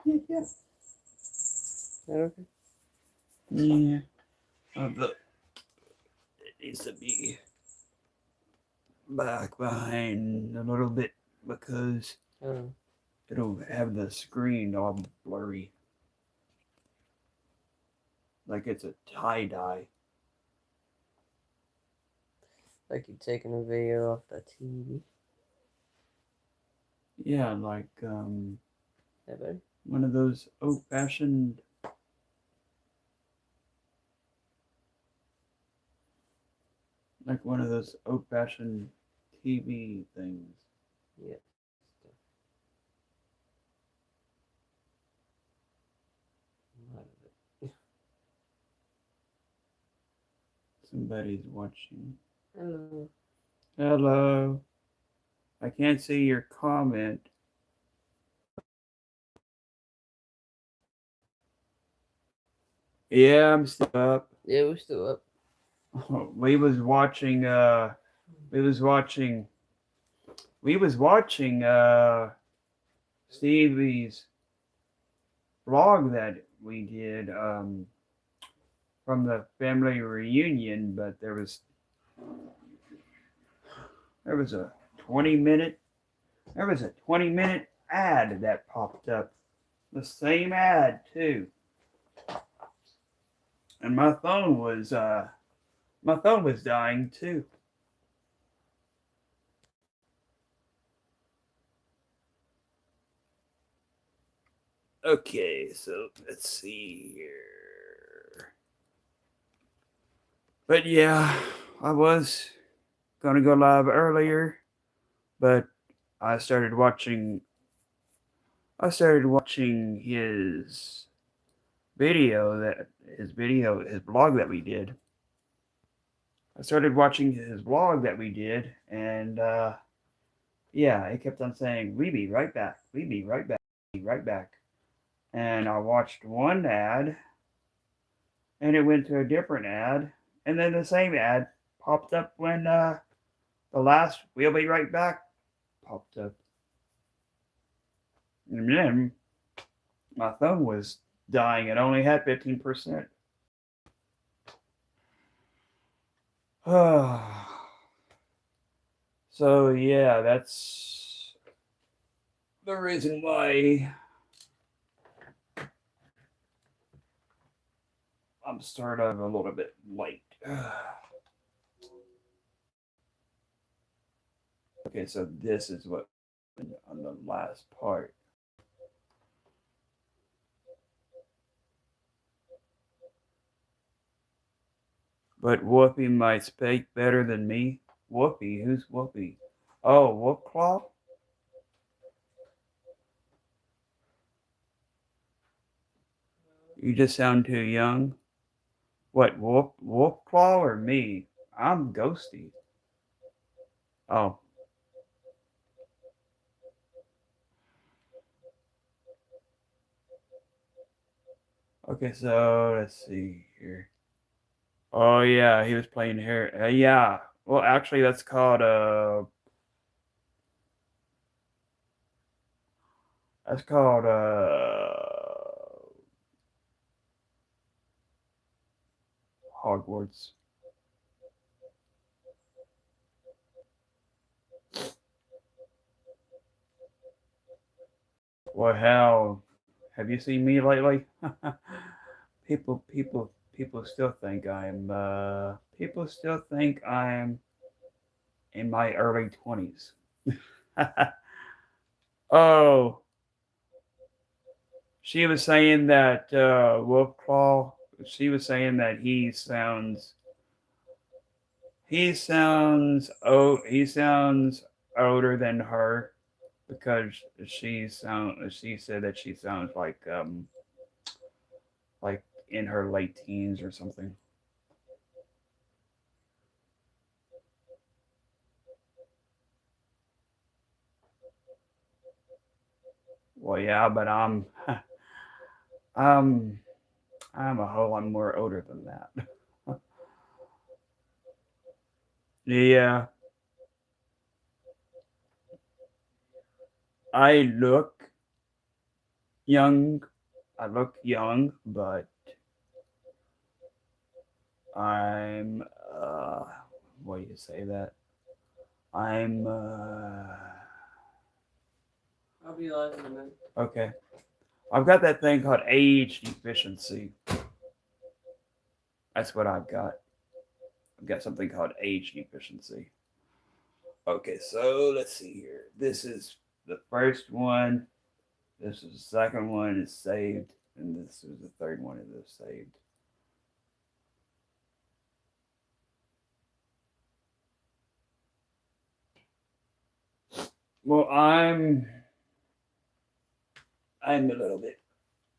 Yeah. Okay. Yeah. Look, it needs to be back behind a little bit because Oh, it'll have the screen all blurry, like it's a tie dye. like you're taking a video off the TV. Yeah, like That better? one of those old fashioned, like one of those old fashioned TV things. Yes. A lot of it. Somebody's watching. Hello. Hello. I can't see your comment. Yeah, I'm still up. Yeah, we're still up. We was watching we was watching we was watching Stevie's vlog that we did from the family reunion, but there was a 20 minute there was a 20-minute ad that popped up. The same ad too. And my phone was dying too. Okay, so let's see here. But yeah, I was gonna go live earlier, but I started watching his his blog that we did. I started watching his blog that we did, and yeah, it kept on saying, "We be right back. We be right back. Be right back." And I watched one ad, and it went to a different ad, and then the same ad popped up when the last "We'll be right back" popped up, and then my phone was dying. It only had 15%. So yeah, that's the reason why I'm sort of a little bit late. Okay, so this is what on the last part. But Whoopi might speak better than me. Whoopi? Who's Whoopi? Oh, Whoopclaw? You just sound too young. What, Whoopclaw or me? I'm Ghosty. Oh, okay, so let's see here. Oh yeah, he was playing here. Yeah. Well, actually, that's called Hogwarts. Well, hell, have you seen me lately? people, people, people still think I'm in my early 20s. Oh, she was saying that Wolfclaw. She was saying that he sounds older than her because she said that she sounds like in her late teens or something. Well, yeah, but I'm I'm a whole lot more older than that. Yeah, I look young. I look young, but I'm what do you say that? I'm I'll be live in a minute. okay. I've got that thing called age deficiency. That's what I've got. I've got something called age deficiency. Okay, so let's see here. This is the first one. This is the second one is saved, and this is the third one is saved. Well, I'm a little bit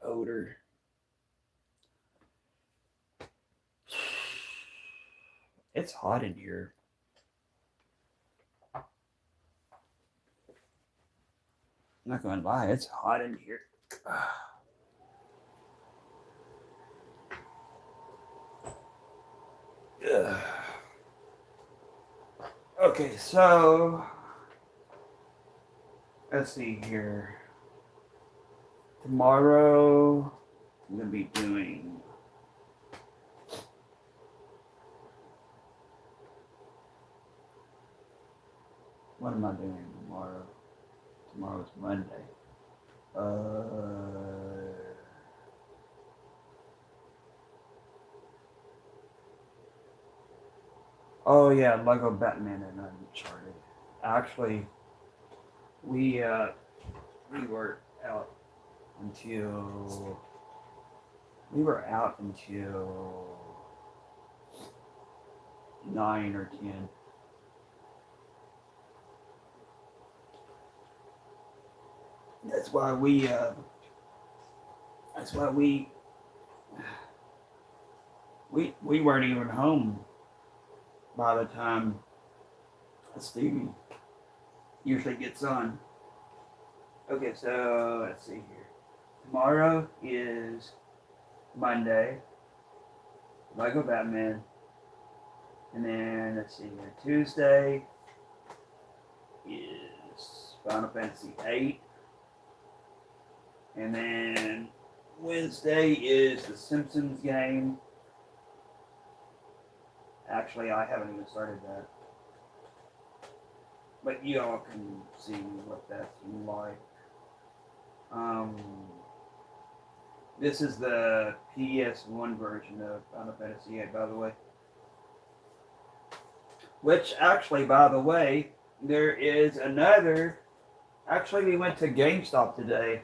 older. It's hot in here. I'm not gonna lie, it's hot in here. Ugh. Okay, so let's see here. Tomorrow I'm gonna be doing what am I doing tomorrow? Tomorrow's Monday. Oh yeah, Lego Batman and Uncharted. Actually, we were out until we were out until 9 or 10. That's why we. That's why we weren't even home by the time Stevie usually gets on. Okay, so let's see here. Tomorrow is Monday, Lego Batman, and then let's see here. Tuesday is Final Fantasy VIII, and then Wednesday is the Simpsons game. Actually, I haven't even started that. But you all can see what that's like. This is the PS1 version of Final Fantasy VIII, by the way. Which, actually, by the way, there is another. Actually, we went to GameStop today.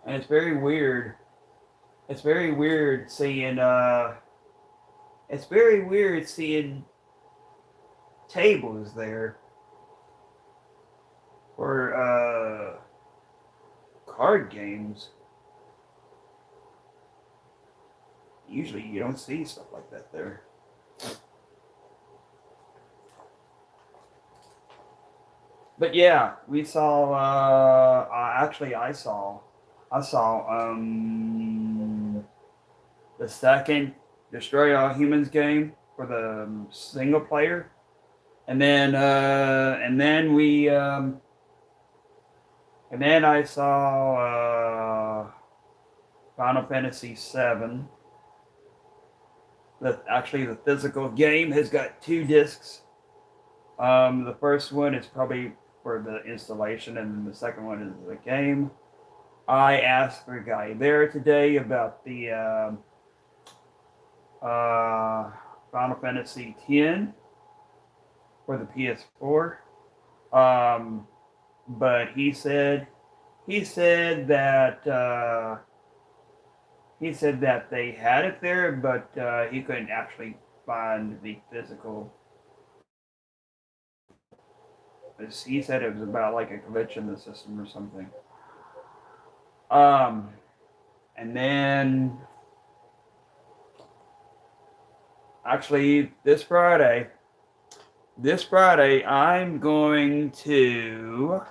And it's very weird. It's very weird seeing, it's very weird seeing tables there for card games. Usually you don't see stuff like that there. But yeah, we saw actually I saw the second Destroy All Humans game for the single player. And then I saw Final Fantasy VII. Actually, the physical game has got 2 discs. The first one is probably for the installation, and then the second one is the game. I asked for a guy there today about the Final Fantasy X for the PS4. But he said that they had it there, but he couldn't actually find the physical. He said it was about like a glitch in the system or something. And then actually this Friday, I'm going to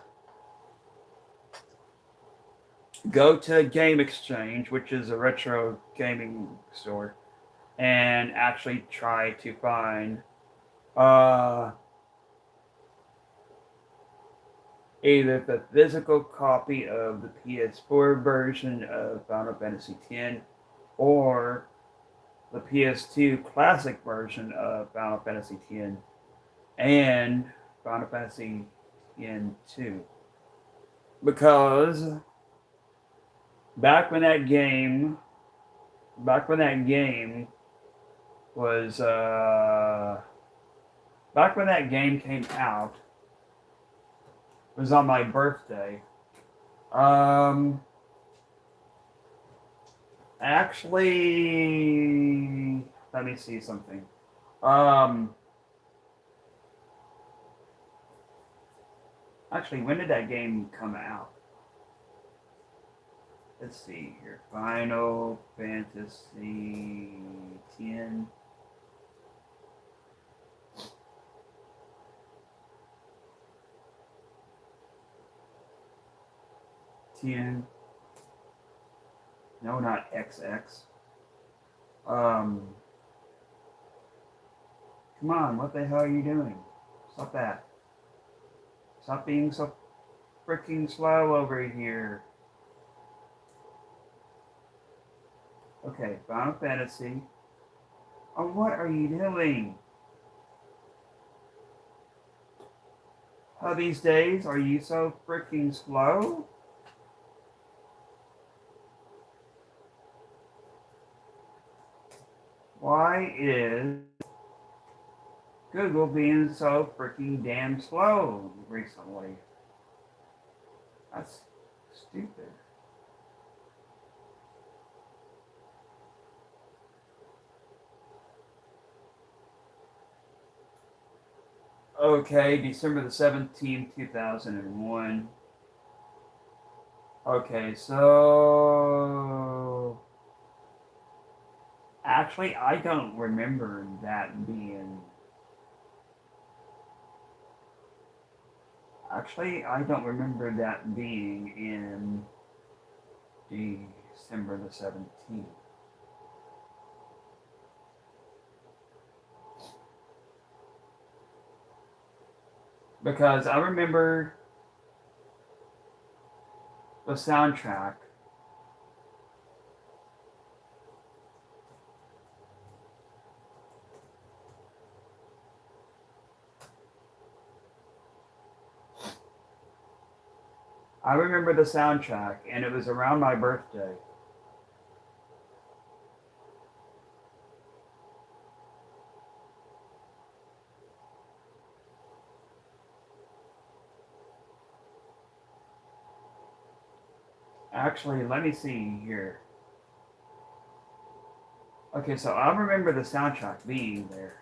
go to Game Exchange, which is a retro gaming store, and actually try to find either the physical copy of the PS4 version of Final Fantasy X or the PS2 classic version of Final Fantasy X and Final Fantasy X-2. Because back when that game was back when that game came out was on my birthday. Actually, let me see something. Actually, when did that game come out? Let's see here. Final Fantasy X. No, not XX. Come on, what the hell are you doing? Stop that. Stop being so freaking slow over here. Okay, Final Fantasy. Oh, what are you doing? How these days are you so freaking slow? Why is Google being so freaking damn slow recently? That's stupid. Okay, December the 17th, 2001. Okay, so actually I don't remember that being in December the 17th. Because I remember the soundtrack. I remember the soundtrack, and it was around my birthday. Actually, let me see here. Okay, so I remember the soundtrack being there.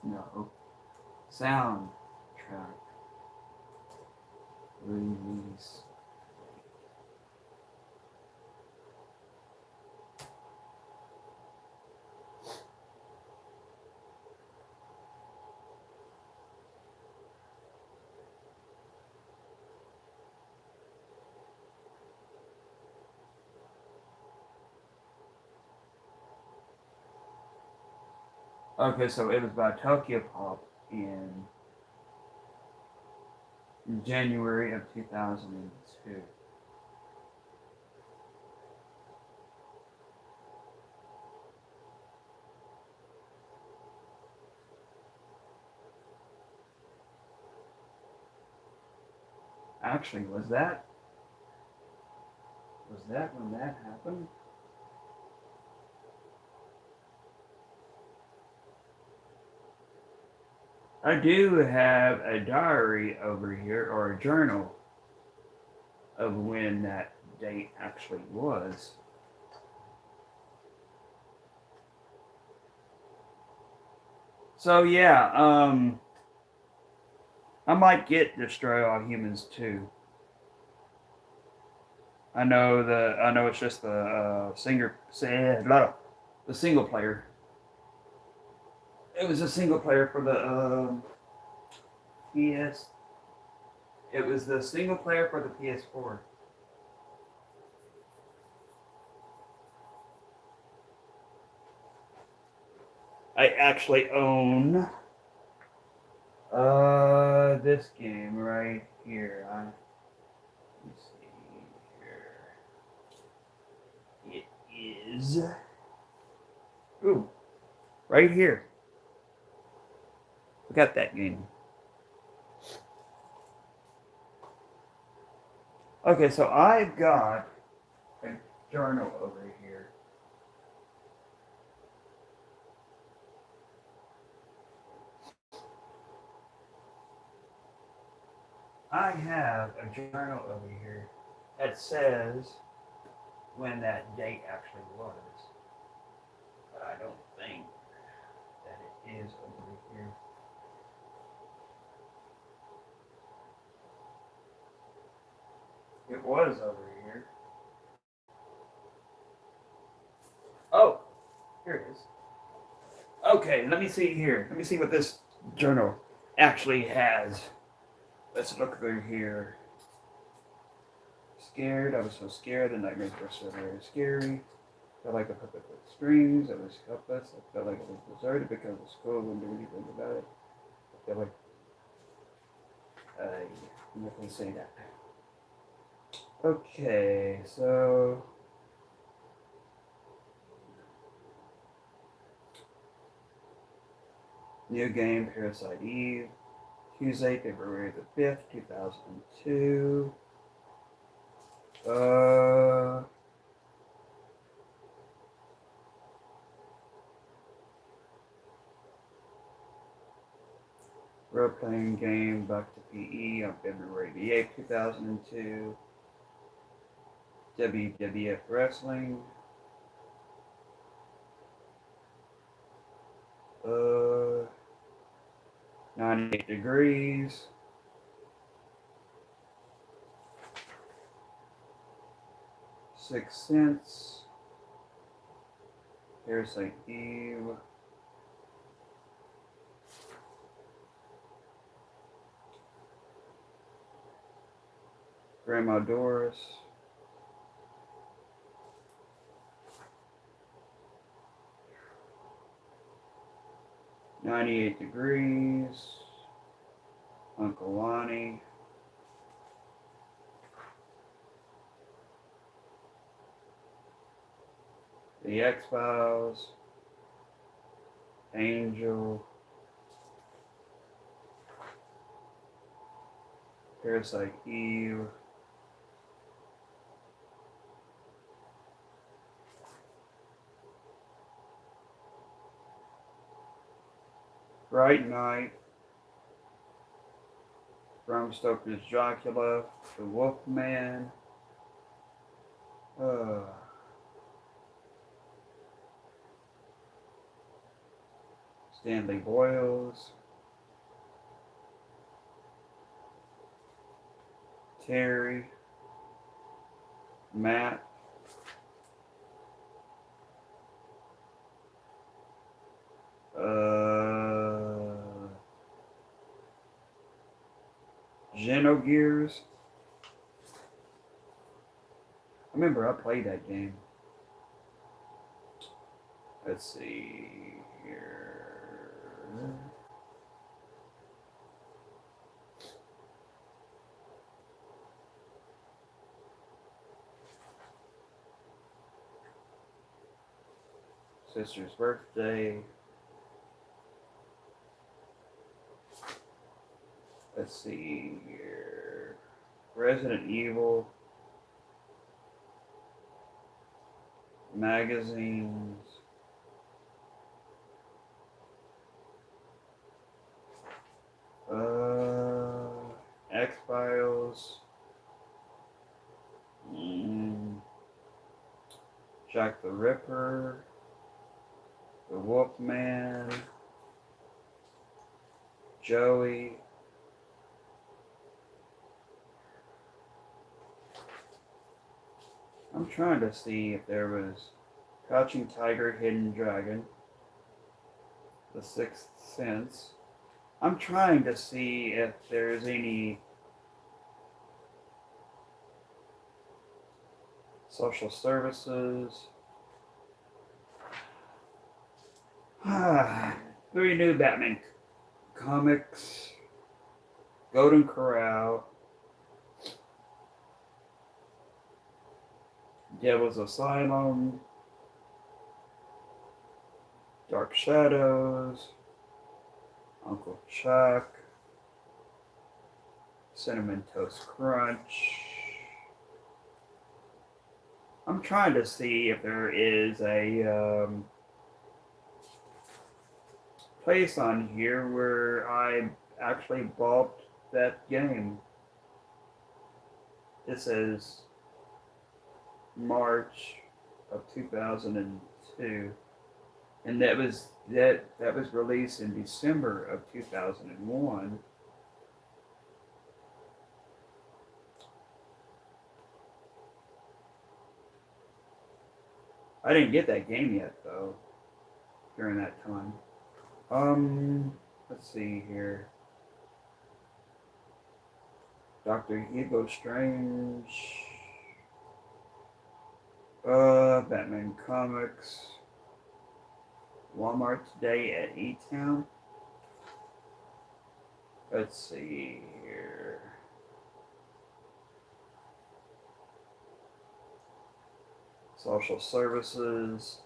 No. Soundtrack. Release. Okay, so it was by Tokyo Pop in January of 2002. Actually, was that when that happened? I do have a diary over here, or a journal, of when that date actually was. So yeah, I might get Destroy All Humans too. I know it's just the single player. It was a single player for the PS. It was the single player for the PS4. I actually own this game right here. Let's see here. It is right here. Look at that game. Okay, so I've got a journal over here. I have a journal over here that says when that date actually was. But I don't think that it is over here. It was over here. Oh, here it is. Okay, let me see here. Let me see what this journal actually has. Let's look over here. Scared. I was so scared. The nightmares were so very scary. Felt like a puppet with strings. I was helpless. I felt like I was deserted because of school. Wouldn't do anything about it. I feel like I'm not going to say that. Okay, so new game Parasite Eve. Tuesday, February the 5th, 2002. Role-playing game Back to PE on February the 8th, 2002. WWF Wrestling. 98 Degrees. Sixth Sense. Parasite Eve. Grandma Doris. "98 Degrees." Uncle Lonnie. The X-Files. Angel. Parasite Eve. Bright Night. Bram Stoker's Dracula. The Wolfman. Stanley Boyles. Terry. Matt. Xenogears. I remember I played that game. Let's see here. Sister's birthday. Let's see here. Resident Evil. Magazines. X-Files. Jack the Ripper. The Wolfman. Joey. I'm trying to see if there was Crouching Tiger, Hidden Dragon. The Sixth Sense. I'm trying to see if there's any social services. Three new Batman comics. Golden Corral. Devil's Asylum. Dark Shadows. Uncle Chuck. Cinnamon Toast Crunch. I'm trying to see if there is a place on here where I actually bought that game. This is March of 2002, and that was released in December of 2001. I didn't get that game yet though during that time. Let's see here. Dr. Hugo Strange. Batman Comics. Walmart today at E-Town. Let's see here. Social services.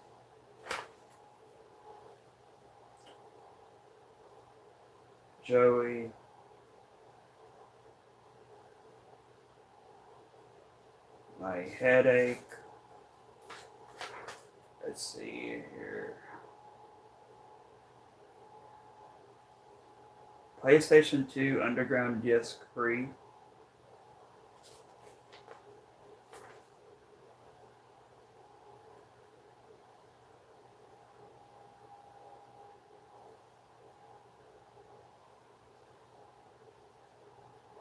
Joey. My headache. Let's see here. PlayStation 2 Underground Disc Free.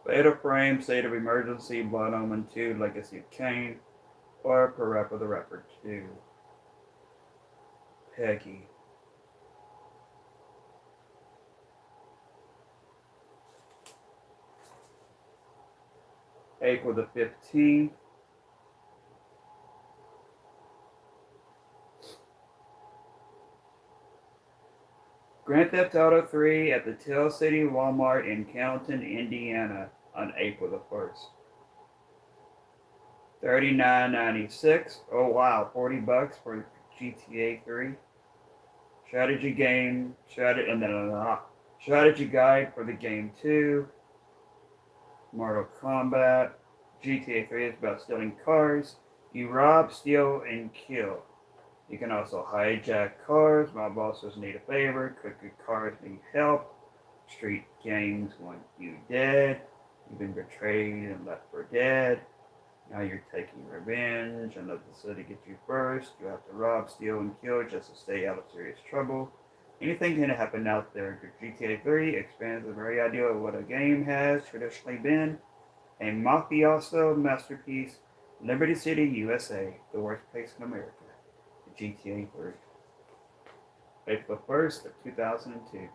Fatal Frame, State of Emergency, Blood Omen 2, Legacy of Kain, or Parappa the Rapper 2. Peggy. April the 15th. Grand Theft Auto 3 at the Tell City Walmart in Counton, Indiana on April the 1st. $39.96. Oh wow, $40 for GTA 3. Strategy game, strategy guide for the game 2. Mortal Kombat. GTA 3 is about stealing cars. You rob, steal, and kill. You can also hijack cars. My bosses need a favor. Crooked cars need help. Street gangs want you dead. You've been betrayed and left for dead. Now you're taking revenge. And let the city get you first. You have to rob, steal, and kill just to stay out of serious trouble. Anything can happen out there. GTA 3 expands the very idea of what a game has traditionally been. A mafioso masterpiece. Liberty City, USA. The worst place in America. GTA 3. April 1st of 2002.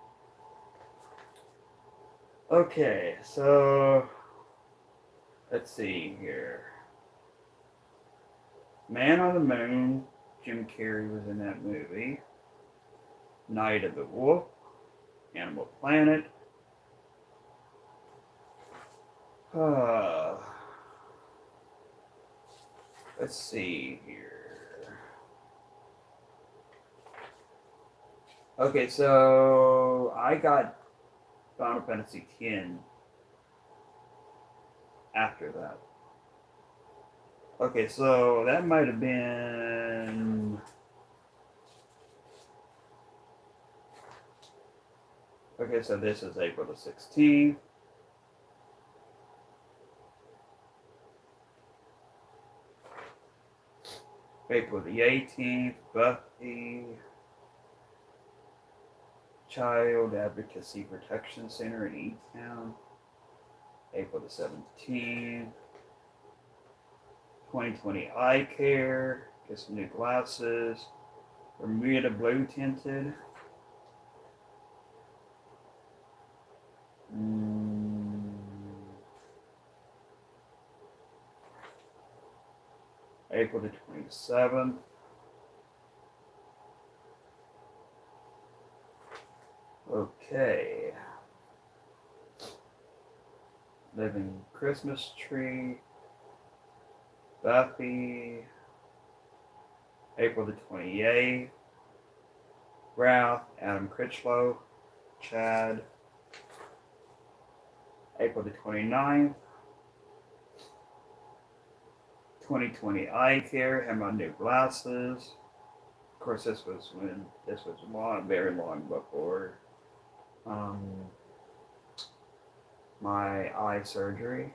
Okay, so let's see here. Man on the Moon. Jim Carrey was in that movie. Night of the Wolf. Animal Planet. Let's see here. Okay, so I got Final Fantasy X after that. Okay, so that might have been... Okay, so this is April the 16th. April the 18th, Buffy. Child Advocacy Protection Center in E-Town. April the 17th. 2020 Eye Care. Get some new glasses. Bermuda Blue Tinted. April the 27th. Okay. Living Christmas Tree. Buffy. April the 28th. Ralph. Adam Critchlow. Chad. April the 29th. 2020 eye care. Had my new glasses. Of course, this was long, very long before my eye surgery.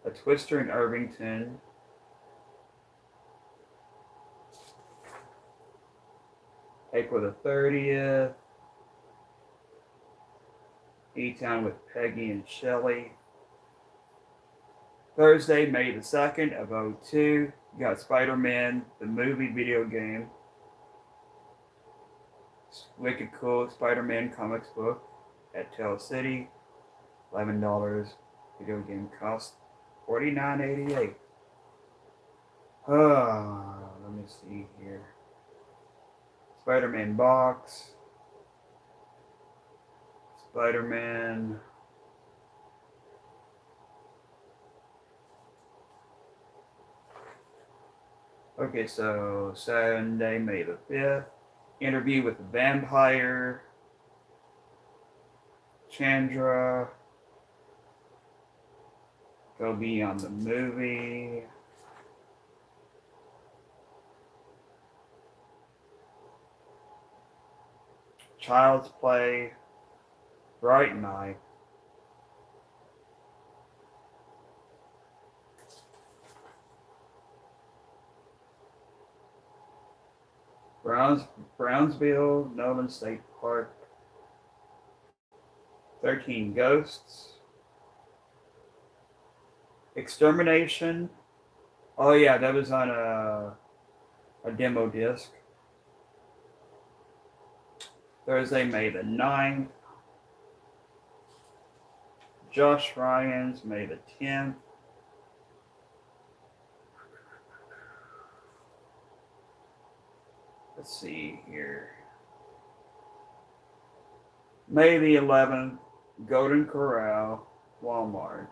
A Twister in Irvington. April the 30th. E-Town with Peggy and Shelley. Thursday, May the 2nd of '02. You got Spider-Man, the movie video game. Wicked cool Spider-Man comics book at Tell City. $11. Video game cost $49.88. Let me see here. Spider-Man box. Spider-Man. Okay, so Sunday, May the 5th. Interview with the Vampire. Chandra. Go Beyond the movie. Child's Play. Bright Night. Brownsville, Nolan State Park. 13 Ghosts. Extermination. Oh yeah, that was on a demo disc. Thursday, May the 9th. Josh Ryan's May the 10th. Let's see here. May the 11th, Golden Corral, Walmart.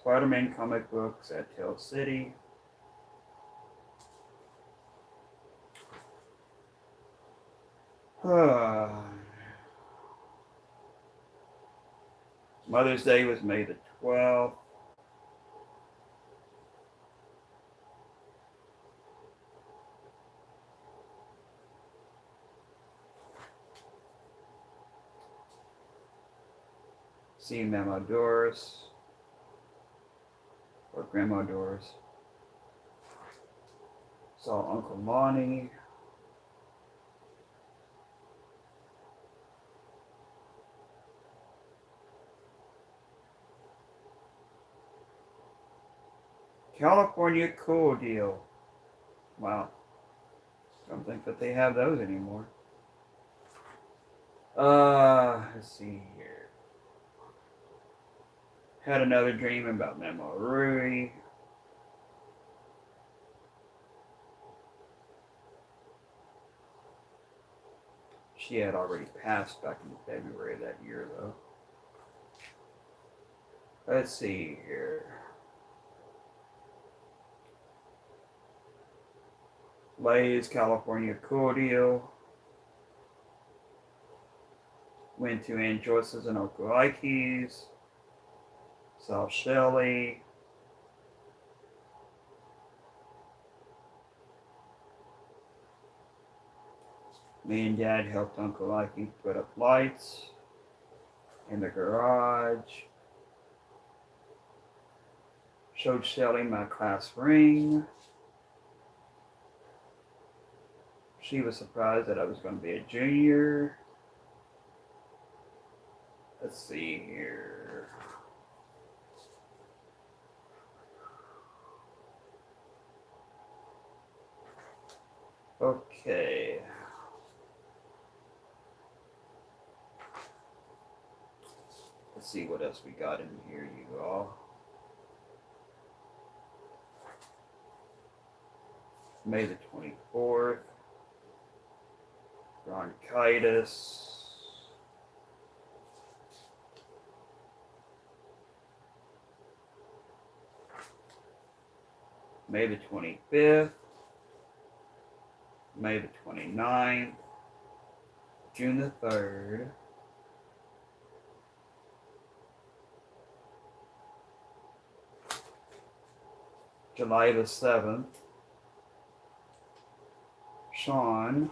Spider-Man comic books at Tell City. Mother's Day was May the 12th. Seeing Mama Doris. Or Grandma Doris. Saw Uncle Lonnie. California Cool Deal. Wow. Don't think that they have those anymore. Let's see here. Had another dream about Mama Rui. She had already passed back in February of that year, though. Let's see here. Lay's California Cool Deal. Went to Aunt Joyce's and Uncle Ike's. Saw Shelley. Me and Dad helped Uncle Ike put up lights in the garage. Showed Shelley my class ring. She was surprised that I was going to be a junior. Let's see here. Okay. Let's see what else we got in here, you all. May the 24th. bronchitis. May the 25th, May the 29th, June the 3rd, July the 7th, Sean,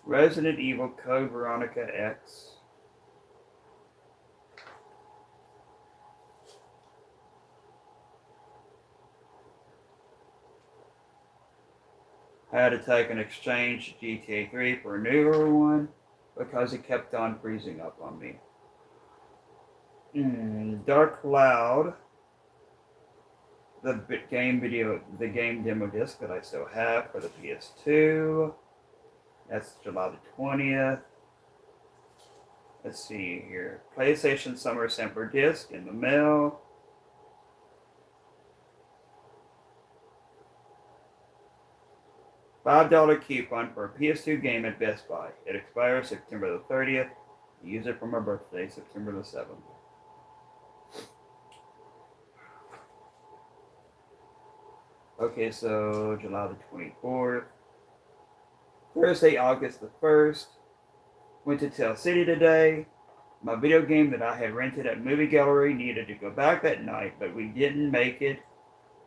Resident Evil Code Veronica X, I had to take an exchange GTA 3 for a newer one because it kept on freezing up on me. Dark Cloud, the game demo disc that I still have for the PS2. That's July the 20th. Let's see here. PlayStation Summer Sampler disc in the mail. $5 coupon for a PS2 game at Best Buy. It expires September the 30th. Use it for my birthday, September the 7th. Okay, so July the 24th. Thursday, August the 1st. Went to Tell City today. My video game that I had rented at Movie Gallery needed to go back that night, but we didn't make it.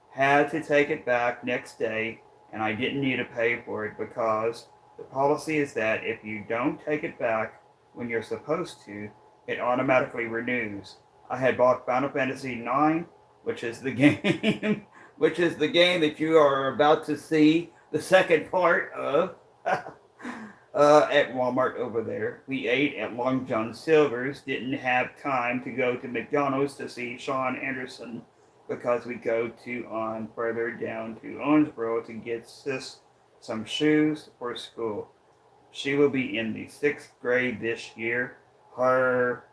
Had to take it back next day, and I didn't need to pay for it because the policy is that if you don't take it back when you're supposed to, it automatically renews. I had bought Final Fantasy IX, which is the game, which is the game that you are about to see the second part of. At Walmart over there. We ate at Long John Silver's. Didn't have time to go to McDonald's to see Sean Anderson because we go to on further down to Owensboro to get Sis some shoes for school. She will be in the 6th grade this year. Her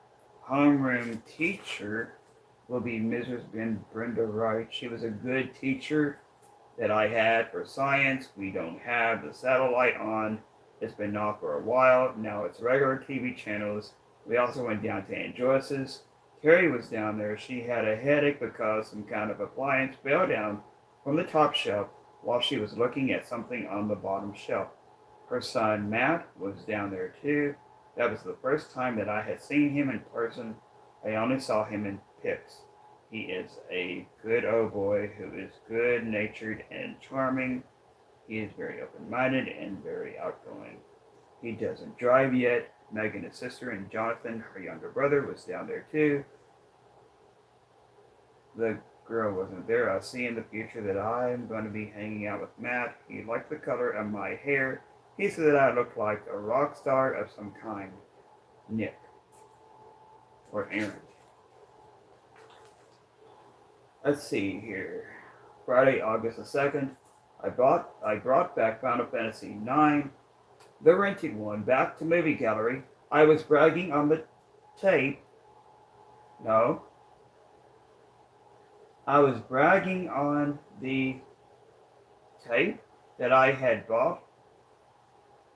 homeroom teacher will be Mrs. Brenda Wright. She was a good teacher that I had for science. We don't have the satellite on. It's been off for a while. Now it's regular TV channels. We also went down to Aunt Joyce's. Carrie was down there. She had a headache because some kind of appliance fell down from the top shelf while she was looking at something on the bottom shelf. Her son Matt was down there too. That was the first time that I had seen him in person. I only saw him in pics. He is a good old boy who is good-natured and charming. He is very open-minded and very outgoing. He doesn't drive yet. Megan, his sister, and Jonathan, her younger brother, was down there too. The girl wasn't there. I'll see in the future that I'm going to be hanging out with Matt. He liked the color of my hair. He said that I looked like a rock star of some kind. Nick. Or Aaron. Let's see here. Friday, August the 2nd. I brought back Final Fantasy IX, the rented one, back to Movie Gallery. I was bragging on the tape. No. I was bragging on the tape that I had bought.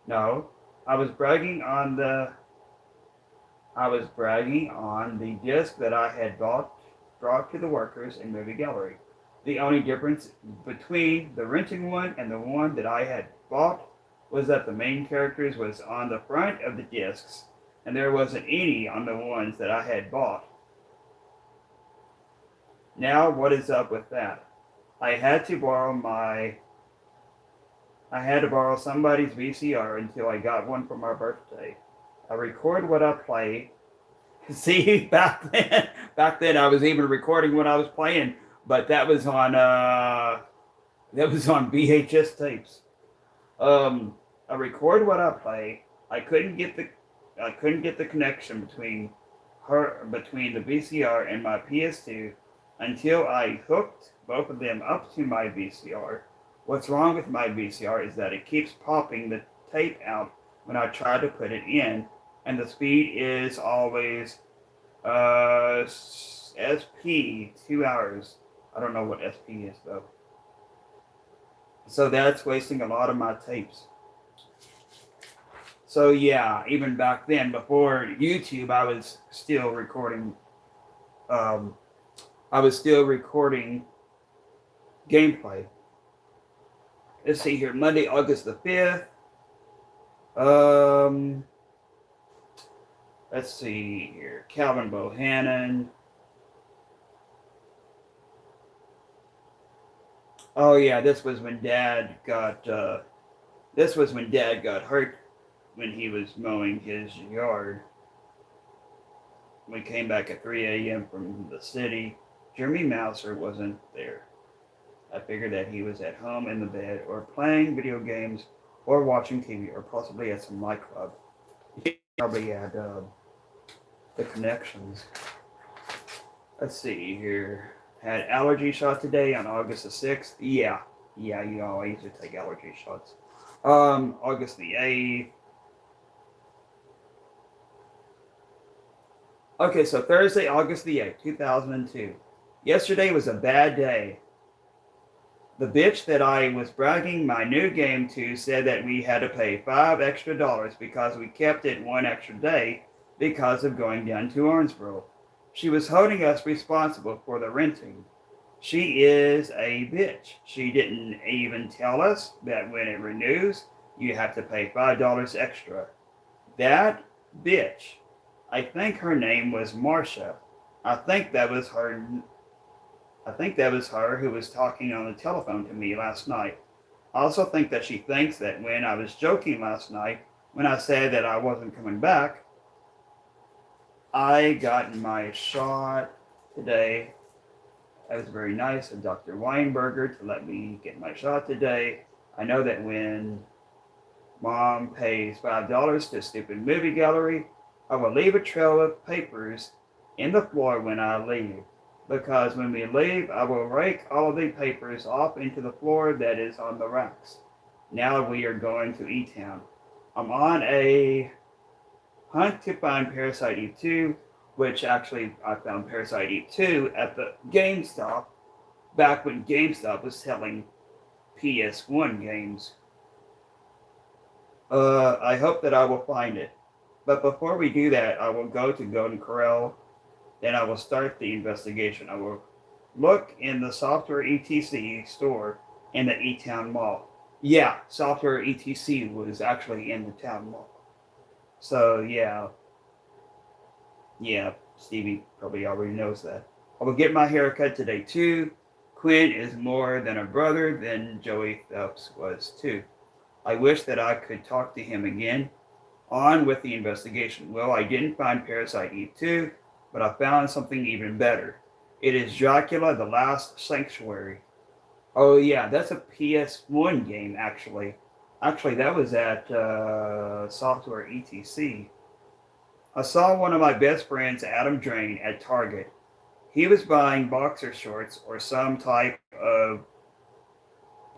No. I was bragging on the disc that I had brought to the workers in Movie Gallery. The only difference between the rented one and the one that I had bought was that the main characters was on the front of the discs, and there wasn't any on the ones that I had bought. Now, what is up with that? I had to borrow somebody's VCR until I got one for my birthday. I record what I play. See, back then I was even recording what I was playing. But that was on VHS tapes. I record what I play. I couldn't get the connection between the VCR and my PS2 until I hooked both of them up to my VCR. What's wrong with my VCR is that it keeps popping the tape out when I try to put it in, and the speed is always SP 2 hours. I don't know what SP is though. So that's wasting a lot of my tapes. So yeah, even back then, before YouTube, I was still recording. Um, I was still recording gameplay. Let's see here, Monday, August the 5th. Um, let's see here, Calvin Bohannon. Oh yeah, this was when Dad got. This was when Dad got hurt when he was mowing his yard. We came back at 3 a.m. from the city. Jeremy Mouser wasn't there. I figured that he was at home in the bed or playing video games or watching TV or possibly at some nightclub. He probably had the connections. Let's see here. Had allergy shot today on August the 6th. Yeah, you know, I used to take allergy shots. August the 8th. Okay, so Thursday, August the 8th, 2002. Yesterday was a bad day. The bitch that I was bragging my new game to said that we had to pay $5 extra because we kept it one extra day because of going down to Owensboro. She was holding us responsible for the renting. She is a bitch. She didn't even tell us that when it renews, you have to pay $5 extra. That bitch. I think her name was Marcia. I think that was her who was talking on the telephone to me last night. I also think that she thinks that when I was joking last night, when I said that I wasn't coming back, I got my shot today. That was very nice of Dr. Weinberger to let me get my shot today. I know that when Mom pays $5 to a stupid movie gallery, I will leave a trail of papers in the floor when I leave. Because when we leave, I will rake all of the papers off into the floor that is on the racks. Now we are going to E-Town. I'm on a hunt to find Parasite Eve 2, which actually I found Parasite Eve 2 at the GameStop, back when GameStop was selling PS1 games. I hope that I will find it. But before we do that, I will go to Golden Corral. Then I will start the investigation. I will look in the Software ETC store in the E-Town Mall. Yeah, Software ETC was actually in the town mall. So, yeah, Stevie probably already knows that. I will get my haircut today, too. Quinn is more than a brother than Joey Phelps was, too. I wish that I could talk to him again. On with the investigation. Well, I didn't find Parasite Eve 2, but I found something even better. It is Dracula the Last Sanctuary. Oh yeah, that's a PS1 game actually. Actually, that was at Software ETC. I saw one of my best friends, Adam Drain, at Target. He was buying boxer shorts or some type of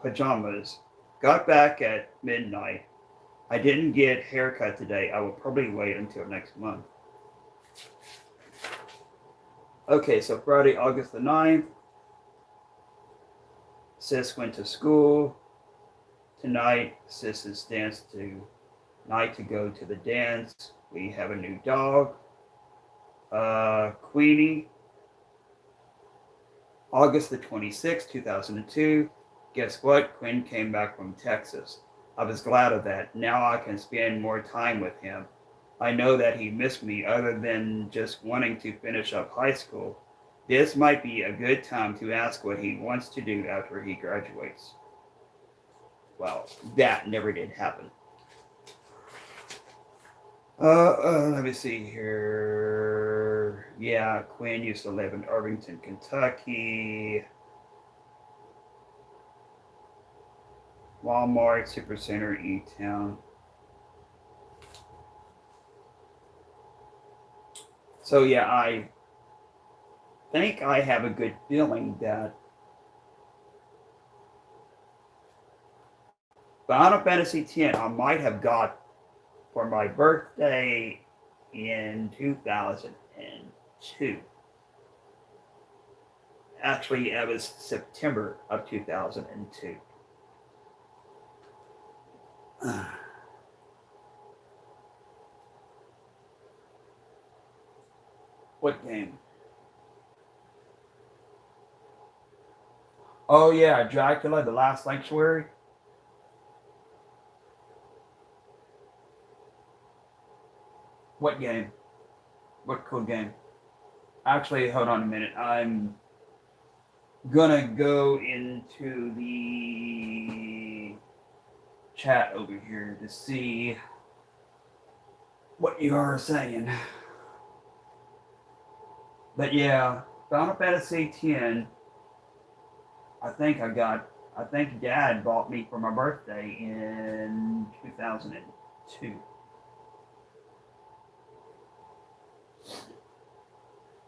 pajamas. Got back at midnight. I didn't get haircut today. I will probably wait until next month. Okay, so Friday, August the 9th. Sis went to school. Tonight, Sis's dance tonight to go to the dance. We have a new dog. Queenie. August the 26th, 2002. Guess what? Quinn came back from Texas. I was glad of that. Now I can spend more time with him. I know that he missed me other than just wanting to finish up high school. This might be a good time to ask what he wants to do after he graduates. Well, that never did happen. Let me see here. Yeah, Quinn used to live in Irvington, Kentucky. Walmart, Supercenter, E-Town. So yeah, I think I have a good feeling that Final Fantasy X I might have got for my birthday in 2002. Actually, it was September of 2002. What game? Oh yeah, Dracula, The Last Sanctuary. What game? What cool game? Actually, hold on a minute. I'm gonna go into the chat over here to see what you are saying. But yeah, Final Fantasy X. I think Dad bought me for my birthday in 2002.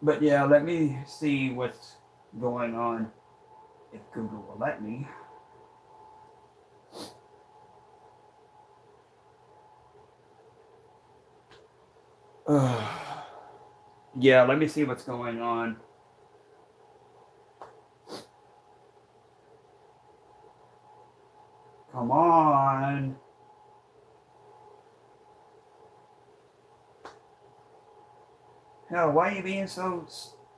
But yeah, let me see what's going on if Google will let me. Yeah, let me see what's going on. Come on. Hell, why are you being so?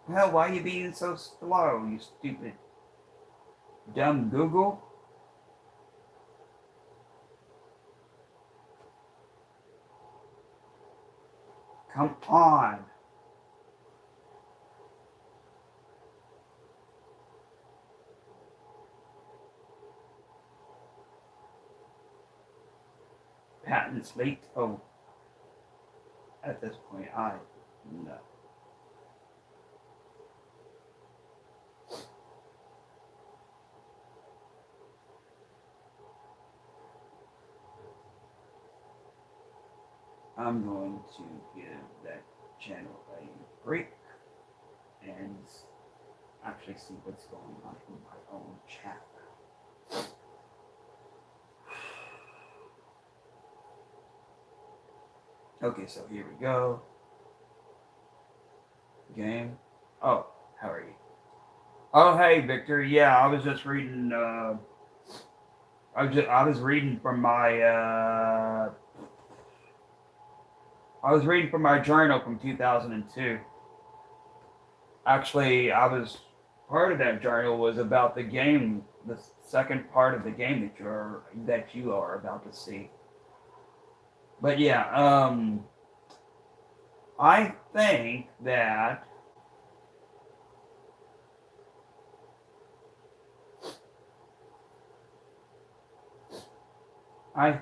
Hell, why are you being so slow? You stupid, dumb Google. Come on. Patents leaked. Oh, at this point, no. I'm going to give that channel a break and actually see what's going on in my own chat. Okay, so here we go. Game. Oh, how are you? Oh, hey, Victor. Yeah, I was just reading. I was reading from my. I was reading from my journal from 2002. Actually, I was part of that journal was about the game, the second part of the game that you are about to see. But yeah, I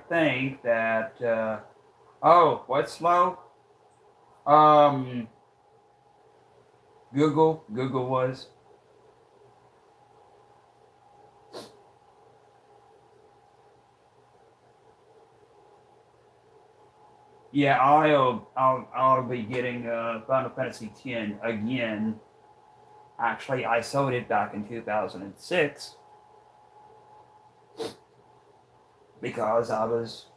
think that oh, what's slow? Um, Google was. Yeah, I'll be getting Final Fantasy X again. Actually, I sold it back in 2006 because I was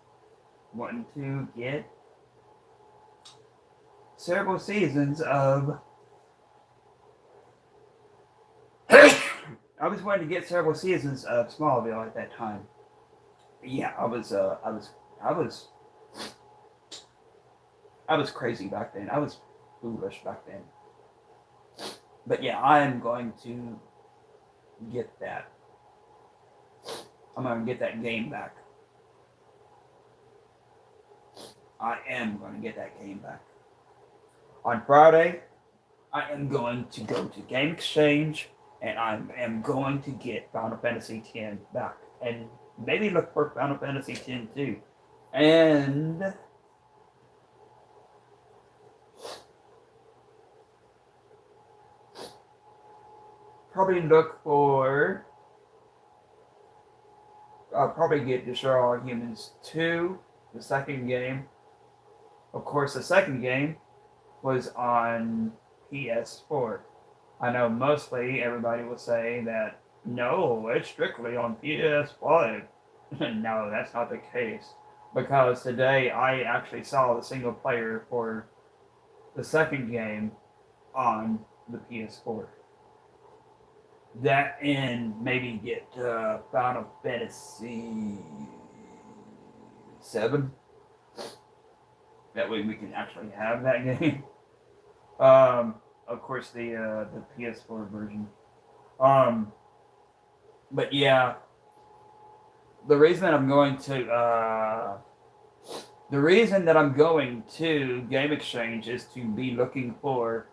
wanting to get several seasons of. I was wanting to get several seasons of Smallville at that time. Yeah, I was crazy back then. I was foolish back then. But yeah, I am going to get that. I'm going to get that game back. I am going to get that game back. On Friday, I am going to go to Game Exchange and I am going to get Final Fantasy X back. And maybe look for Final Fantasy X too. And probably look for. I'll probably get Destroy All Humans 2, the second game. Of course, the second game was on PS4. I know mostly everybody will say that no, it's strictly on PS5. No, that's not the case. Because today I actually saw the single player for the second game on the PS4. that and maybe get Final Fantasy 7. That way we can actually have that game. Of course the PS4 version. Um, but yeah, the reason that I'm going to Game Exchange is to be looking for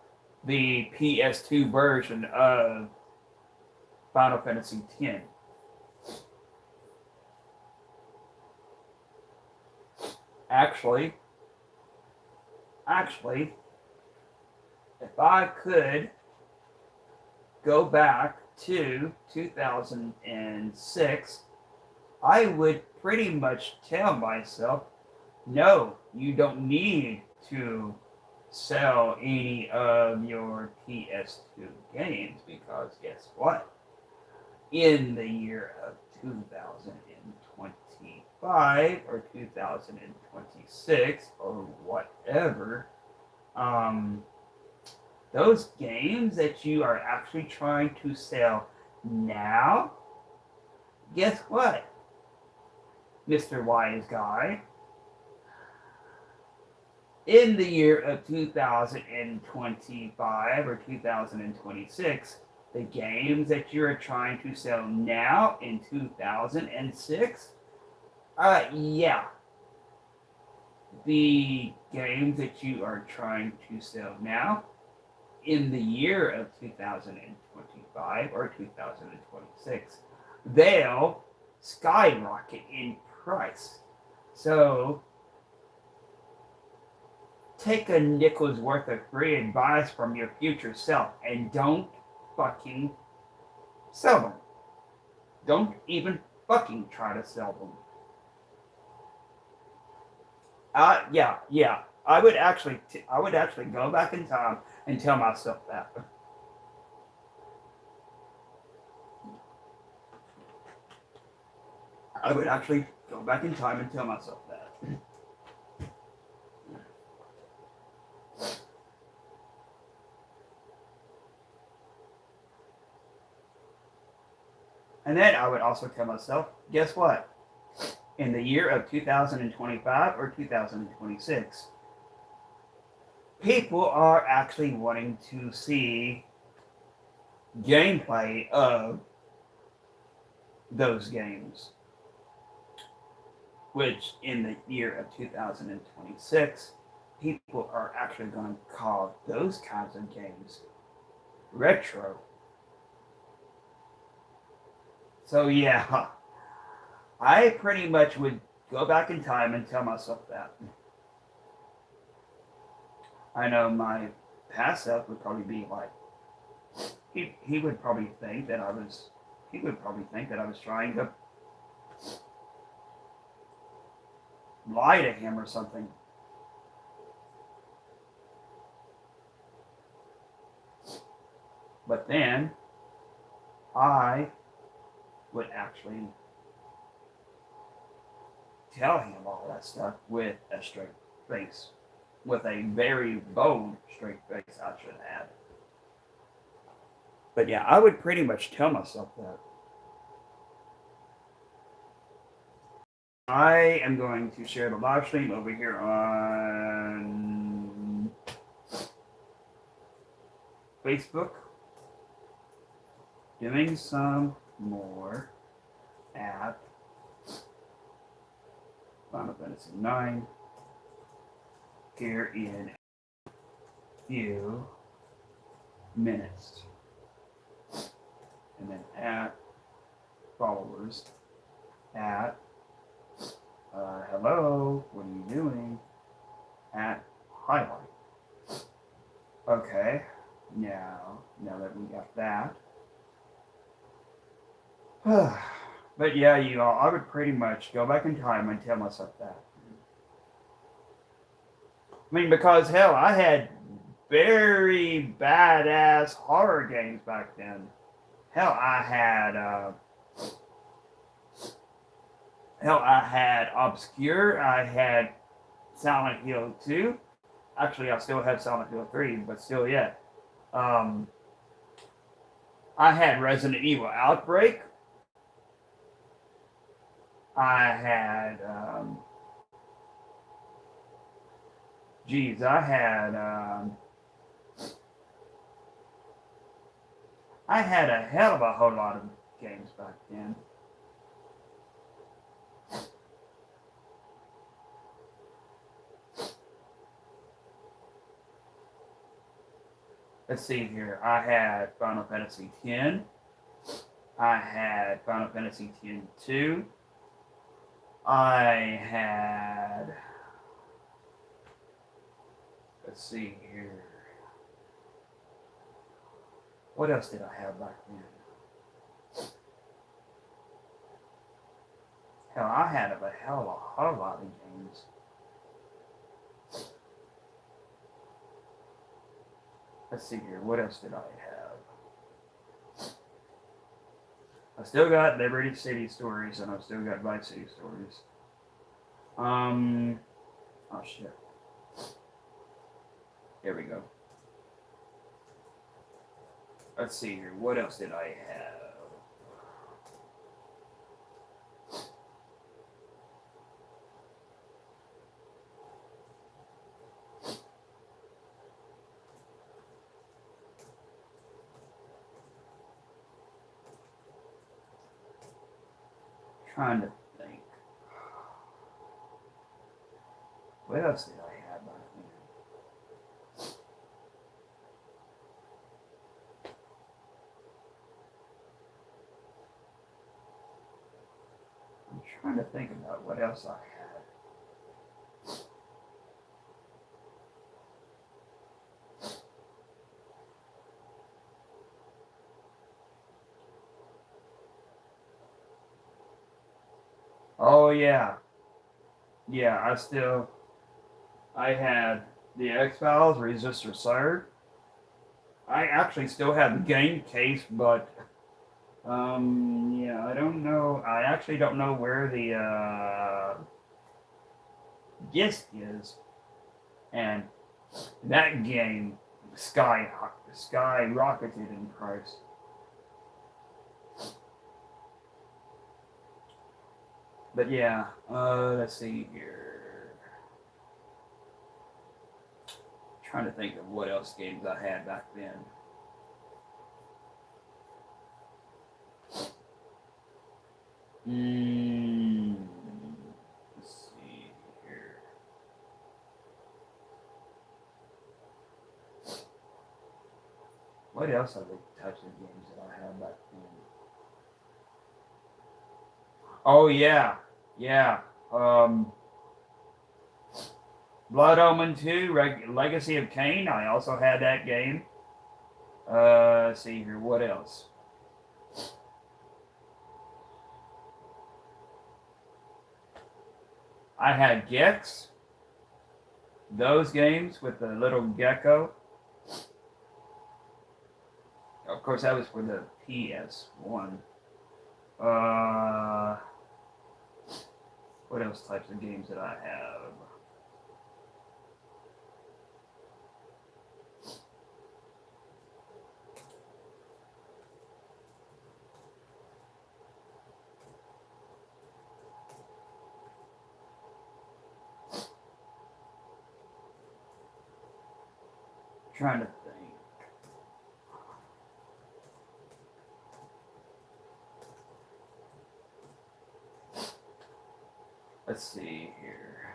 the PS2 version of Final Fantasy X. Actually, if I could go back to 2006, I would pretty much tell myself, no, you don't need to sell any of your PS2 games because guess what? In the year of 2025 or 2026 or whatever, um, those games that you are actually trying to sell now, guess what, Mr. Wise Guy? In the year of 2025 or 2026, the games that you're trying to sell now in 2006, yeah, the games that you are trying to sell now in the year of 2025 or 2026, they'll skyrocket in price. So take a nickel's worth of free advice from your future self and don't fucking sell them. Don't even fucking try to sell them. Yeah. I would actually go back in time and tell myself that. I would actually go back in time and tell myself that. And then I would also tell myself, guess what? In the year of 2025 or 2026, people are actually wanting to see gameplay of those games. Which in the year of 2026, people are actually going to call those kinds of games retro. So yeah, I pretty much would go back in time and tell myself that. I know my past self would probably be like, he would probably think that I was trying to lie to him or something. But then I would actually tell him all that stuff with a straight face. With a very bold straight face, I should add. But yeah, I would pretty much tell myself that. I am going to share the live stream over here on Facebook. Doing some more at Final Fantasy IX here in a few minutes. And then at followers at hello, what are you doing? At highlight. Okay, now that we got that. But yeah, you all, I would pretty much go back in time and tell myself that. I mean, because hell, I had very badass horror games back then. Hell, I had Obscure. I had Silent Hill 2. Actually, I still have Silent Hill 3, but still yet. I had Resident Evil Outbreak. I had, I had a hell of a whole lot of games back then. Let's see here. I had Final Fantasy X. I had Final Fantasy X-2. I had. Let's see here. What else did I have back then? Hell, I had a hell of a whole lot of games. Let's see here. What else did I have? I still got Liberty City Stories, and I've still got Vice City Stories. Oh shit. Here we go. Let's see here. What else did I have? Trying to think. What else did I have back then? I'm trying to think about what else I had. Oh yeah. Yeah, I had the X-Files, Resistor Surge. I actually still have the game case, but yeah, I don't know. I actually don't know where the disc is, and that game skyrocketed in price. But yeah, let's see here. Trying to think of what else games I had back then. Let's see here. What else are the types of games that I had back then? Oh yeah, yeah. Blood Omen 2, Legacy of Kain. I also had that game. Let's see here. What else? I had Gex. Those games with the little gecko. Of course, that was for the PS1. What else types of games did I have? Trying to think. Let's see here.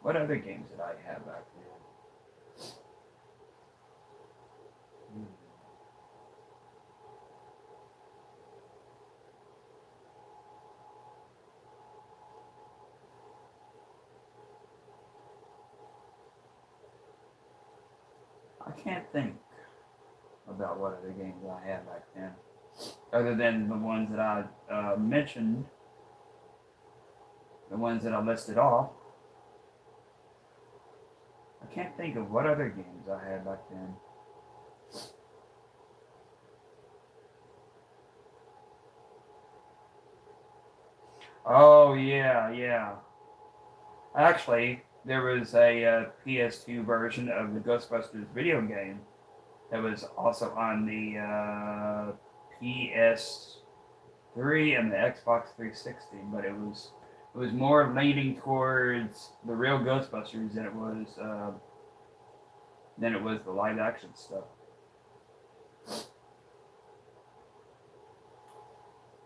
What other games did I have back then? I can't think about what other games I had back then, other than the ones that I mentioned, the ones that I listed off. I can't think of what other games I had back then. Oh yeah, yeah. Actually, there was a PS2 version of the Ghostbusters video game It was also on the PS3 and the Xbox 360, but it was more leaning towards the real Ghostbusters than it was the live action stuff.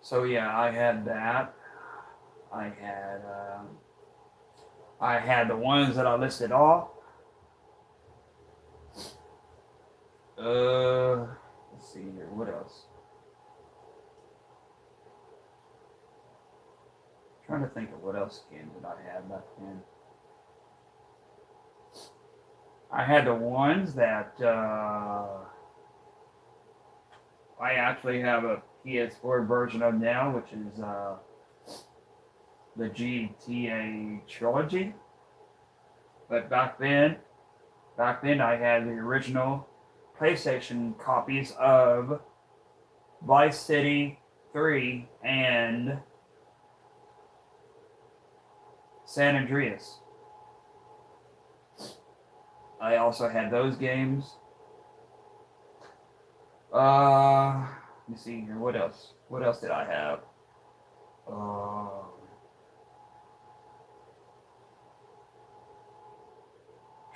So yeah, I had that. I had I had the ones that I listed off. Let's see here. What else? Trying to think of what else games that I had back then. I had the ones that I actually have a PS4 version of now, which is the GTA trilogy. But back then I had the original PlayStation copies of Vice City 3 and San Andreas. I also had those games. Let me see here. What else? What else did I have?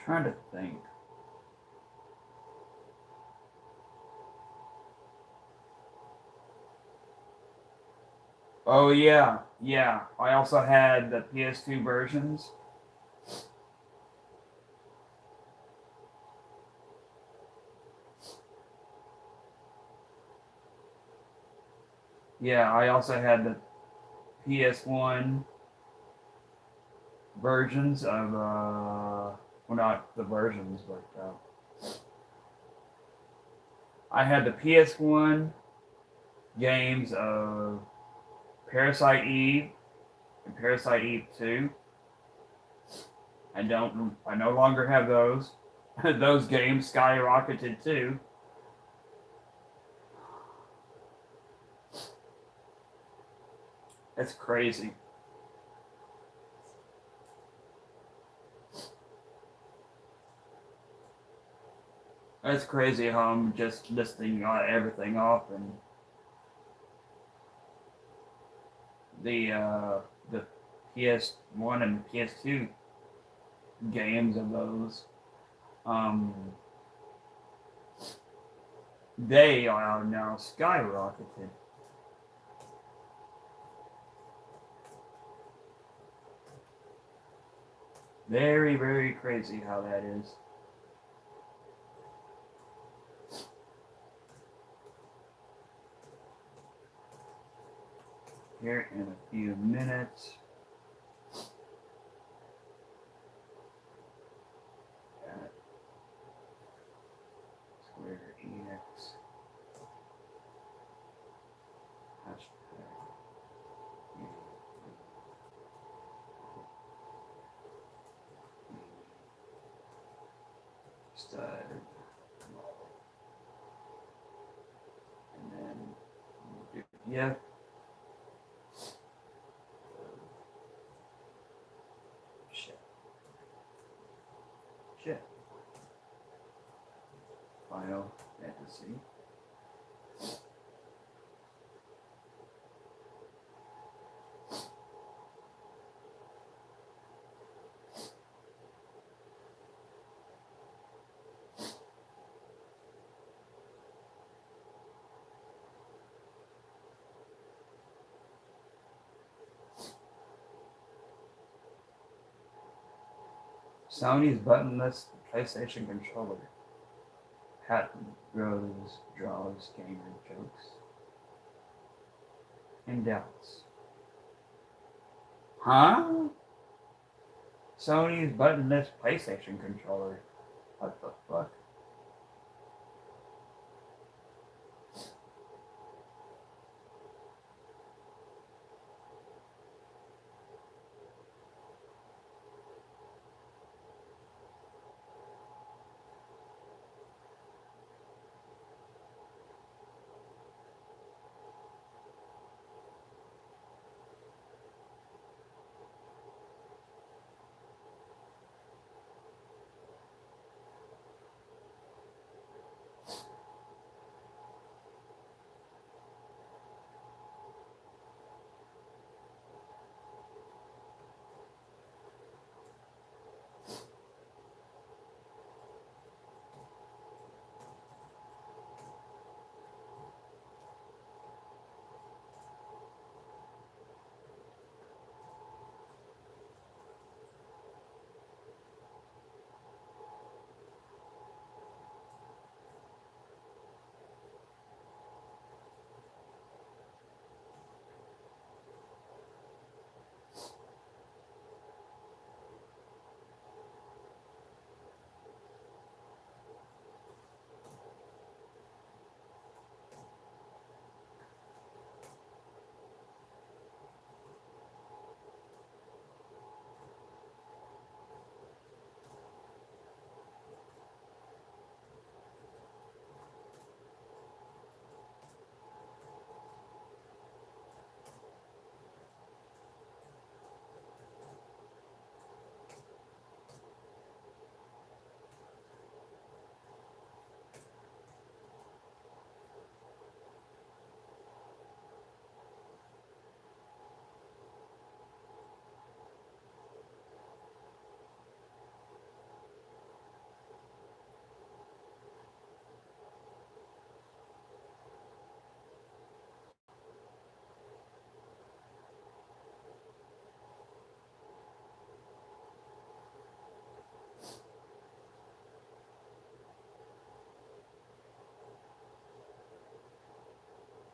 Trying to think. Oh yeah. I also had the PS2 versions. Yeah, I also had the PS1 versions of well, not the versions, but I had the PS1 games of Parasite Eve and Parasite Eve 2. I no longer have those. Those games skyrocketed too. That's crazy. That's crazy how I'm just listing everything off, and the PS1 and PS2 games of those, um, they are now skyrocketed. Very, very crazy how that is. Here in a few minutes. Square Enix. Hashtag. Stud. And then yeah. Shit. Final Fantasy. Sony's buttonless PlayStation controller. Patent Rose draws gamer jokes and doubts. Huh? Sony's buttonless PlayStation controller. What the fuck?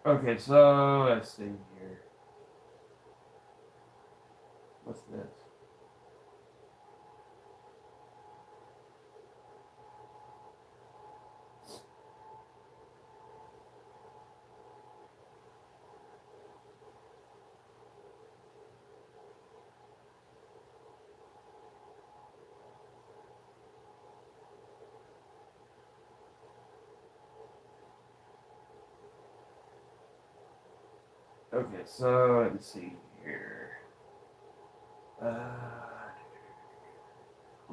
Okay, so let's see here. What's this? Okay, so let me see here. I'm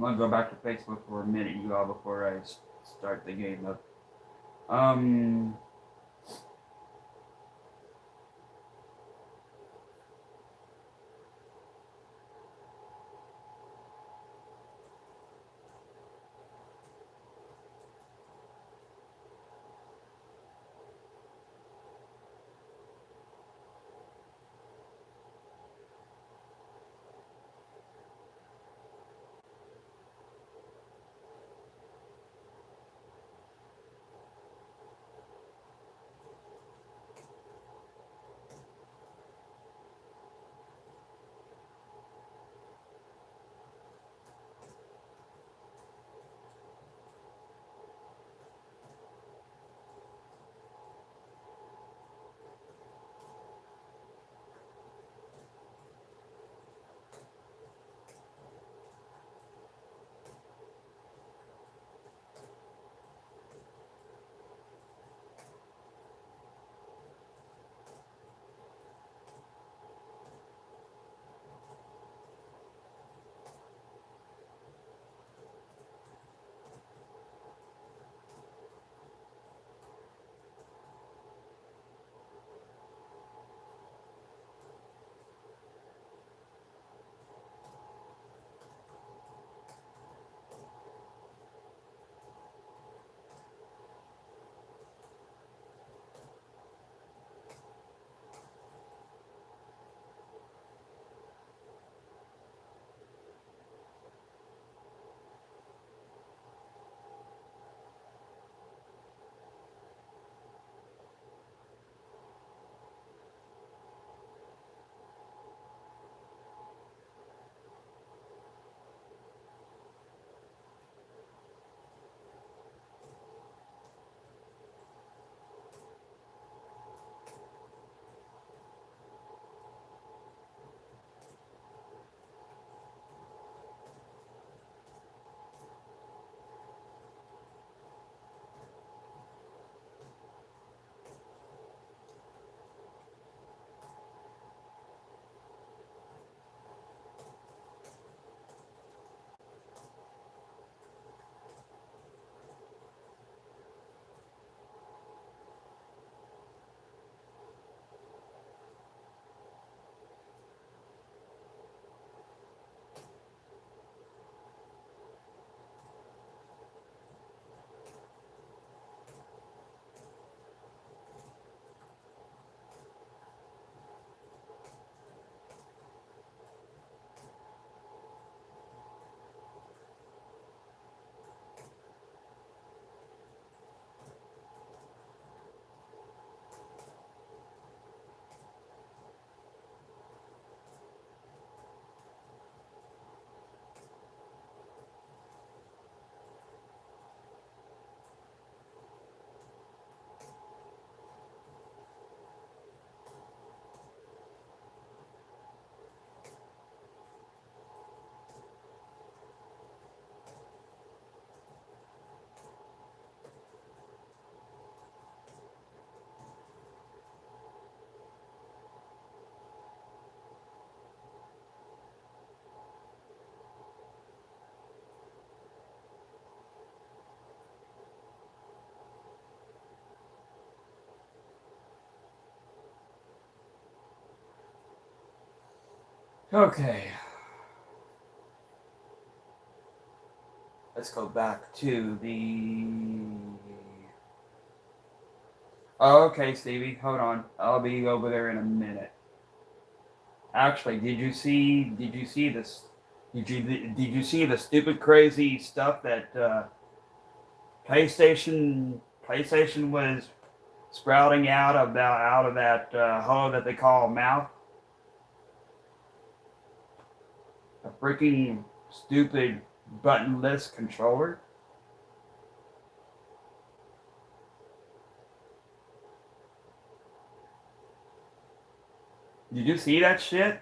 gonna go back to Facebook for a minute, you all, before I start the game up. Um. Okay. Let's go back to the. Oh, okay, Stevie. Hold on. I'll be over there in a minute. Actually, Did you see this? Did you see the stupid, crazy stuff that PlayStation was sprouting out of that hole that they call a mouth. A freaking stupid buttonless controller. Did you see that shit?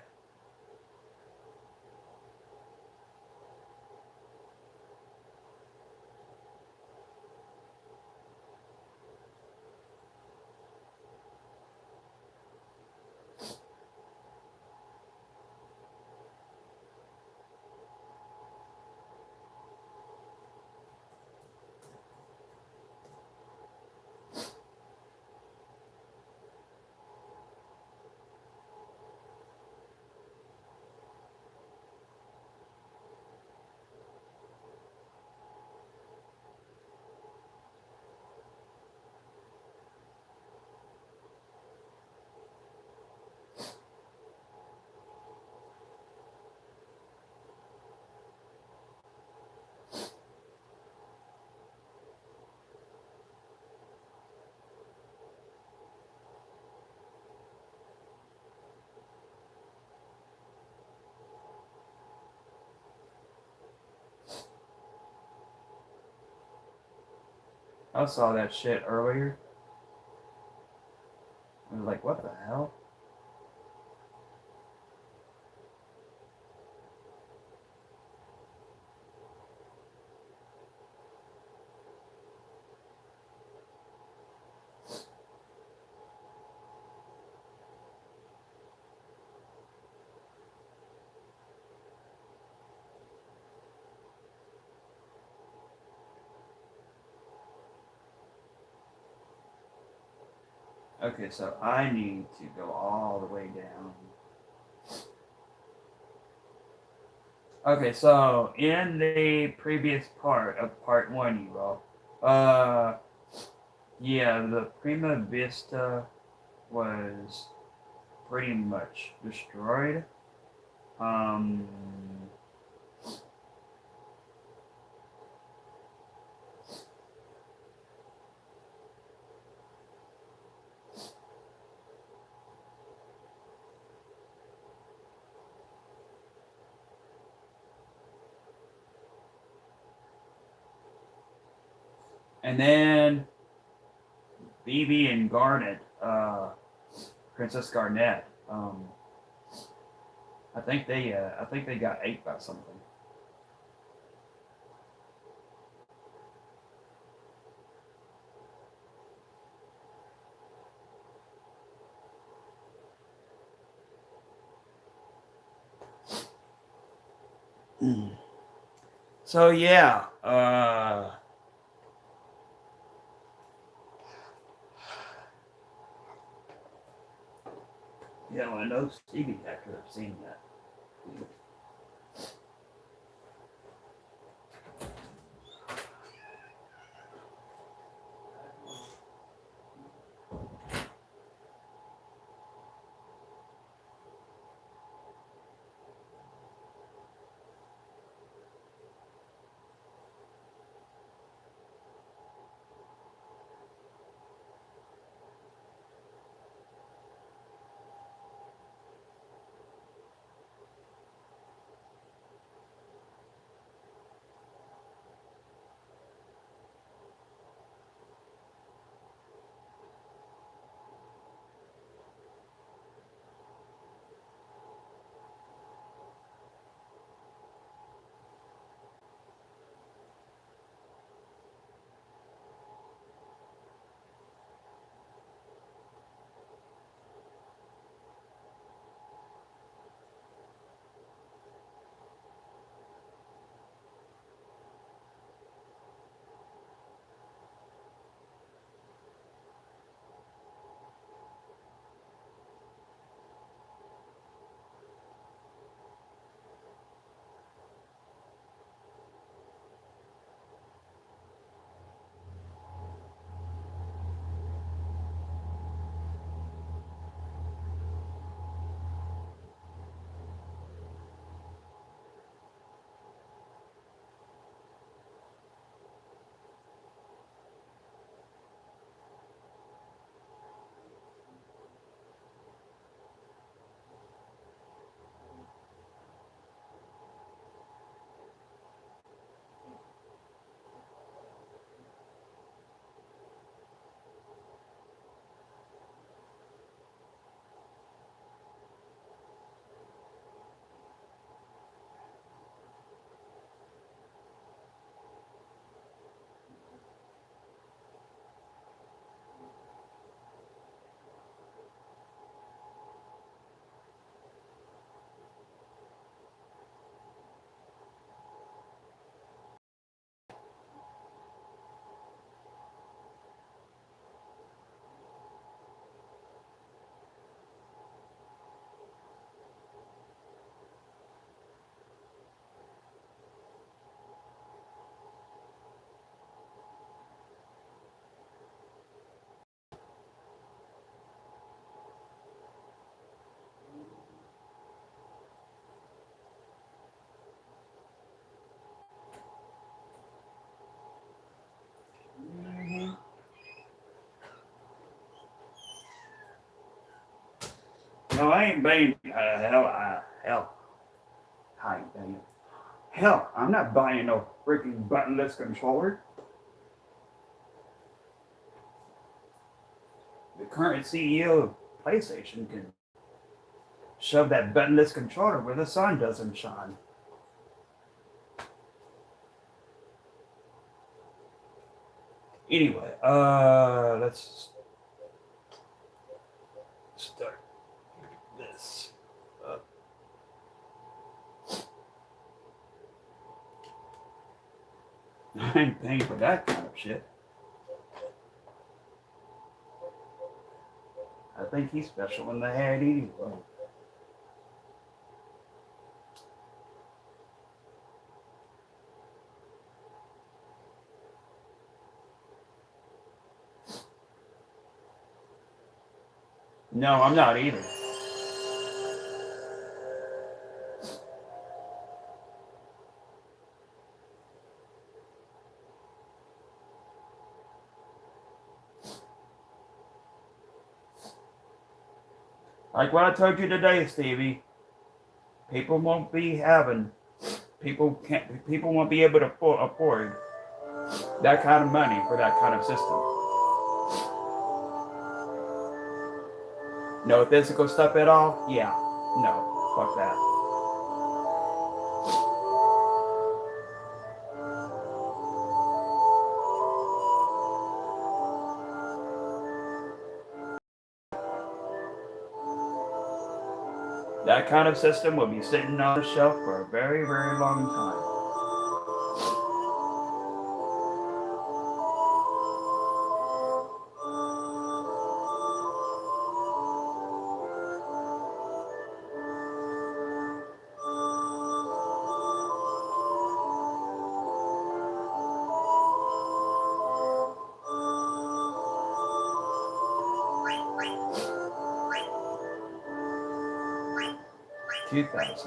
I saw that shit earlier. I was like, what the hell? Okay, so I need to go all the way down. Okay, so in the previous part of part one, you all, yeah, the Prima Vista was pretty much destroyed. Um, and then BB and Garnet, Princess Garnet, I think they got ate by something. So yeah, yeah, I know Stevie had to have seen that. No, I ain't buying. Hell, I ain't buying. Hell, I'm not buying no freaking buttonless controller. The current CEO of PlayStation can shove that buttonless controller where the sun doesn't shine. Anyway, let's start this up. I ain't paying for that kind of shit. I think he's special in the head anyway. No, I'm not either. Like what I told you today, Stevie. People won't be having. People can't. People won't be able to afford that kind of money for that kind of system. No physical stuff at all? Yeah. No. Fuck that. That kind of system will be sitting on the shelf for a very, very long time. 2000.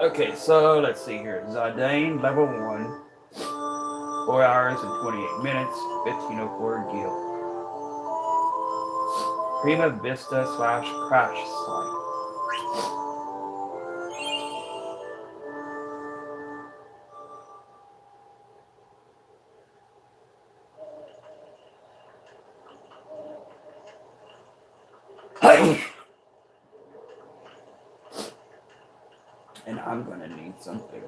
Okay, so let's see here. Zidane, level 1. 4 hours and 28 minutes. 1504 Gil. Prima Vista slash Crash site. And I'm gonna need something.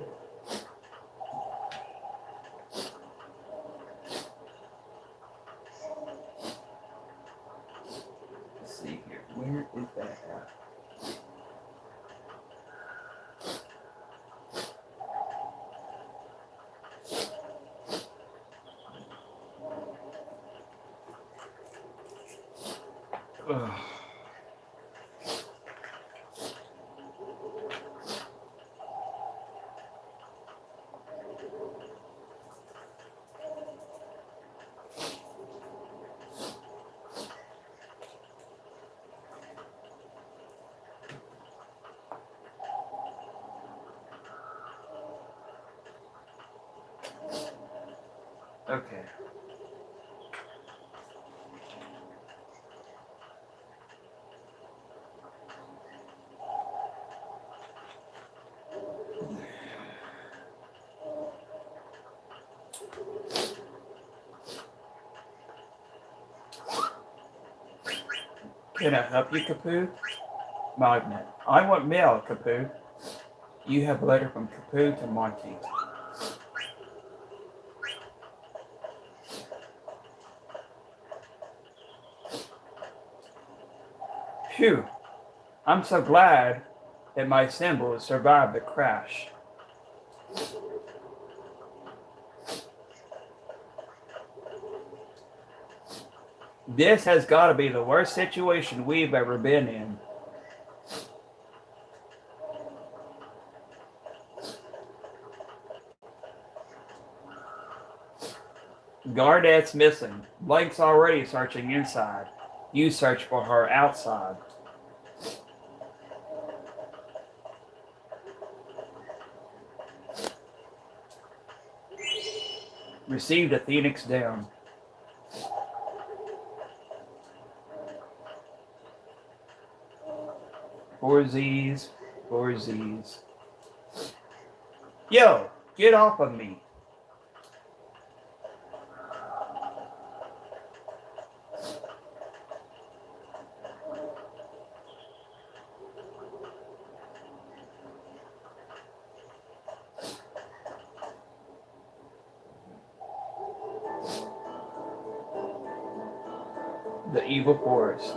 Let's see here. Where is that at? Ugh. Okay. Can I help you, Kapoo? Magnet. I want mail, Kapoo. You have a letter from Kapoo to Monty. Phew. I'm so glad that my symbol survived the crash. This has got to be the worst situation we've ever been in. Gardette's missing. Blake's already searching inside. You search for her outside. Received a Phoenix down. Four Z's. Four Z's. Yo, get off of me. The Evil Forest.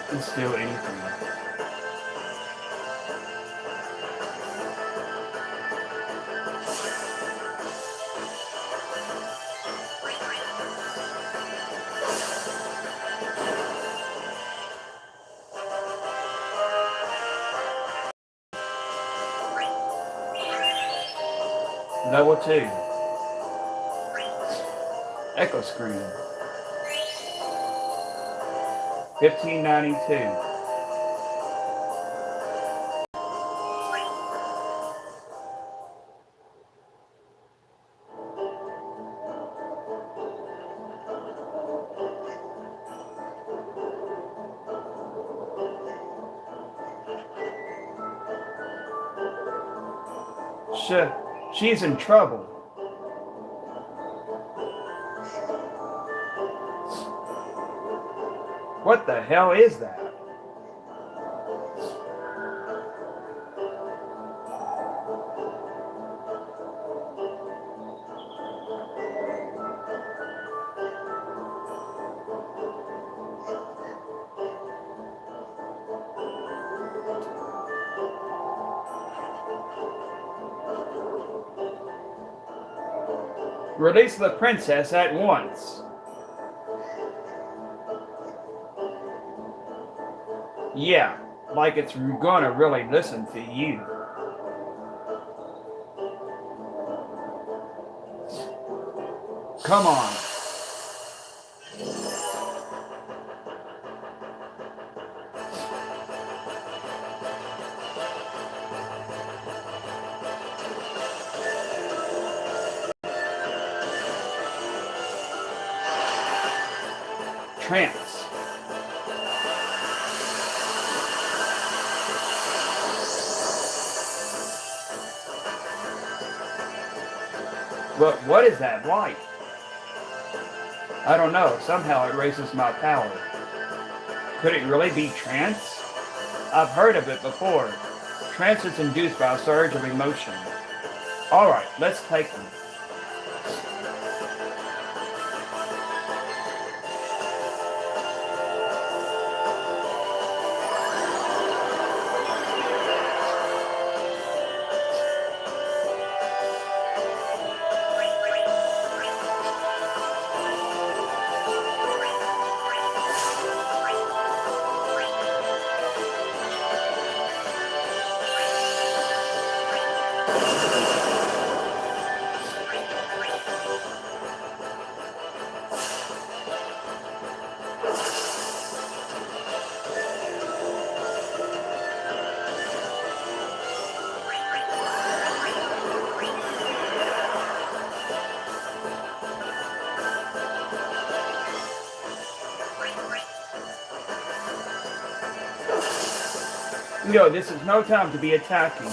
Can steal anything. Level 2. Echo Screen. 1592. She's in trouble. What the hell is that? Release the princess at once. Yeah, like it's gonna really listen to you. Come on. Trance. But what is that light? I don't know. Somehow it raises my power. Could it really be trance? I've heard of it before. Trance is induced by a surge of emotion. Alright, let's take them. Yo, this is no time to be attacking.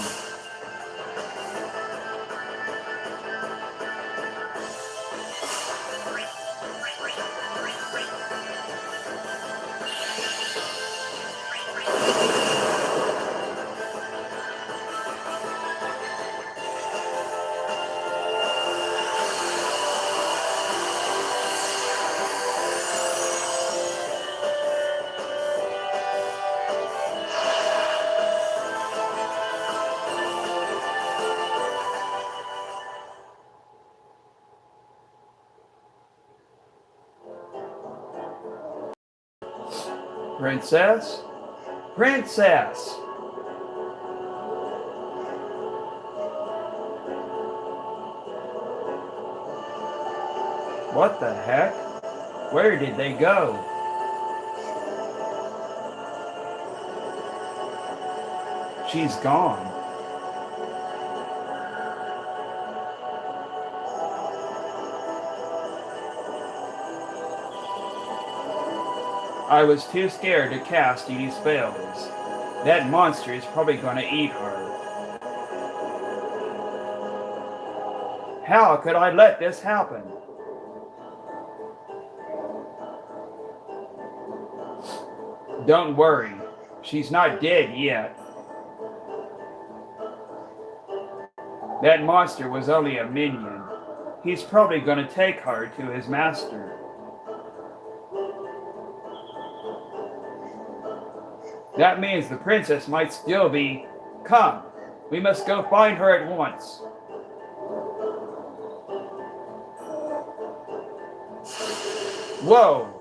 Princess? Princess! What the heck? Where did they go? She's gone. I was too scared to cast any spells. That monster is probably going to eat her. How could I let this happen? Don't worry, she's not dead yet. That monster was only a minion. He's probably going to take her to his master. That means the princess might still be. Come, we must go find her at once. Whoa!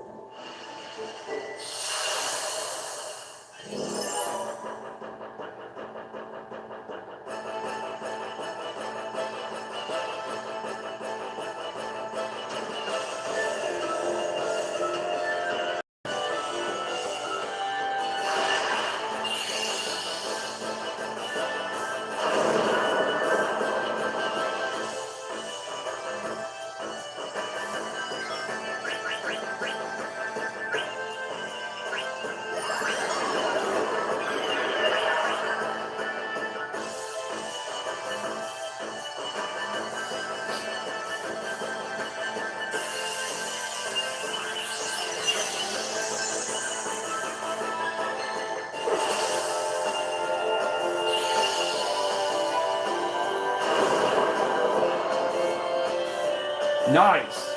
Nice.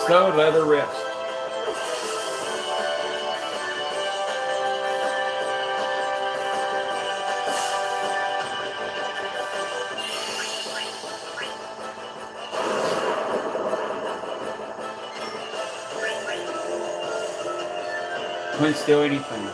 Stowed leather wrist. Couldn't steal anything.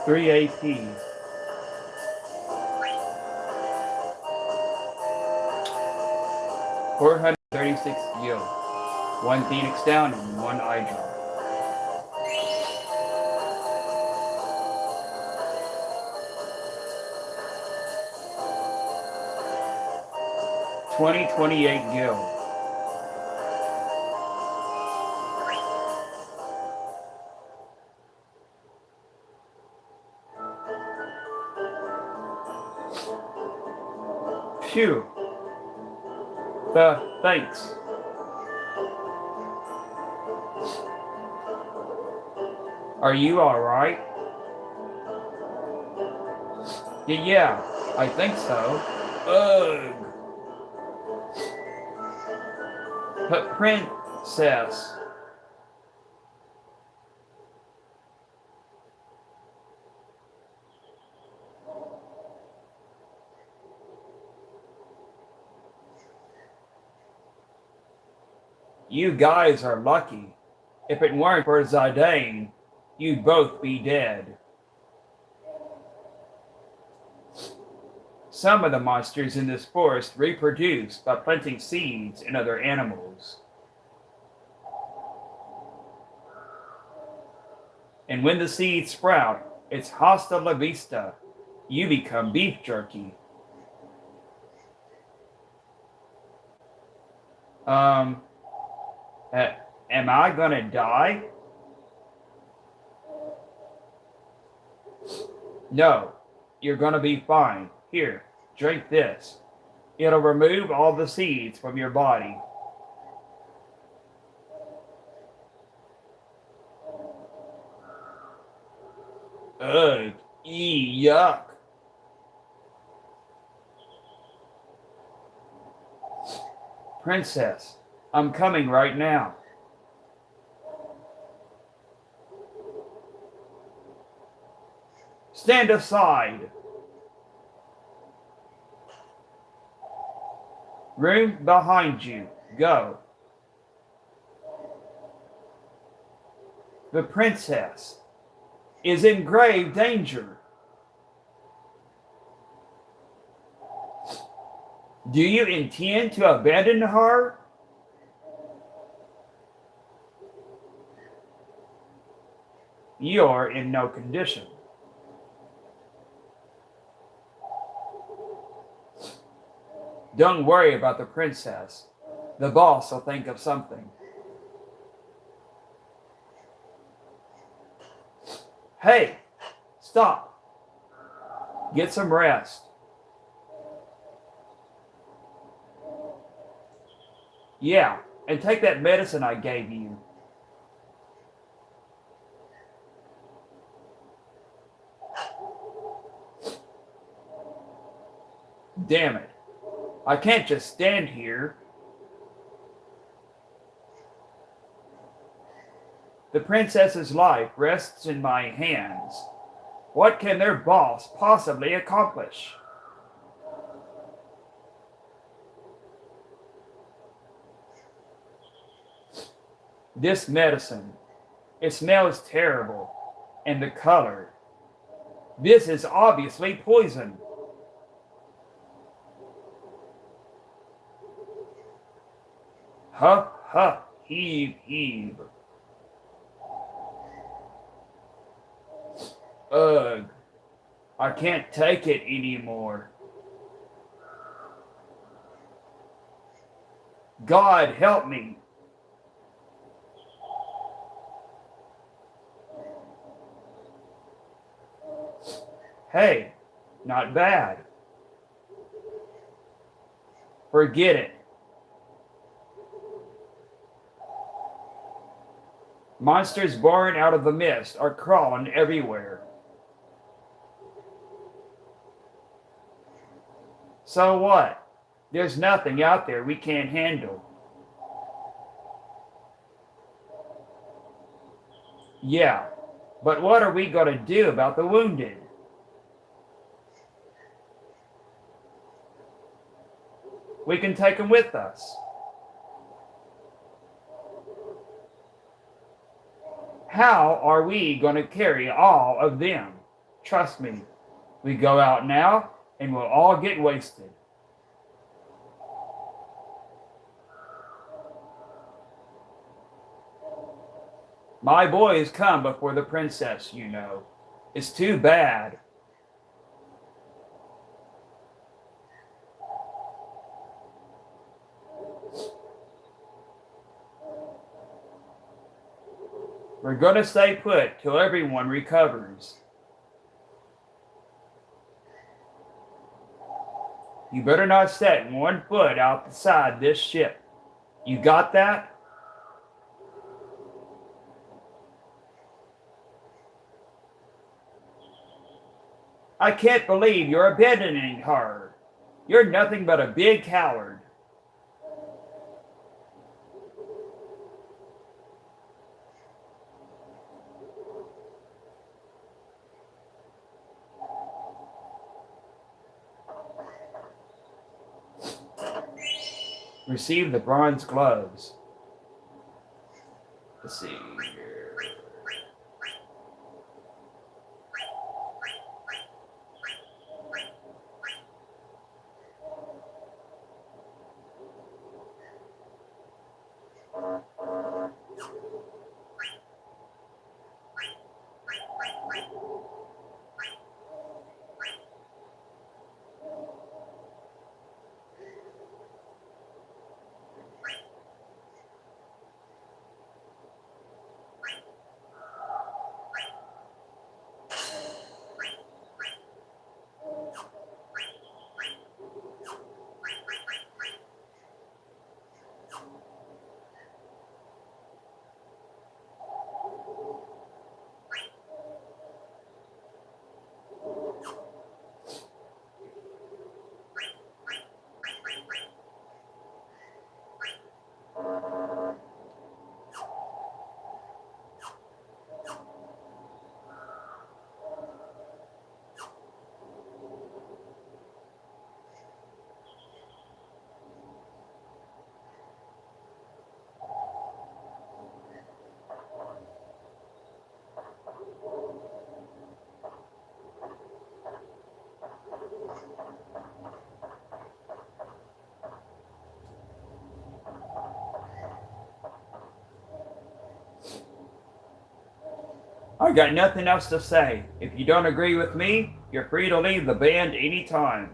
Three AP. $436 gil. One Phoenix down and one eye drop. $28 gil. Phew. Thanks. Are you alright? Yeah, I think so. Ugh. But princess. You guys are lucky. If it weren't for Zidane, you'd both be dead. Some of the monsters in this forest reproduce by planting seeds in other animals. And when the seeds sprout, it's hasta la vista. You become beef jerky. Um, am I gonna die? No, you're gonna be fine. Here, drink this. It'll remove all the seeds from your body. Ugh, yuck. Princess, I'm coming right now. Stand aside. Room behind you. Go. The princess is in grave danger. Do you intend to abandon her? You're in no condition. Don't worry about the princess. The boss will think of something. Hey, stop. Get some rest. Yeah, and take that medicine I gave you. Damn it. I can't just stand here. The princess's life rests in my hands. What can their boss possibly accomplish? This medicine, it smells terrible. And the color. This is obviously poison. Huff, huff, heave, heave. Ugh, I can't take it anymore. God help me. Hey, not bad. Forget it. Monsters born out of the mist are crawling everywhere. So what? There's nothing out there we can't handle. Yeah, but what are we going to do about the wounded? We can take them with us. How are we going to carry all of them? Trust me, we go out now and we'll all get wasted. My boys come before the princess, you know. It's too bad. We're gonna stay put till everyone recovers. You better not set one foot outside this ship. You got that? I can't believe you're abandoning her. You're nothing but a big coward. Receive the bronze gloves. Let's see here. I got nothing else to say. If you don't agree with me, you're free to leave the band anytime.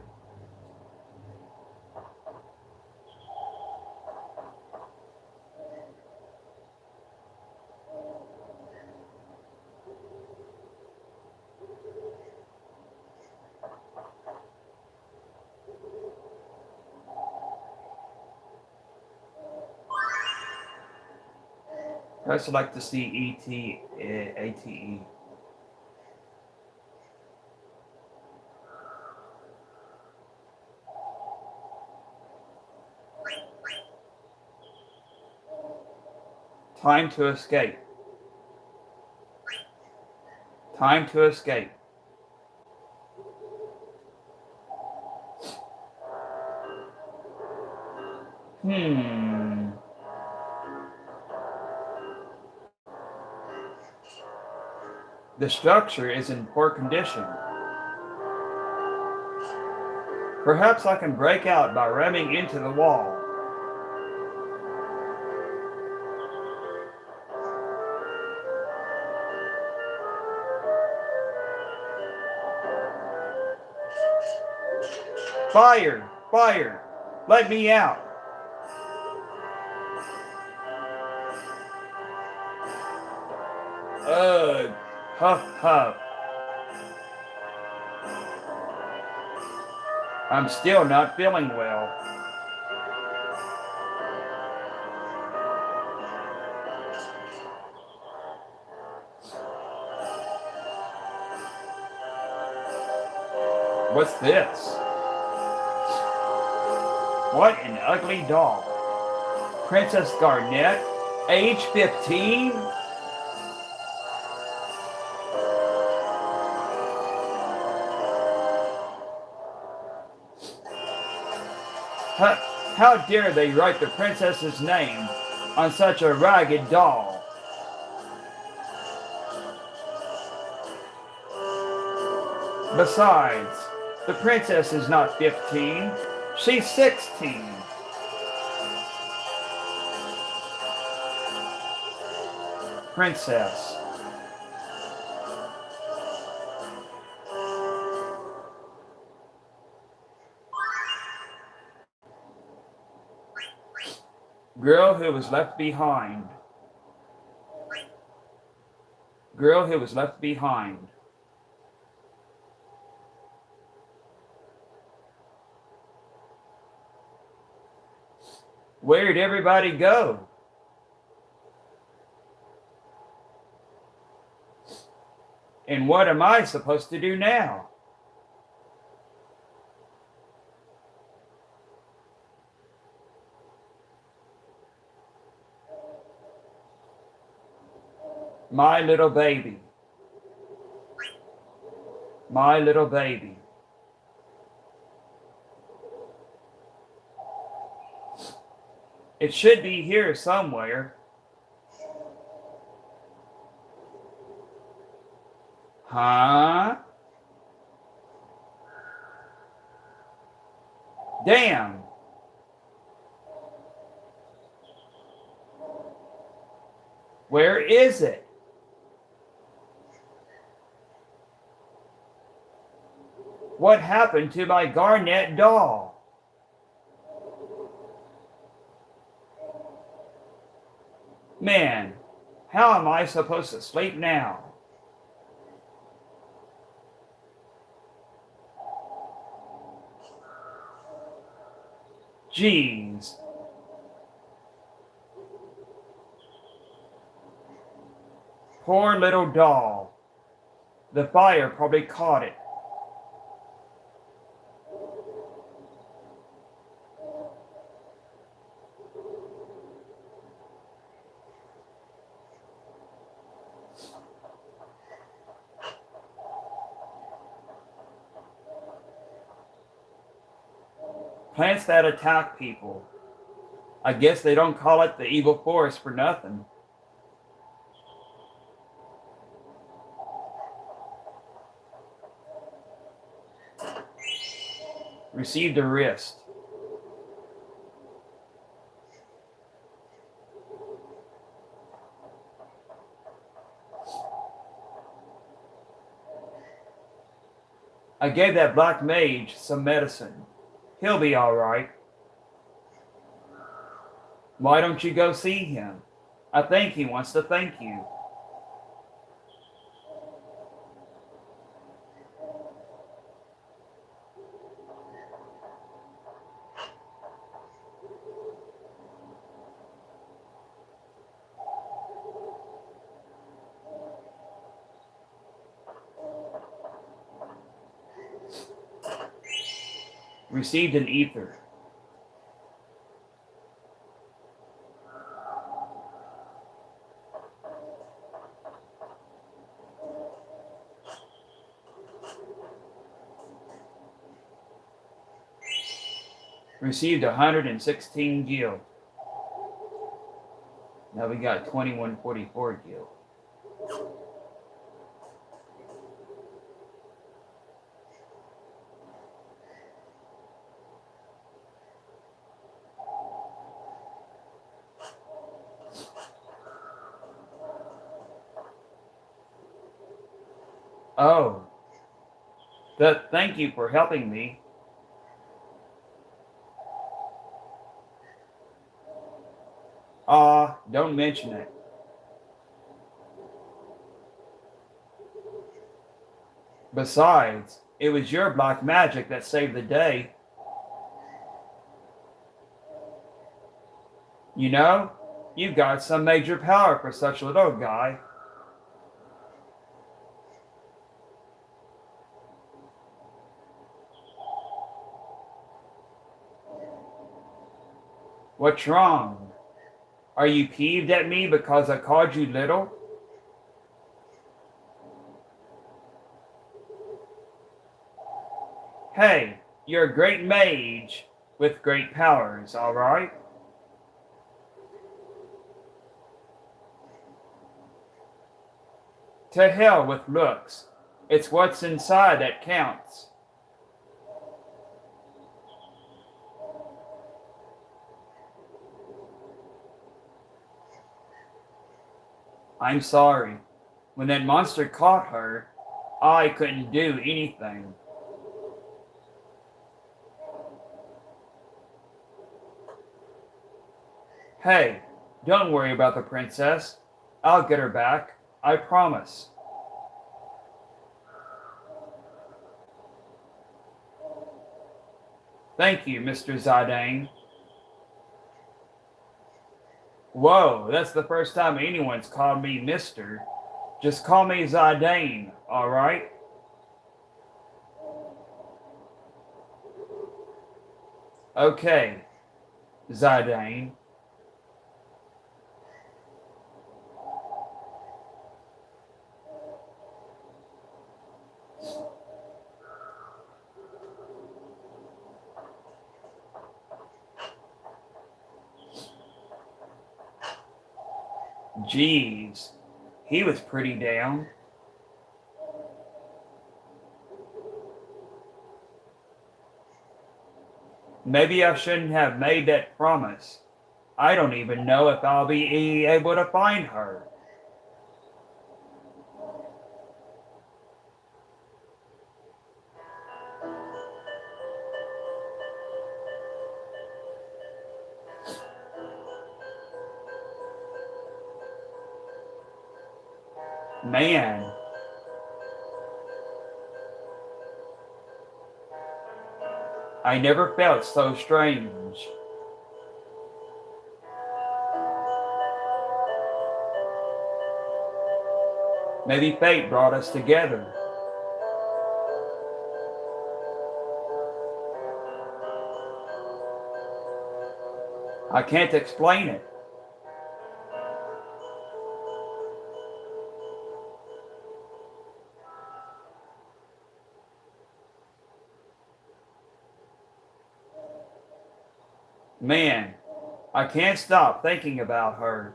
I just like to see E.T. ATE. Time to escape. Time to escape. The structure is in poor condition. Perhaps I can break out by ramming into the wall. Fire! Fire! Let me out! Ugh! Huff huff. I'm still not feeling well. What's this? What an ugly doll. Princess Garnet, age 15? How dare they write the princess's name on such a ragged doll? Besides, the princess is not 15, she's 16. Princess. Girl who was left behind. Girl who was left behind. Where'd everybody go? And what am I supposed to do now? My little baby. My little baby. It should be here somewhere. Huh? Damn. Where is it? What happened to my Garnet doll? Man, how am I supposed to sleep now? Jeez. Poor little doll. The fire probably caught it. Plants that attack people. I guess they don't call it the evil forest for nothing. Received a wrist. I gave that black mage some medicine. He'll be all right. Why don't you go see him? I think he wants to thank you. Received an ether. Received 116 gil. Now we got 2144 gil. Oh, thank you for helping me. Don't mention it. Besides, it was your black magic that saved the day. You know, you've got some major power for such a little guy. What's wrong? Are you peeved at me because I called you little? Hey, you're a great mage with great powers, all right? To hell with looks. It's what's inside that counts. I'm sorry. When that monster caught her, I couldn't do anything. Hey, don't worry about the princess. I'll get her back. I promise. Thank you, Mr. Zidane. Whoa, that's the first time anyone's called me Mr. Just call me Zidane, all right? Okay, Zidane. Jeez, he was pretty down. Maybe I shouldn't have made that promise. I don't even know if I'll be able to find her. Man, I never felt so strange. Maybe fate brought us together. I can't explain it. Man, I can't stop thinking about her.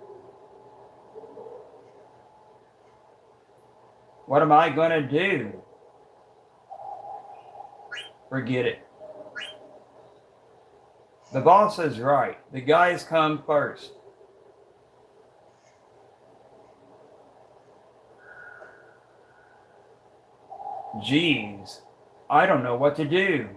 What am I gonna do? Forget it. The boss is right. The guys come first. Jeez, I don't know what to do.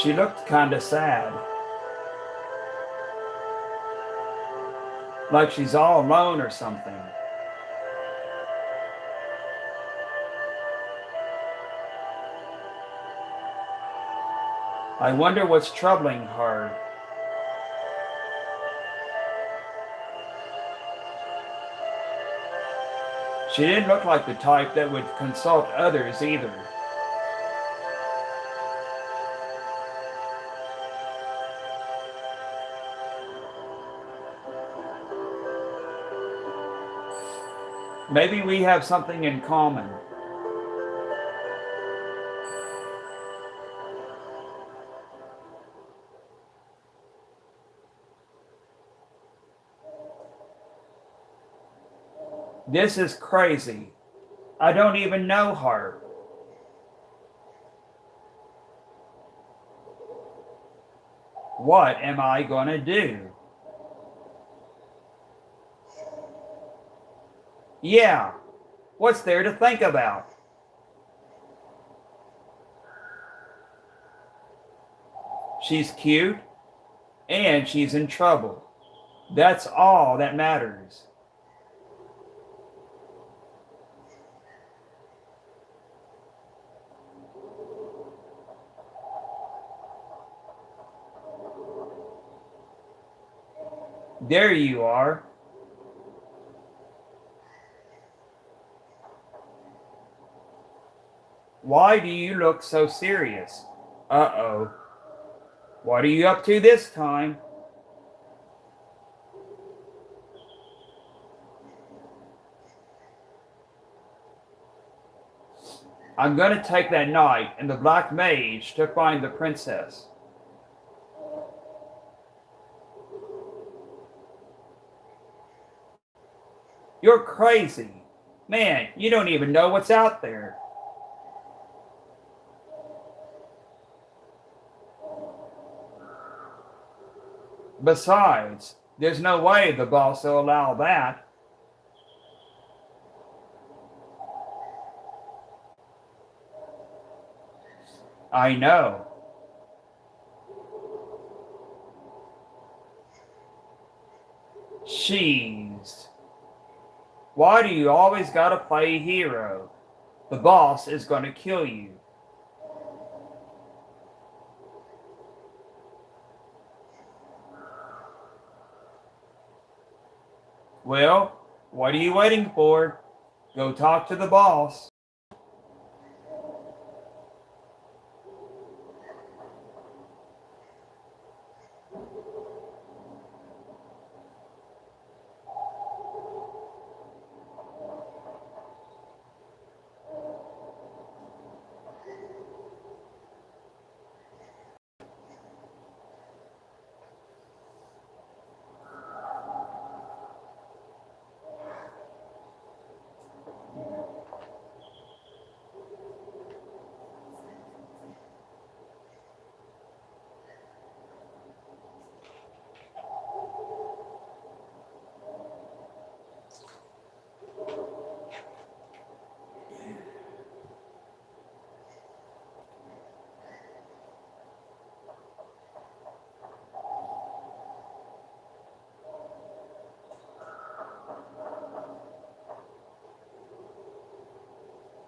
She looked kinda sad. Like she's all alone or something. I wonder what's troubling her. She didn't look like the type that would consult others either. Maybe we have something in common. This is crazy. I don't even know her. What am I gonna do? Yeah, what's there to think about? She's cute and she's in trouble. That's all that matters. There you are. Why do you look so serious? Uh-oh. What are you up to this time? I'm gonna take that knight and the black mage to find the princess. You're crazy. Man, you don't even know what's out there. Besides, there's no way the boss will allow that. I know. Jeez. Why do you always gotta play hero? The boss is gonna kill you. Well, what are you waiting for? Go talk to the boss.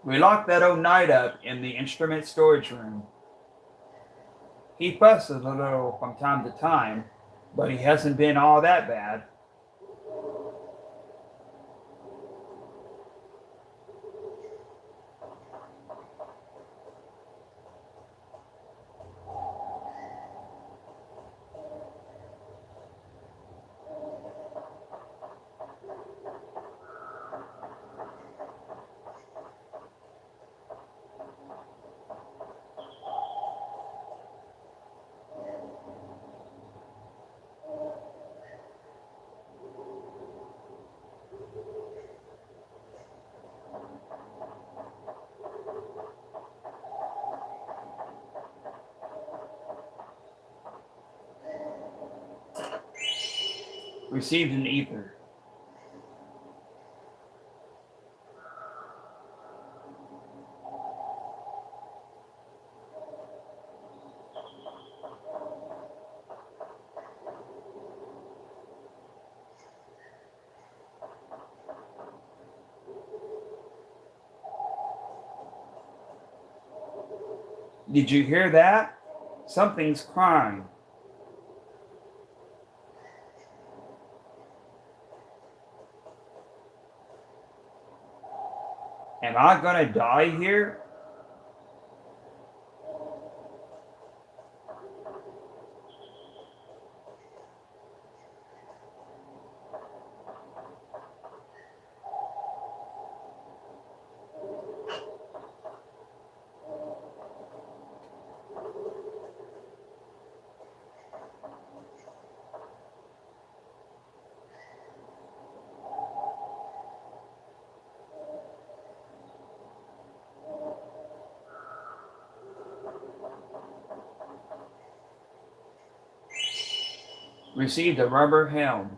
We locked that old knight up in the instrument storage room. He fusses a little from time to time, but he hasn't been all that bad. Received an ether. Did you hear that? Something's crying. Am I gonna die here? Received a rubber helm.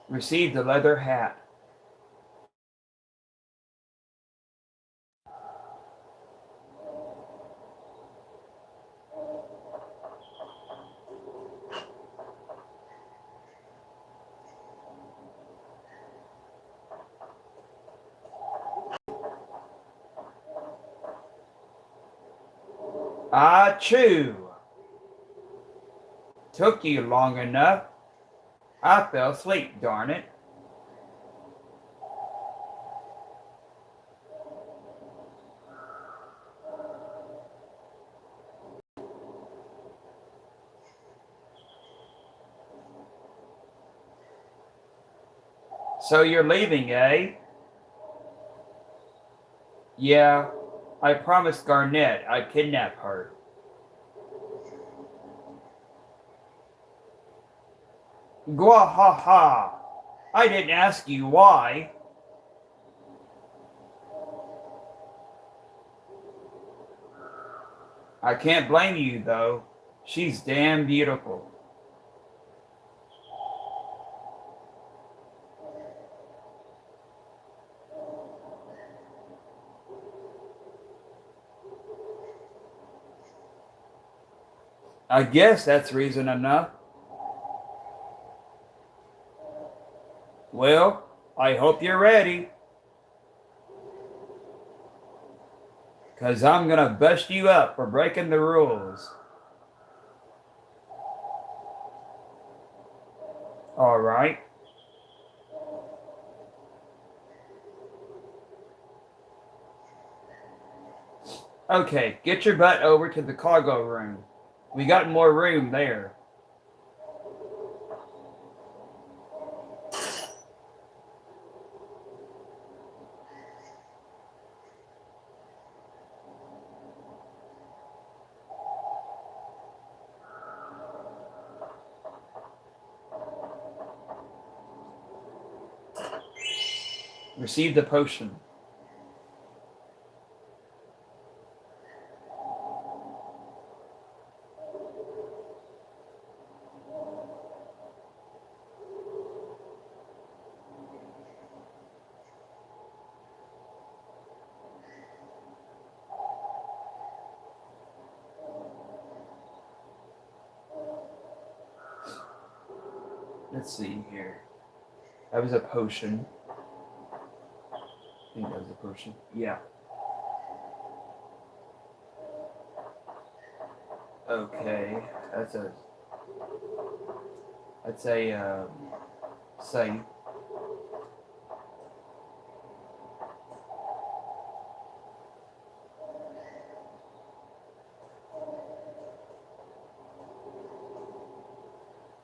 Received a leather hat. Achoo! Took you long enough. I fell asleep, darn it. So you're leaving, eh? Yeah, I promised Garnett I'd kidnap her. Gwahaha! I didn't ask you why. I can't blame you, though. She's damn beautiful. I guess that's reason enough. Well, I hope you're ready. 'Cause I'm gonna bust you up for breaking the rules. All right. Okay, get your butt over to the cargo room. We got more room there. Receive the potion. Let's see here. That was a potion. I think that was a potion. Yeah. Okay. That's a save.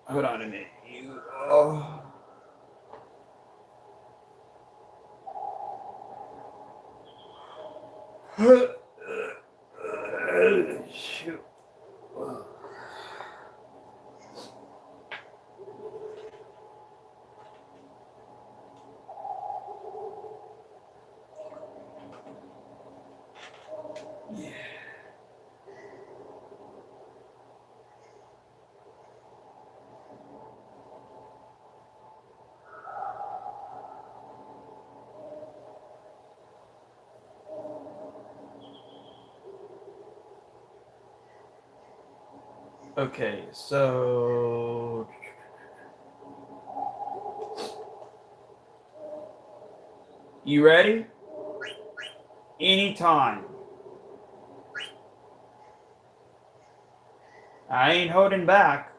Hold on a minute. Oh. Shoot. Yeah. Okay, so you ready? Anytime. I ain't holding back.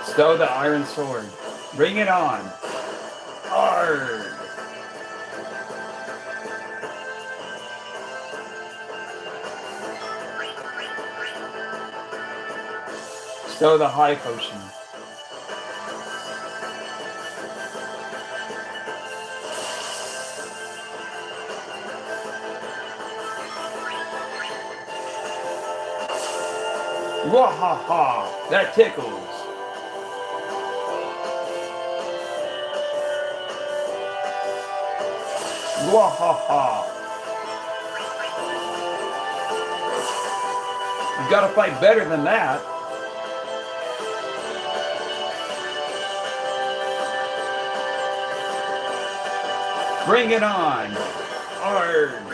Stow the iron sword. Bring it on. Arrgh. Stow the high potion. Wahaha! That tickles. Wahaha! You gotta fight better than that. Bring it on. Arrgh.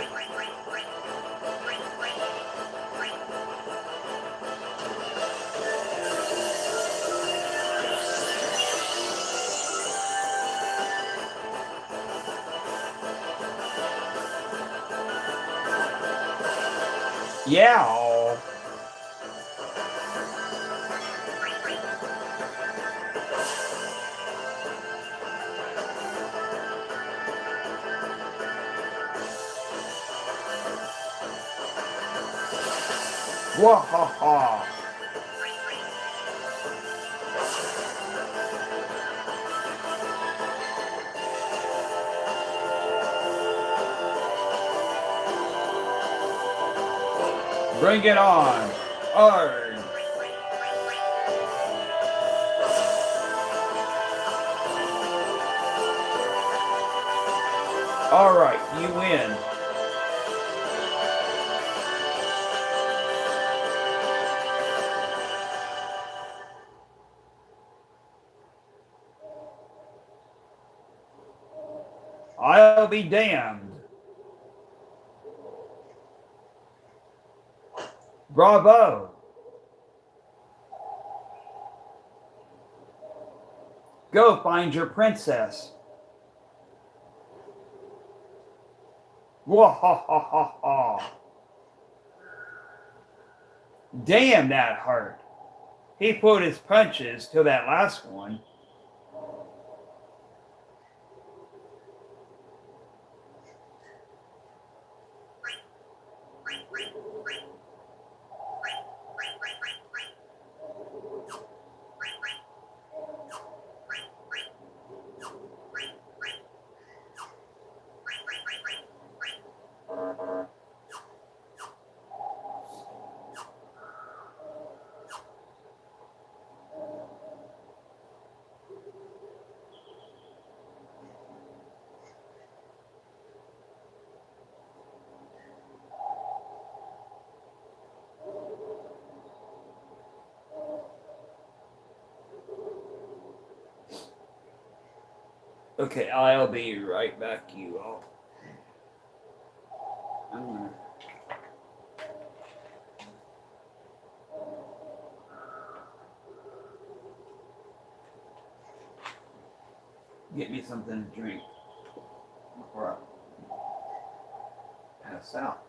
Yeah. Wahaha! Bring it on! Arrgh! Alright, you win. I'll be damned. Bravo. Go find your princess. Wahahaha. Damn, that hurt. He pulled his punches till that last one. Okay, I'll be right back, you all. I'm gonna get me something to drink before I pass out.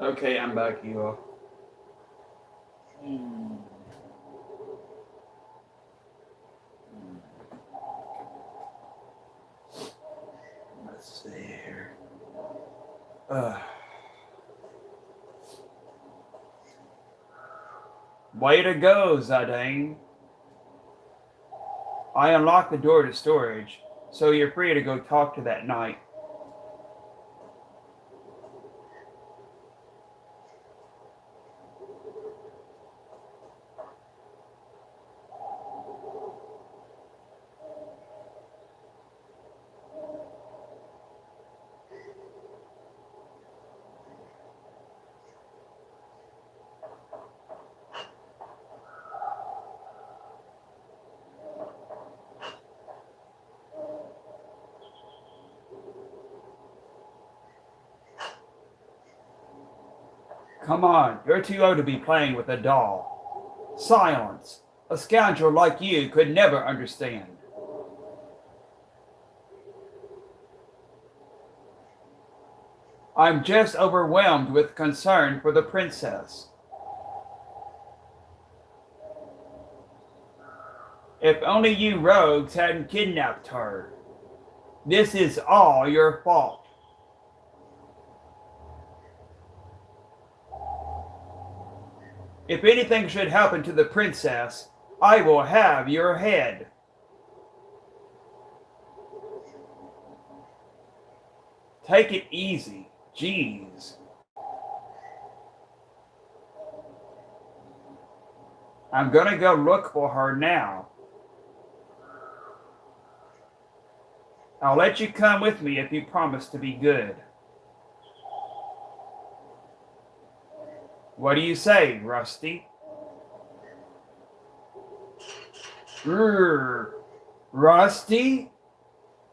Okay, I'm back, you all. Let's see here. Way to go, Zidane. I unlocked the door to storage, so you're free to go talk to that knight. come on, you're too old to be playing with a doll. Silence. A scoundrel like you could never understand. I'm just overwhelmed with concern for the princess. If only you rogues hadn't kidnapped her. This is all your fault. If anything should happen to the princess, I will have your head. Take it easy. Jeez. I'm gonna go look for her now. I'll let you come with me if you promise to be good. What do you say, Rusty? Rusty?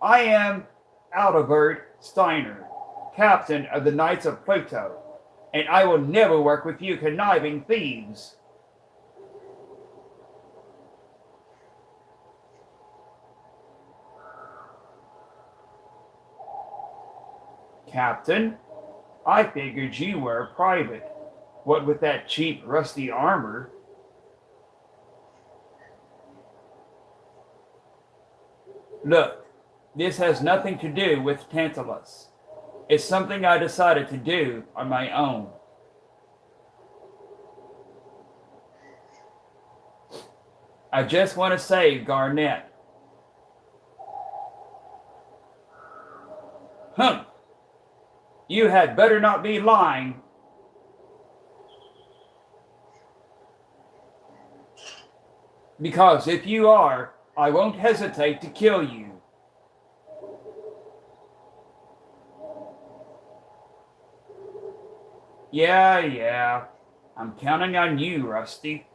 I am Adalbert Steiner, captain of the Knights of Pluto, and I will never work with you conniving thieves. Captain, I figured you were a private. What with that cheap, rusty armor? Look, this has nothing to do with Tantalus. It's something I decided to do on my own. I just want to save Garnet. Humph! You had better not be lying. Because if you are, I won't hesitate to kill you. Yeah. I'm counting on you, Rusty.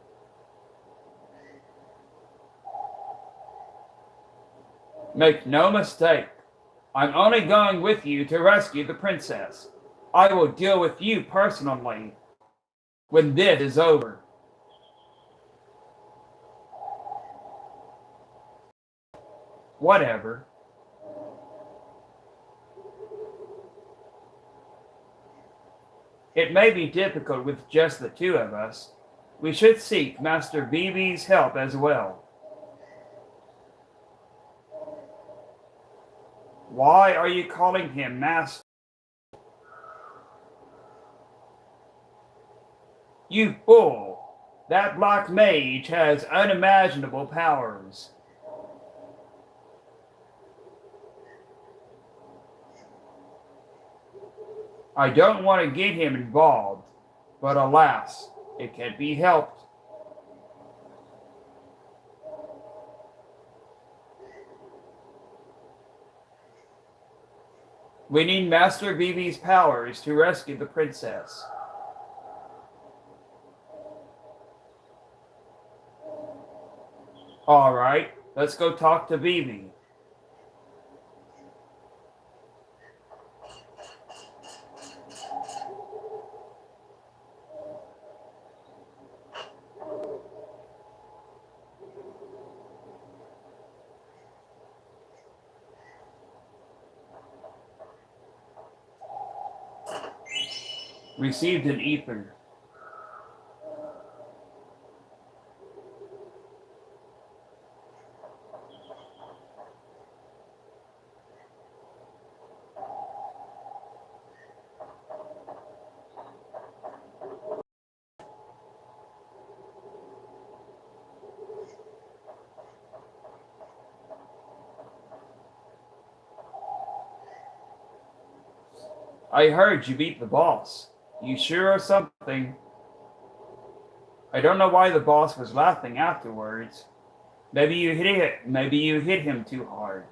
Make no mistake. I'm only going with you to rescue the princess. I will deal with you personally when this is over. Whatever. It may be difficult with just the two of us. We should seek Master Vivi's help as well. Why are you calling him Master? You fool! That black mage has unimaginable powers. I don't want to get him involved, but alas, it can't be helped. We need Master Vivi's powers to rescue the princess. All right, let's go talk to Vivi. Received an ether. I heard you beat the boss. You sure of something? I don't know why the boss was laughing afterwards. Maybe you hit him too hard.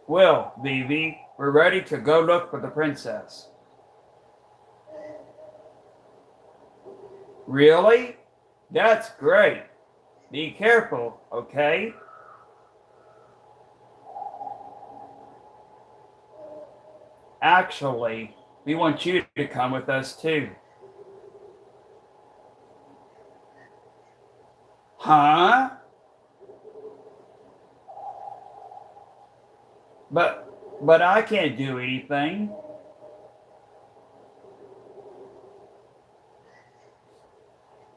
Well, Vivi, we're ready to go look for the princess. Really? That's great. Be careful, okay? Actually, we want you to come with us too. Huh? But I can't do anything.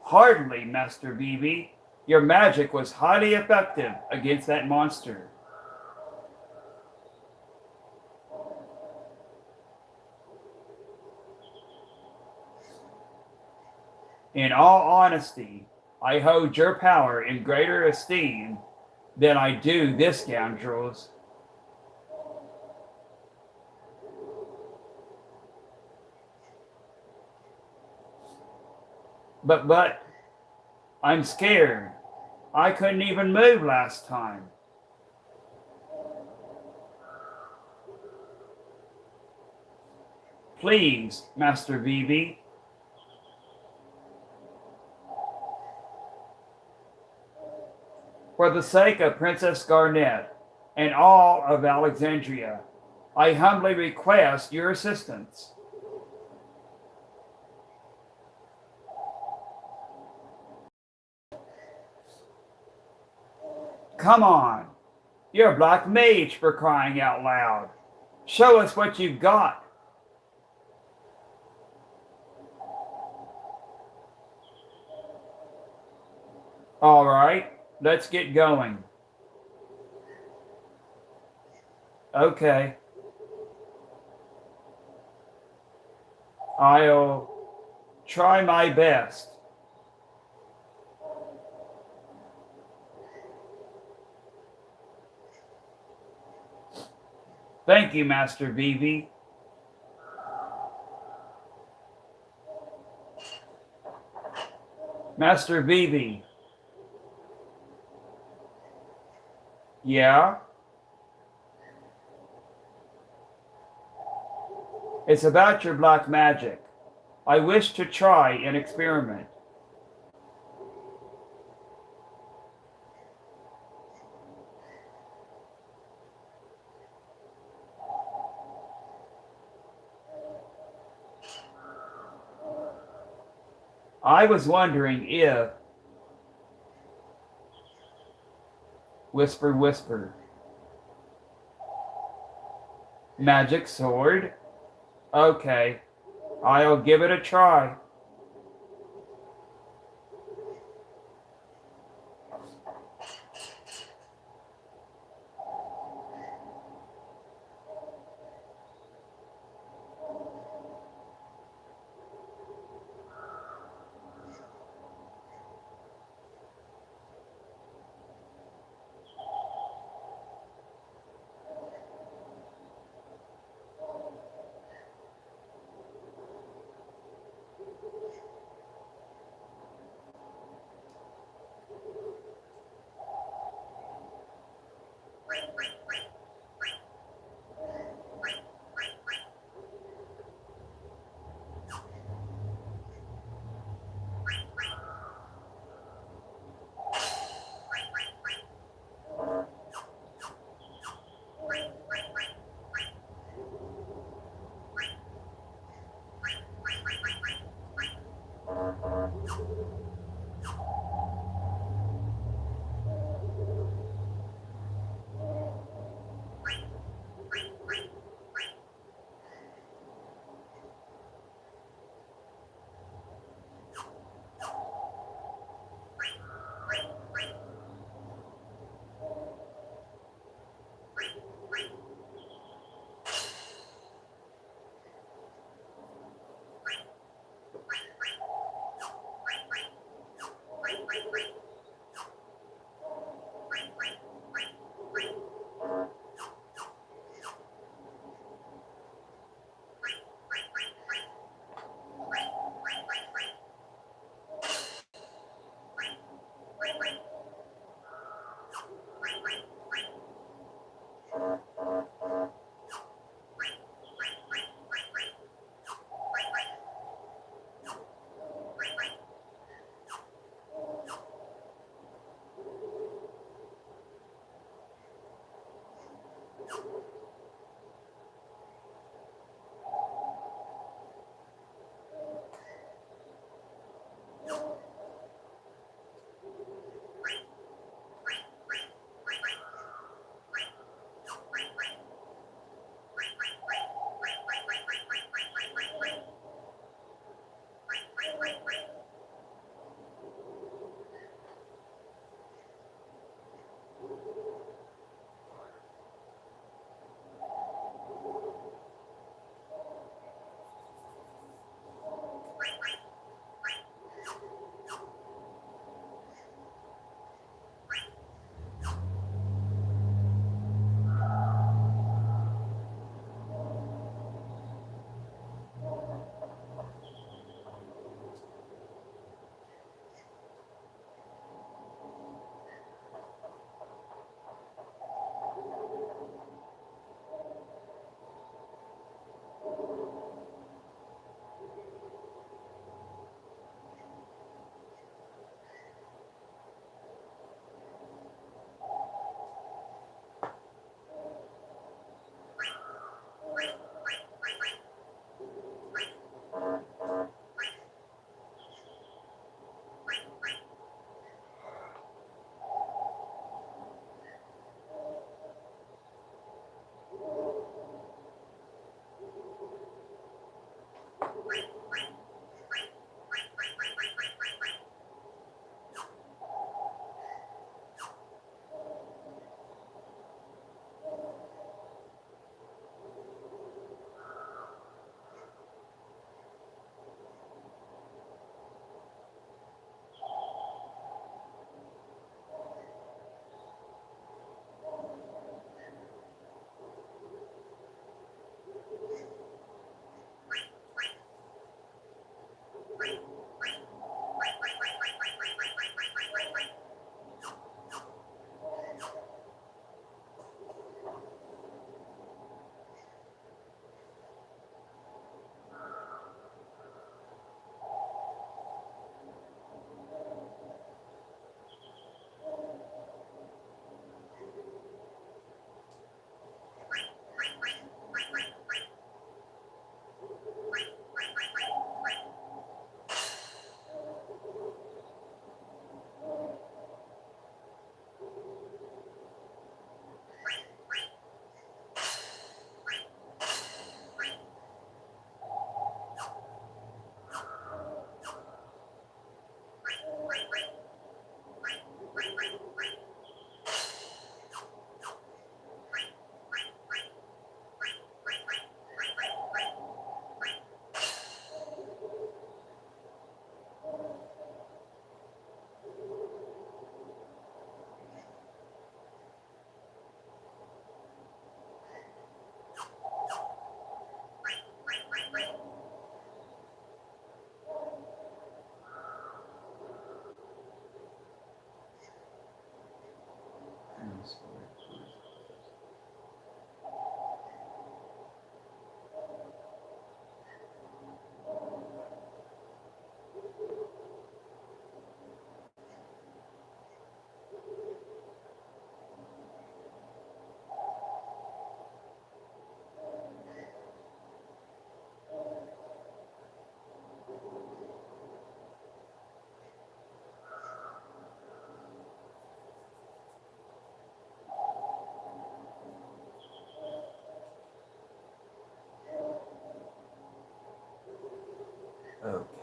Hardly, Master BB. Your magic was highly effective against that monster. In all honesty, I hold your power in greater esteem than I do this scoundrel's. But, I'm scared. I couldn't even move last time. Please, Master BB. For the sake of Princess Garnet and all of Alexandria, I humbly request your assistance. Come on, you're a black mage for crying out loud. Show us what you've got. All right, let's get going. Okay. I'll try my best. Thank you, Master BB. Master BB. Yeah? It's about your black magic. I wish to try an experiment. I was wondering if, whisper, whisper, magic sword? Okay, I'll give it a try.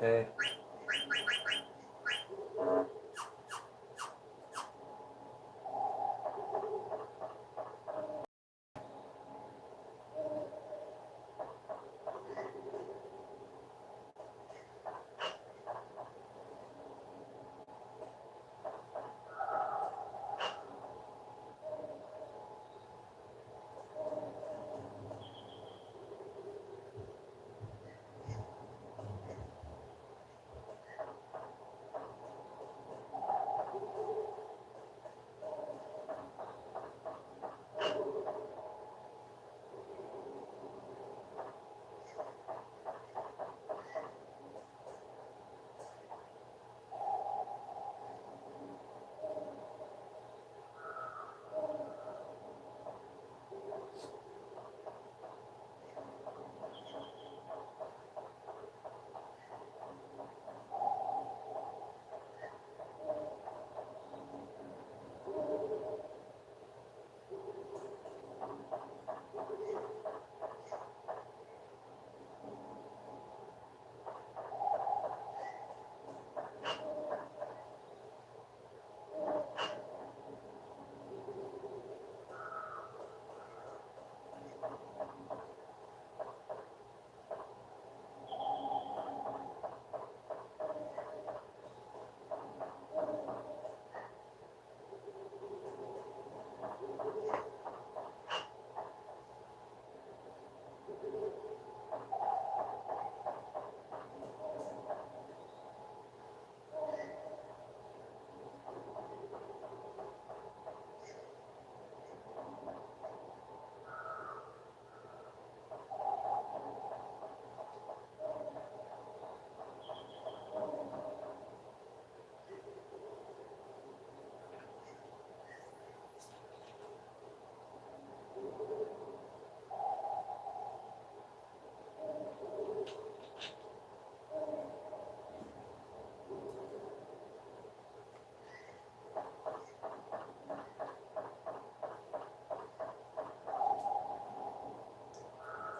Okay.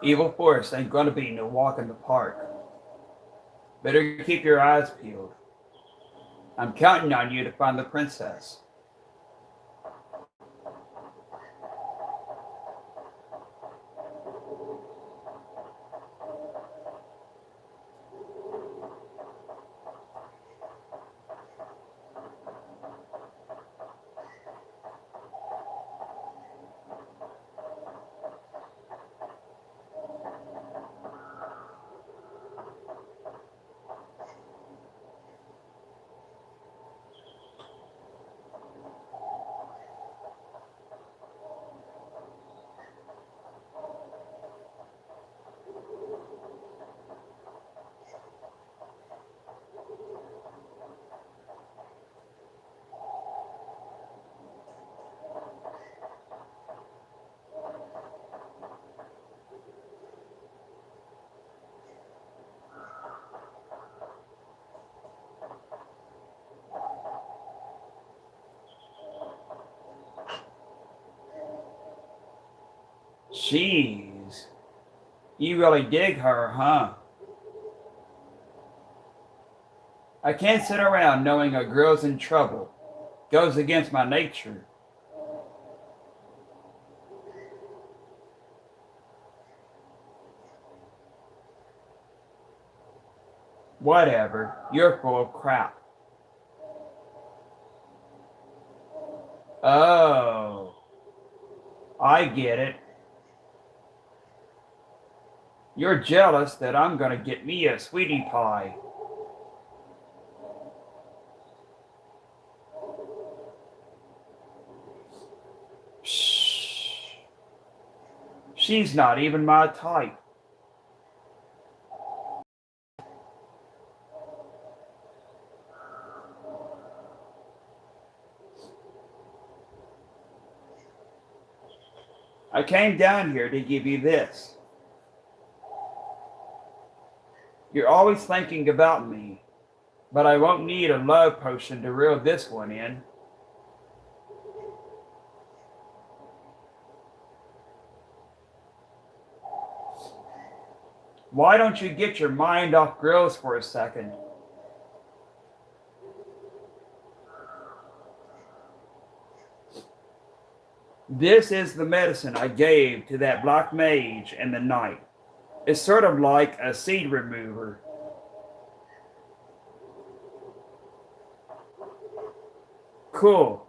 Evil Force ain't gonna be no walk in the park. Better keep your eyes peeled. I'm counting on you to find the princess. Jeez. You really dig her, huh? I can't sit around knowing a girl's in trouble. Goes against my nature. Whatever. You're full of crap. Oh. I get it. You're jealous that I'm gonna get me a sweetie pie. Shh. She's not even my type. I came down here to give you this. You're always thinking about me, but I won't need a love potion to reel this one in. Why don't you get your mind off grills for a second? This is the medicine I gave to that black mage in the night. It's sort of like a seed remover. Cool.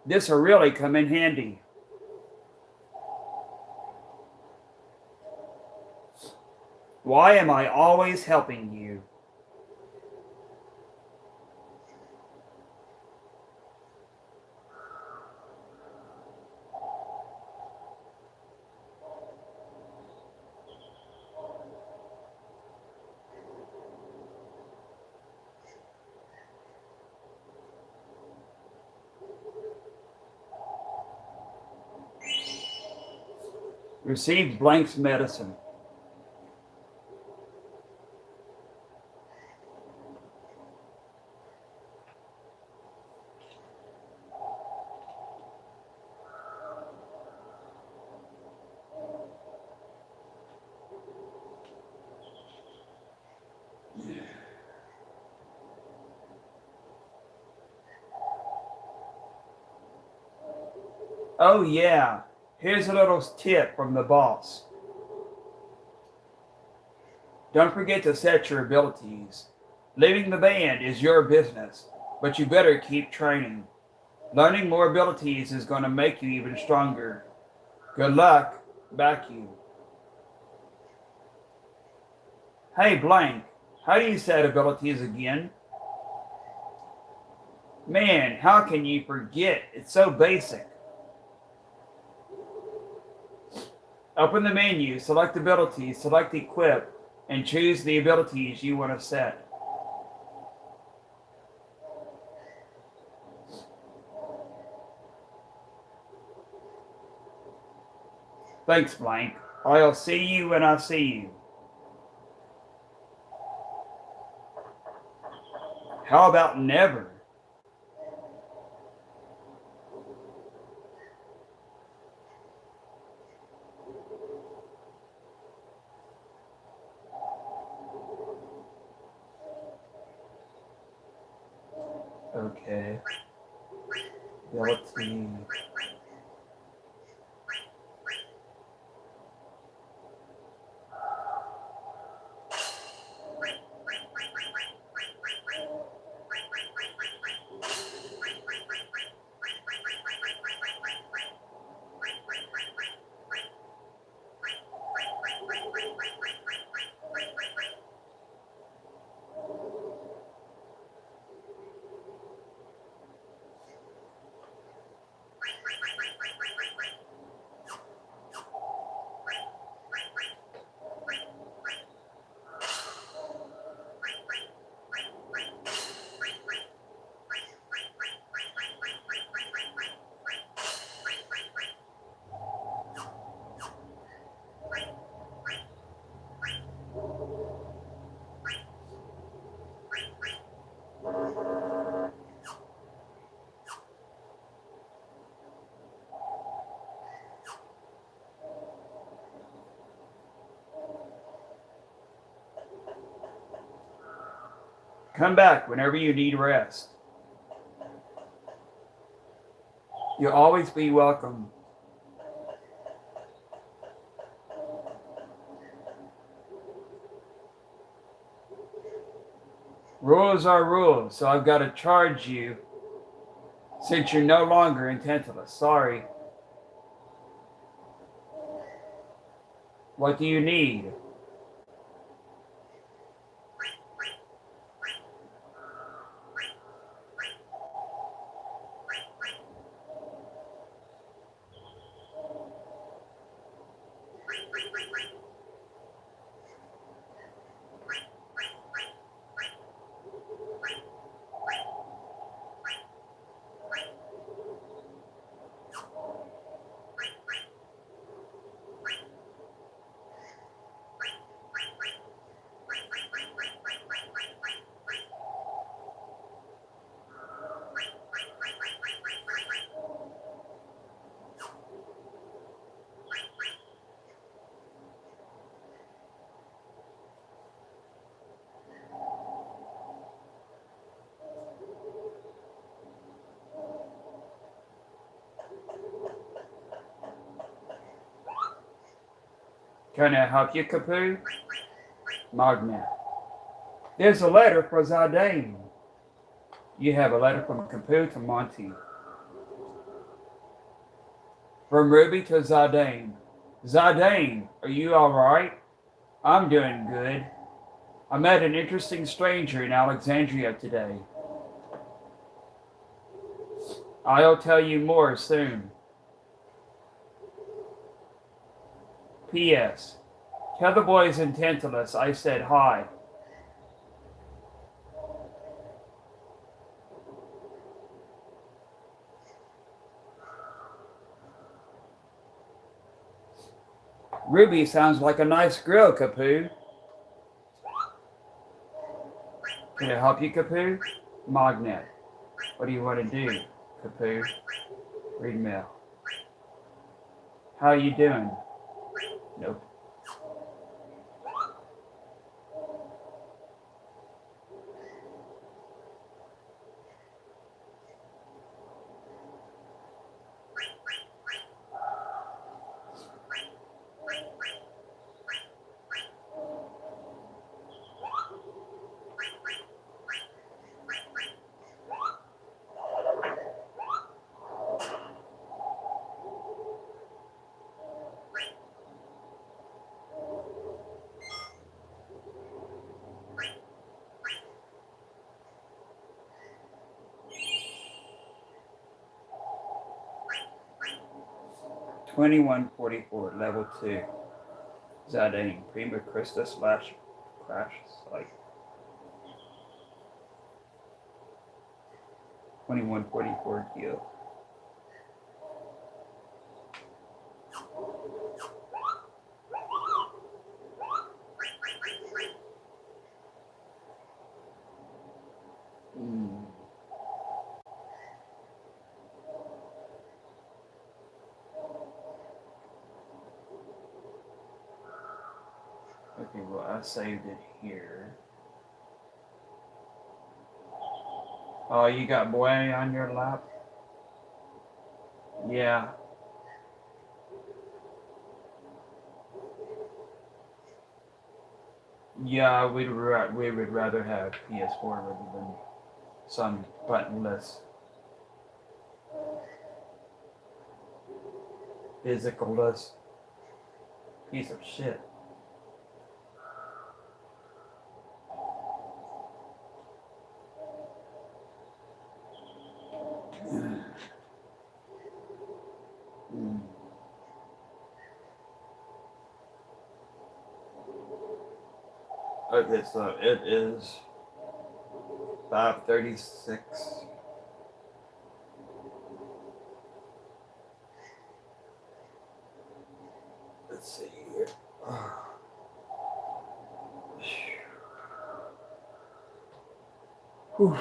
This'll really come in handy. Why am I always helping you? Receive Blank's medicine. Oh yeah, here's a little tip from the boss. Don't forget to set your abilities. Leaving the band is your business, but you better keep training. Learning more abilities is going to make you even stronger. Good luck, back you. Hey Blank, how do you set abilities again? Man, how can you forget? It's so basic. Open the menu, select abilities, select equip, and choose the abilities you want to set. Thanks, Blank. I'll see you when I see you. How about never? Okay. Ability. Come back whenever you need rest. You'll always be welcome. Rules are rules, so I've got to charge you since you're no longer in Tantalus. Sorry. What do you need? Can I help you, Kapoo? Magna. There's a letter for Zardane. You have a letter from Kapoo to Monty. From Ruby to Zardane. Zardane, are you alright? I'm doing good. I met an interesting stranger in Alexandria today. I'll tell you more soon. P.S. Tell the boys in Tantalus I said hi. Ruby sounds like a nice girl, Kapoo. Can I help you, Kapoo? Magnet. What do you want to do, Kapoo? Read mail. How you doing? Nope. $21.44, level 2. Zardane, Prima Krista / crash site. 21.44 deal. Okay, well, I saved it here. Oh, you got Boy on your lap? Yeah. Yeah, we would rather have PS4 rather than some buttonless, physicalless piece of shit. Okay, so it is 5:36. Let's see here. Whew.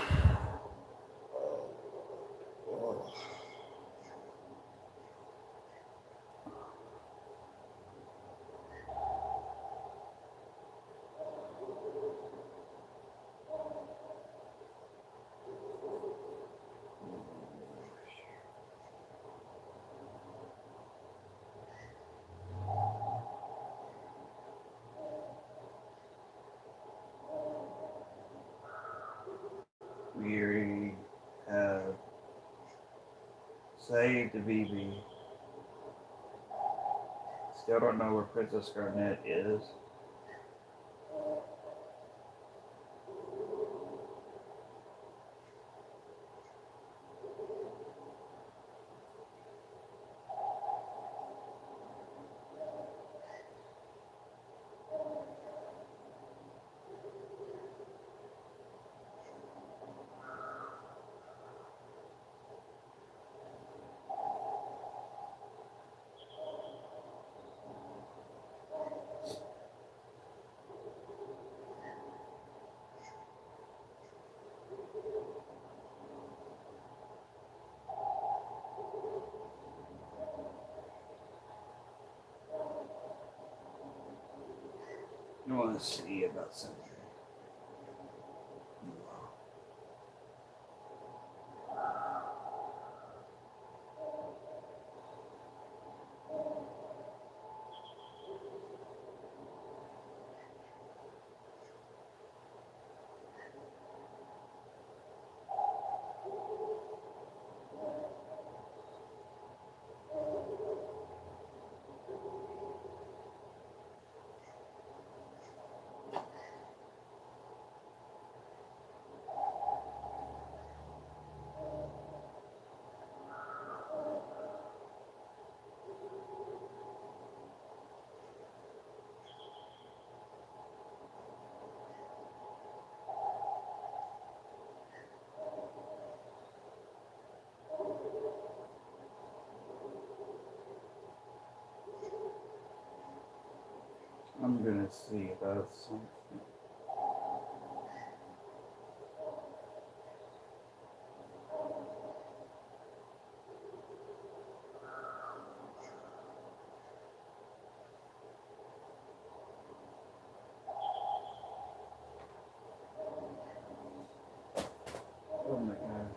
We have saved the BB. Still don't know where Princess Garnet is. I want to see about something. I'm gonna see about something. Oh my god.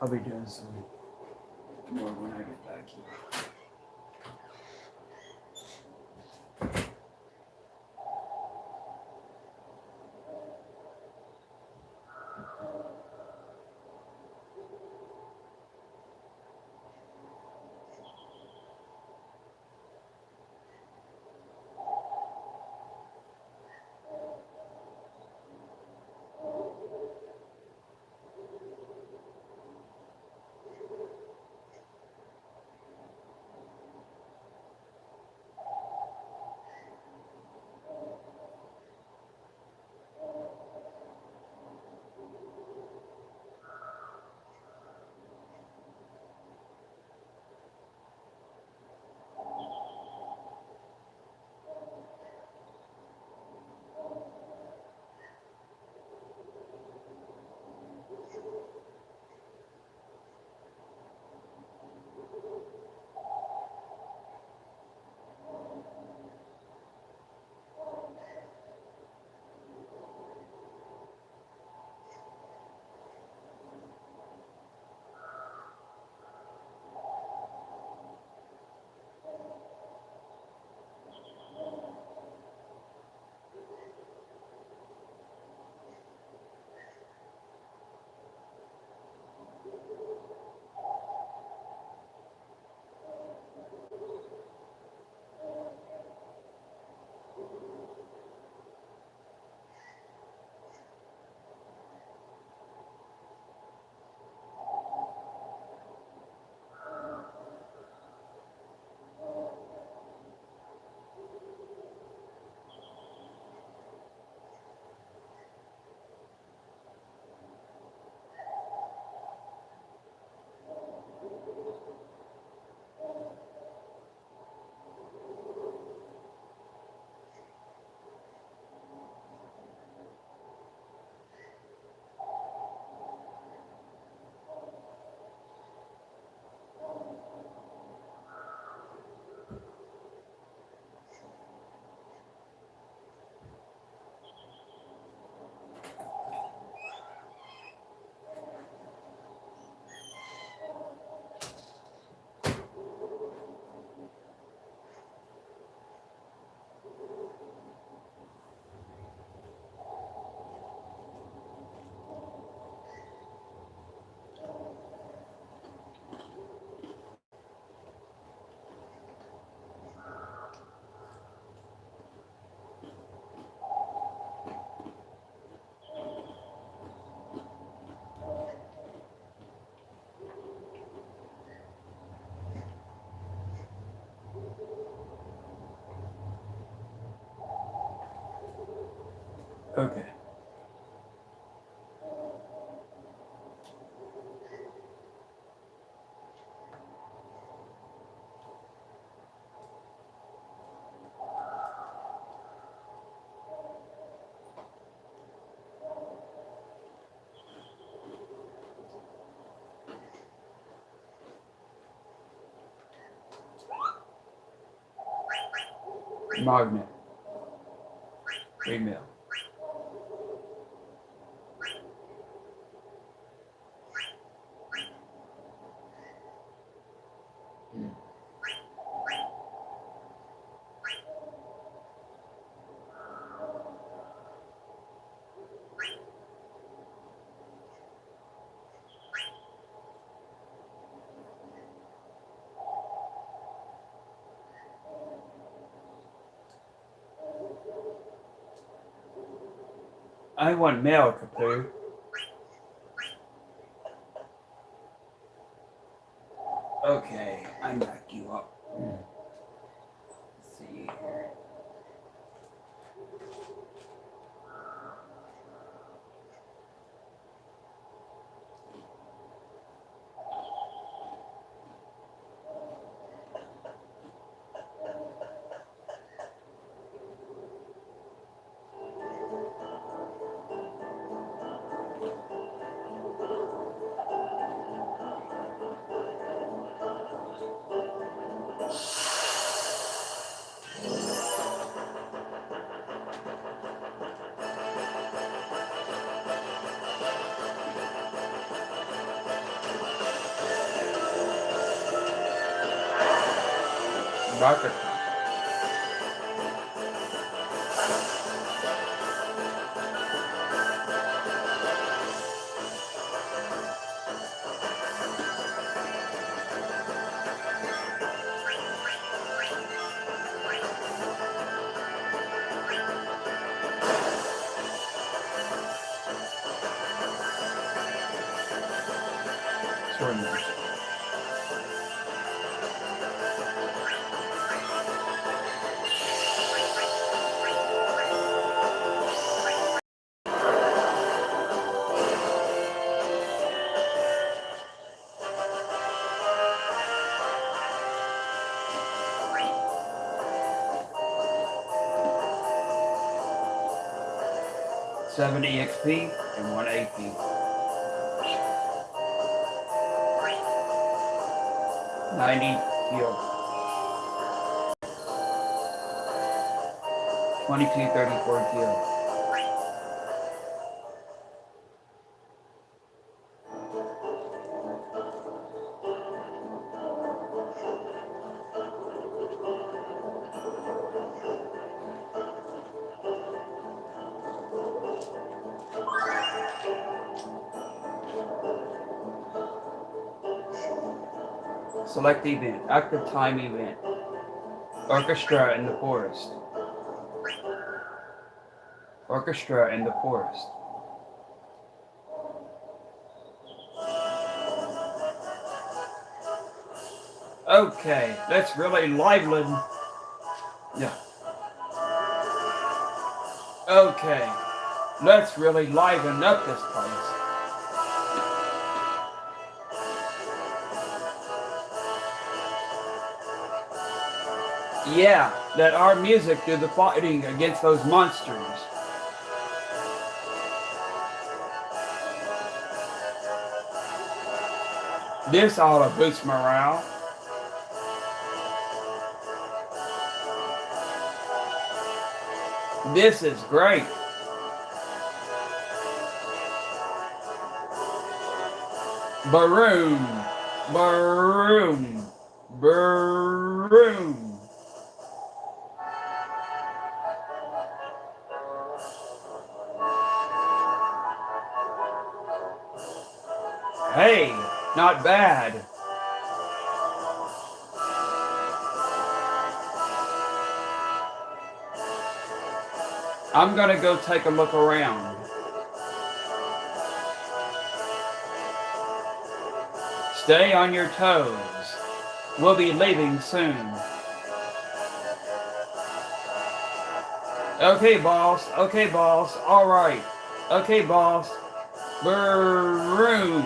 I'll be doing some more when I get back here. Okay. Magnet. Windmill. I want mail, Kapoo. Okay, I knocked you up. Let's see here. Rocket. Sword music. $70 XP and 1 AP. 90 heal. 2234 heal. Select event. Active time event. Orchestra in the forest. Orchestra in the forest. Okay, let's really liven. Yeah. Okay, let's really liven up this place. Yeah, let our music do the fighting against those monsters. This ought to boost morale. This is great. Baroom, baroom, baroom. Hey, not bad. I'm gonna go take a look around. Stay on your toes. We'll be leaving soon. Okay, boss. Okay, boss. All right. Okay, boss. Baroom.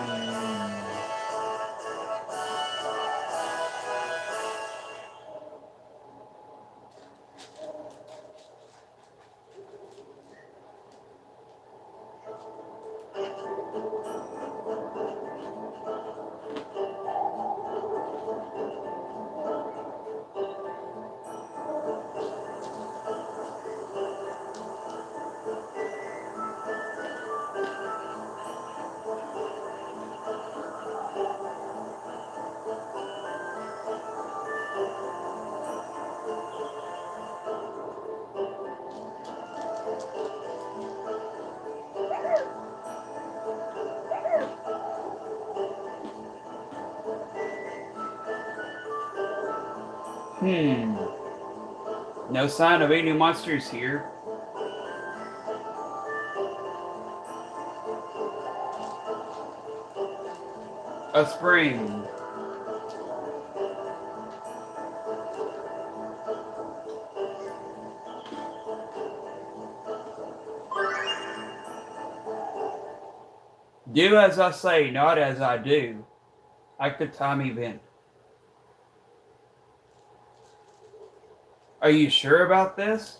No sign of any monsters here. A spring. Do as I say, not as I do. Active time event. Are you sure about this?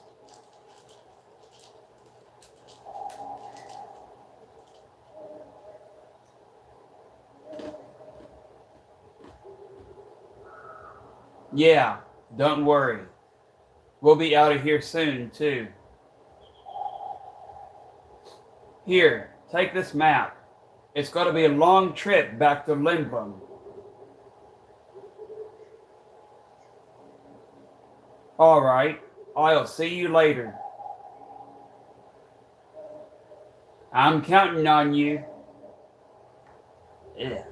Yeah, don't worry. We'll be out of here soon, too. Here, take this map. It's going to be a long trip back to Lindblom. All right, I'll see you later. I'm counting on you. Yeah.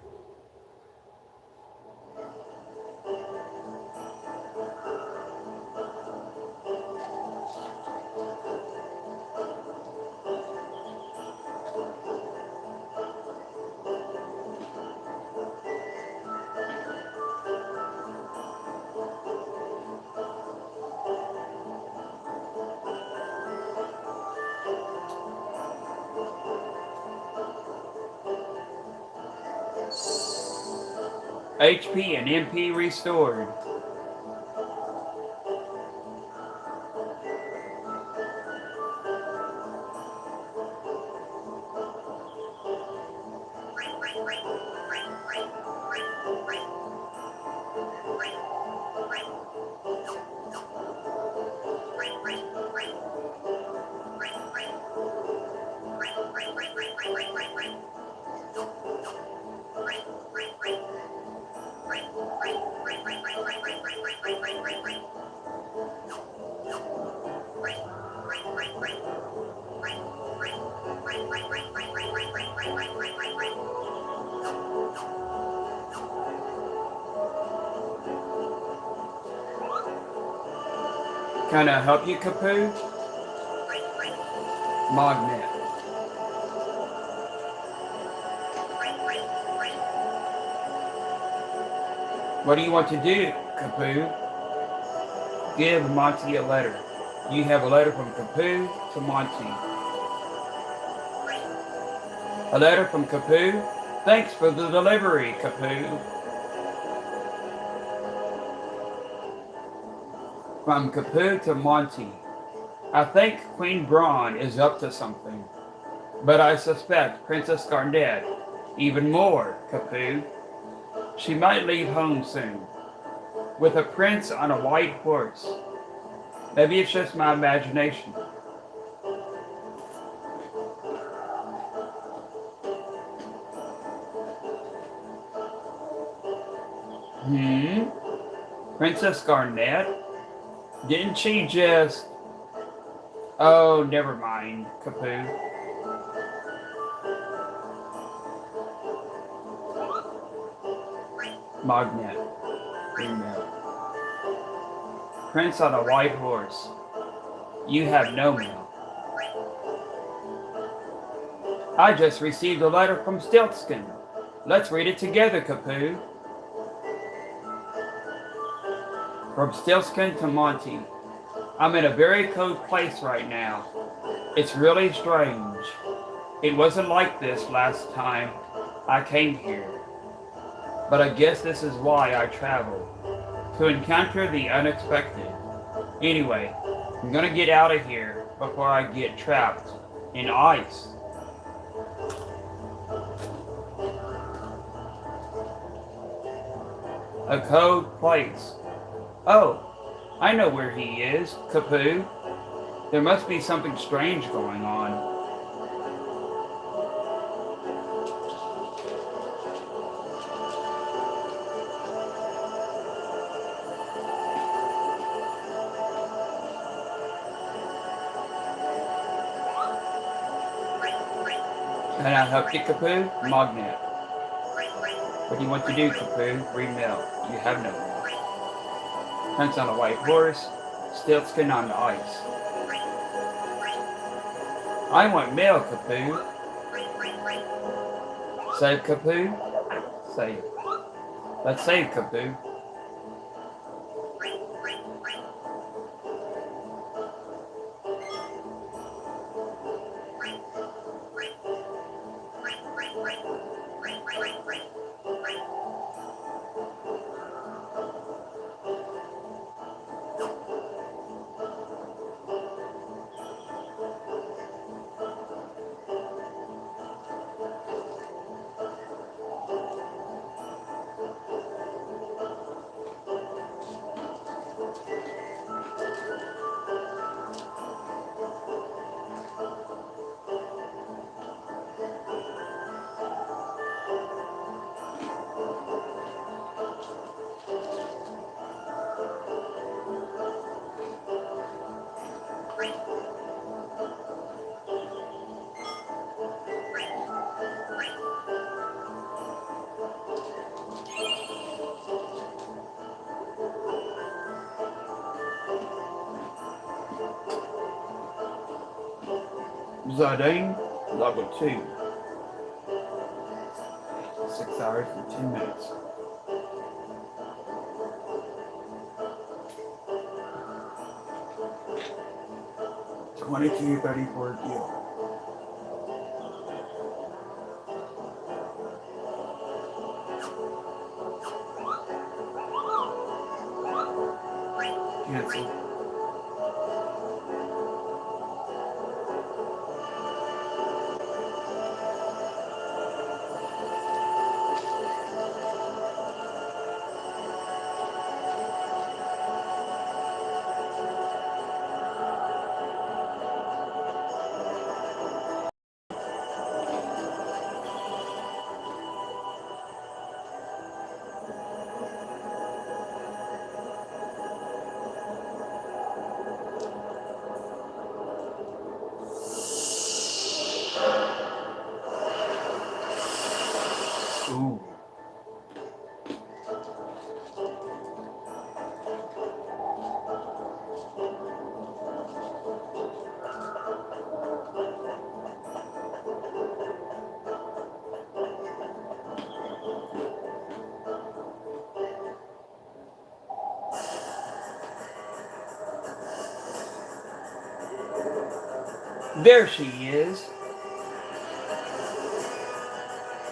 HP and MP restored. Can I help you, Kapoo? Magnet. What do you want to do, Kapoo? Give Monty a letter. You have a letter from Kapoo to Monty. A letter from Kapoo? Thanks for the delivery, Kapoo. From Kapoo to Monty. I think Queen Braun is up to something. But I suspect Princess Garnet even more, Kapoo. She might leave home soon. With a prince on a white horse. Maybe it's just my imagination. Princess Garnet? Didn't she just... Oh, never mind, Kapoo. Magnet. Email. Prince on a white horse. You have no mail. I just received a letter from Stiltskin. Let's read it together, Kapoo. From Stiltskin to Monty. I'm in a very cold place right now. It's really strange. It wasn't like this last time I came here. But I guess this is why I travel. To encounter the unexpected. Anyway, I'm gonna get out of here before I get trapped in ice. A cold place. Oh, I know where he is, Kapoo. There must be something strange going on. Can I help you, Kapoo? Magnet. What do you want to do, Kapoo? Read mail. You have no mail. Prince on a white horse, Stiltskin on the ice. I want mail, Kapoo. Save Kapoo? Save. Let's save Kapoo. Zardane, level 2. 6 hours and 10 minutes. $22.34 deal. Cancel. Ooh. There she is.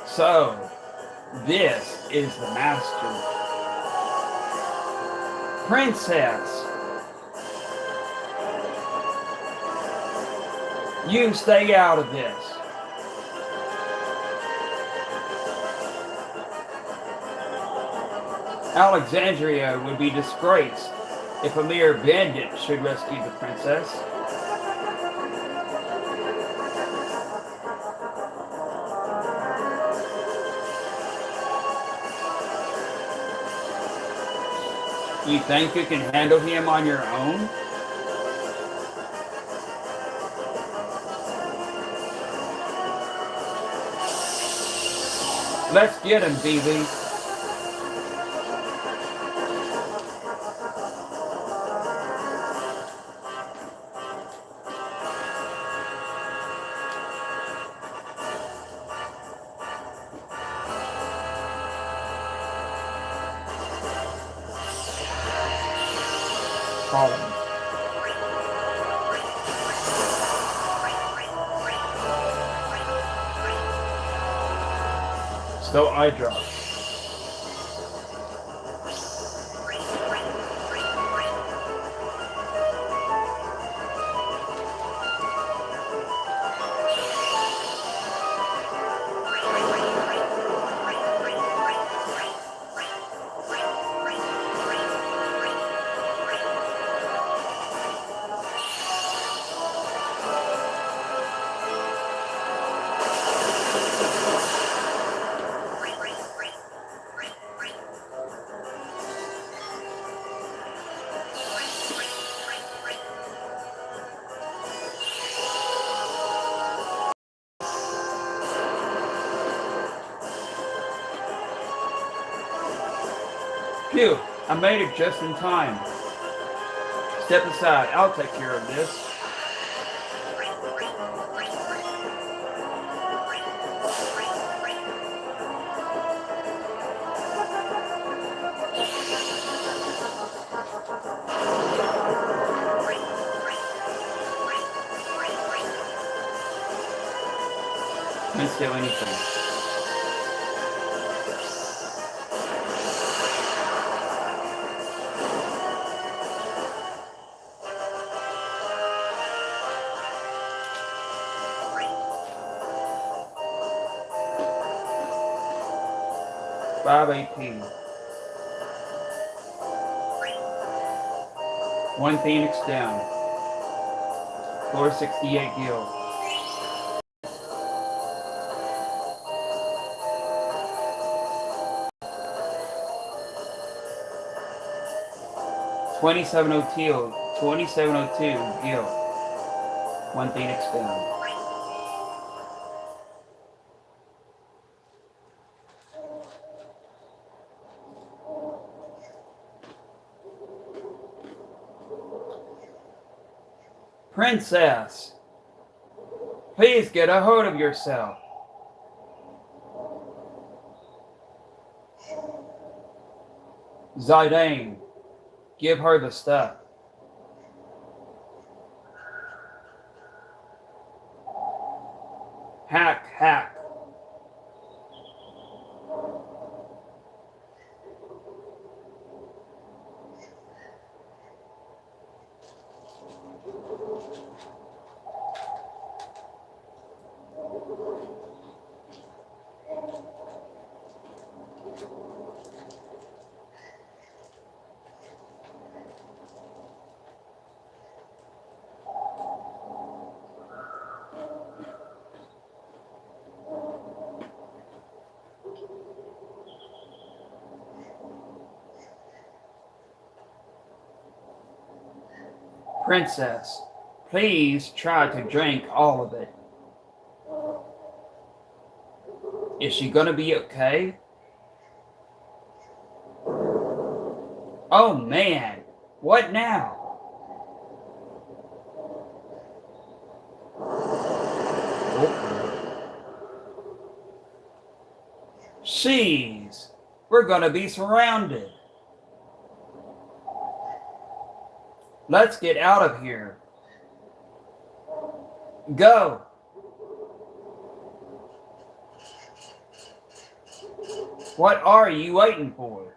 So, this is the master. Princess. You stay out of this. Alexandria would be disgraced if a mere bandit should rescue the princess. You think you can handle him on your own? Let's get him, Vivi. Call him. So I drop. Phew, I made it just in time. Step aside, I'll take care of this. Can't steal anything. $518. One Phoenix down. 468 gil. $2702 gil. One Phoenix down. Princess, Please get a hold of yourself. Zidane, give her the stuff. Hack, hack. Princess, please try to drink all of it. Is she gonna be okay? Oh man, what now? Jeez, we're gonna be surrounded. Let's get out of here. Go. What are you waiting for?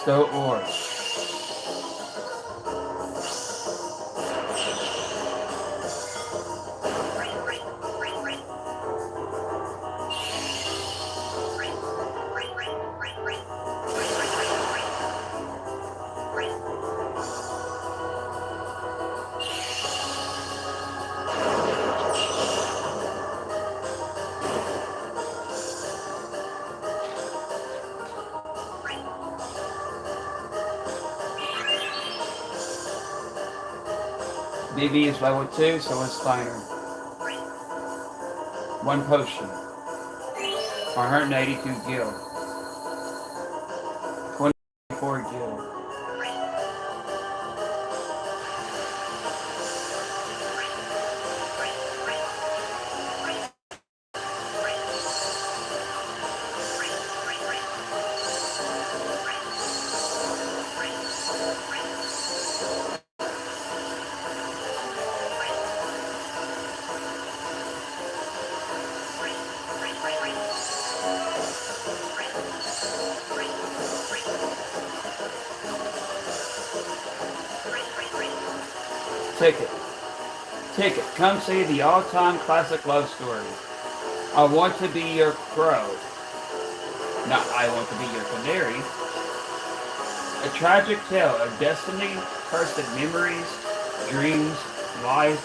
Stoat Wars. BB is level 2, so is Steiner. 1 potion. 182 gil. 24 gil. Ticket. Ticket. Come see the all-time classic love story. I want to be your crow. Not I want to be your canary. A tragic tale of destiny, cursed memories, dreams, life,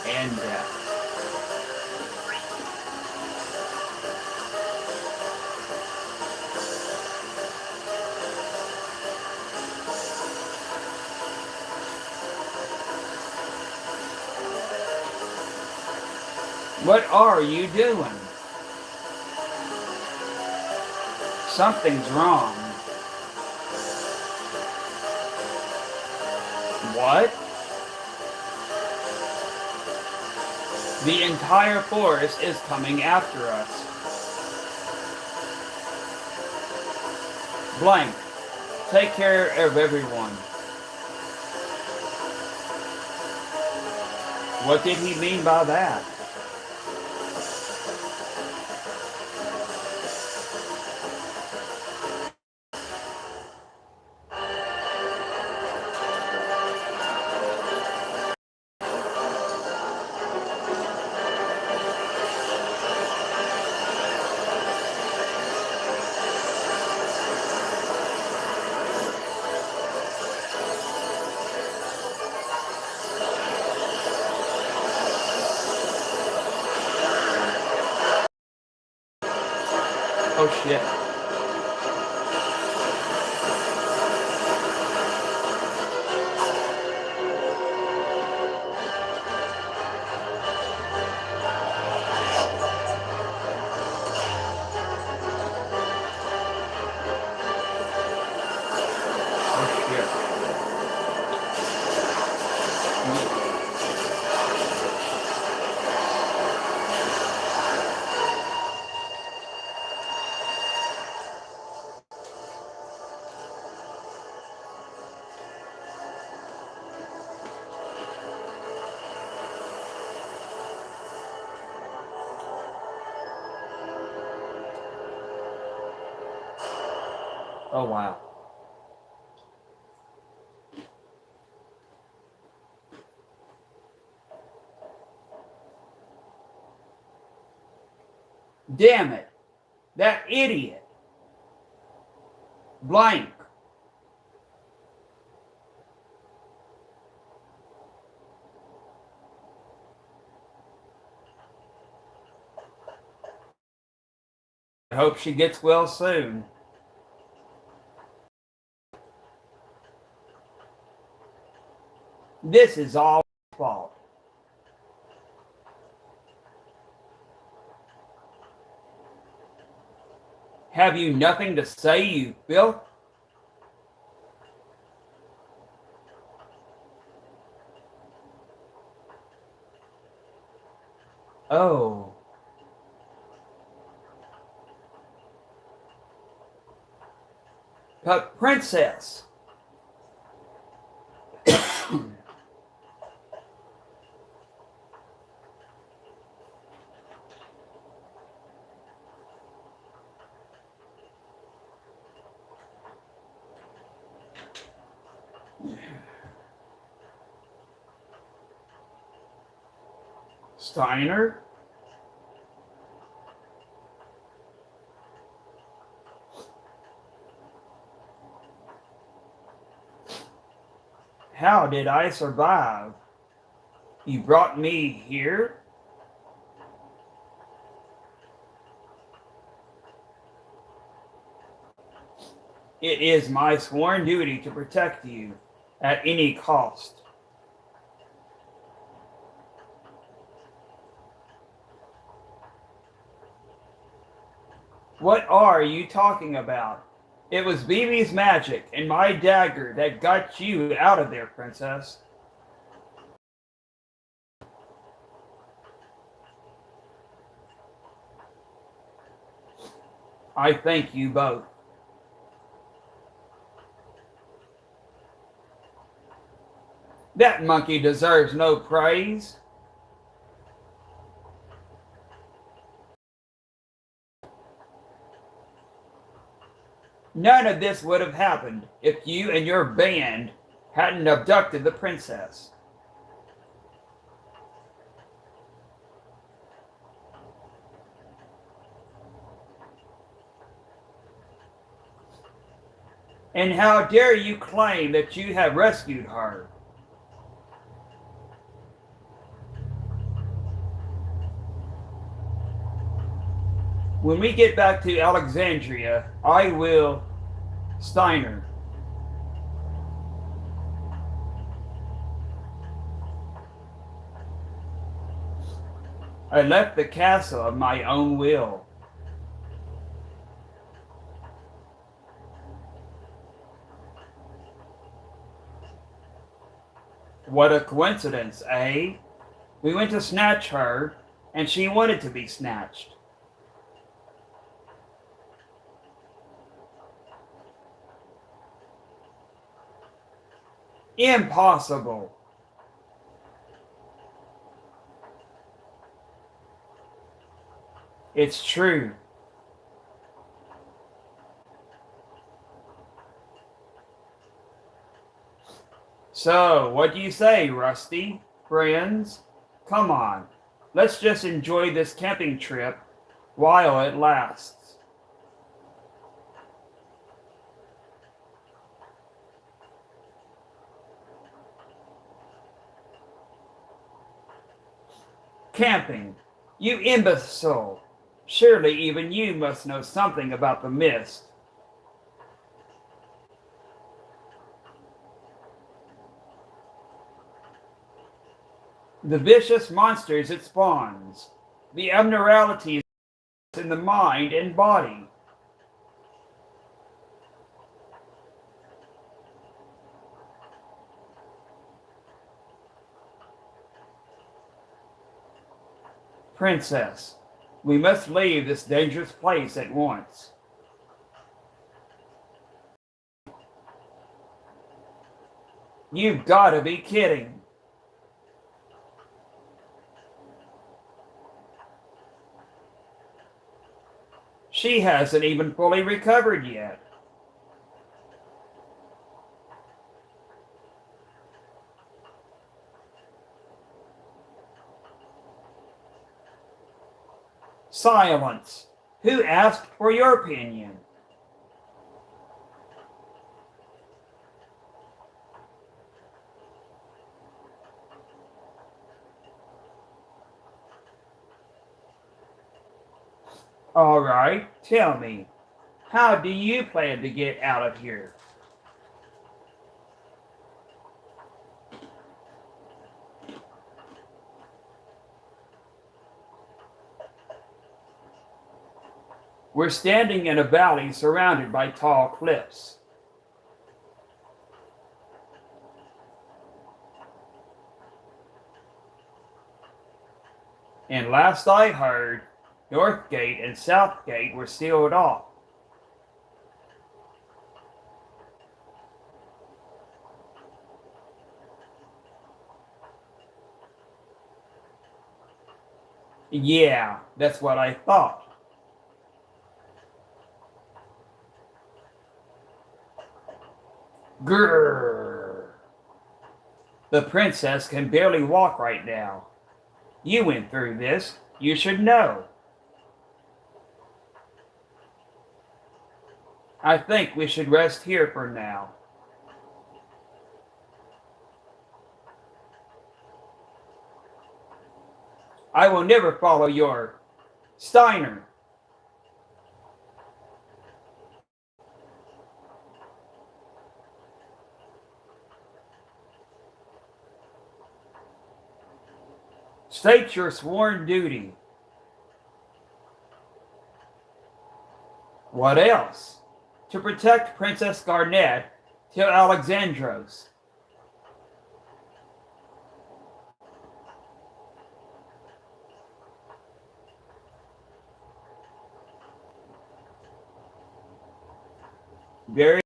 and death. What are you doing? Something's wrong. What? The entire forest is coming after us. Blank, take care of everyone. What did he mean by that? Oh shit. Oh shit. Oh wow. Damn it. That idiot. Blank. I hope she gets well soon. This is all his fault. Have you nothing to say, you filth? Oh. But princess. Steiner? How did I survive? You brought me here? It is my sworn duty to protect you at any cost. What are you talking about? It was Bibi's magic and my dagger that got you out of there, princess. I thank you both. That monkey deserves no praise. None of this would have happened if you and your band hadn't abducted the princess. And how dare you claim that you have rescued her? When we get back to Alexandria, I will... Steiner. I left the castle of my own will. What a coincidence, eh? We went to snatch her, and she wanted to be snatched. Impossible. It's true. So, what do you say, Rusty? Friends? Come on, let's just enjoy this camping trip while it lasts. Camping? You imbecile! Surely even you must know something about the mist. The vicious monsters it spawns, the abnormalities in the mind and body. Princess, we must leave this dangerous place at once. You've got to be kidding. She hasn't even fully recovered yet. Silence. Who asked for your opinion? All right, tell me, how do you plan to get out of here? We're standing in a valley surrounded by tall cliffs. And last I heard, North Gate and South Gate were sealed off. Yeah, that's what I thought. Grrr. The princess can barely walk right now. You went through this. You should know. I think we should rest here for now. I will never follow your Steiner. State your sworn duty. What else? To protect Princess Garnet till Alexandros. Very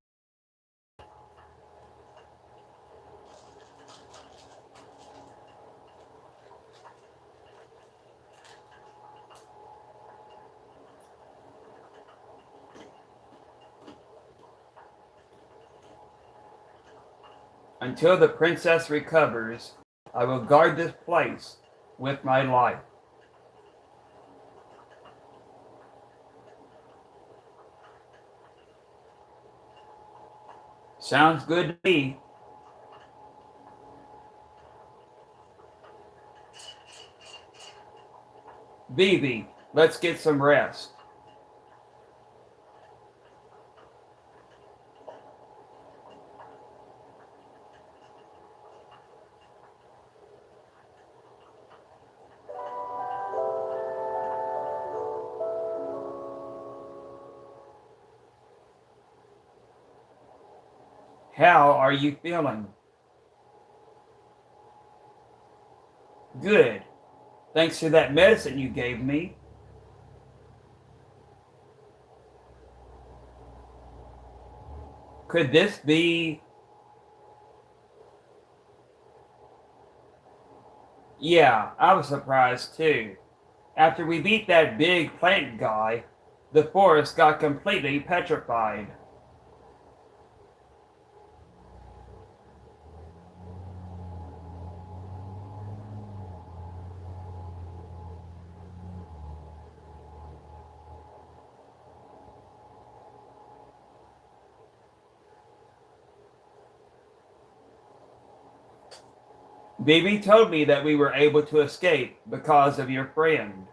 Until the princess recovers, I will guard this place with my life. Sounds good to me. Bibi, let's get some rest. How are you feeling? Good. Thanks to that medicine you gave me. Could this be... Yeah, I was surprised too. After we beat that big plant guy, the forest got completely petrified. Bibi told me that we were able to escape because of your friend.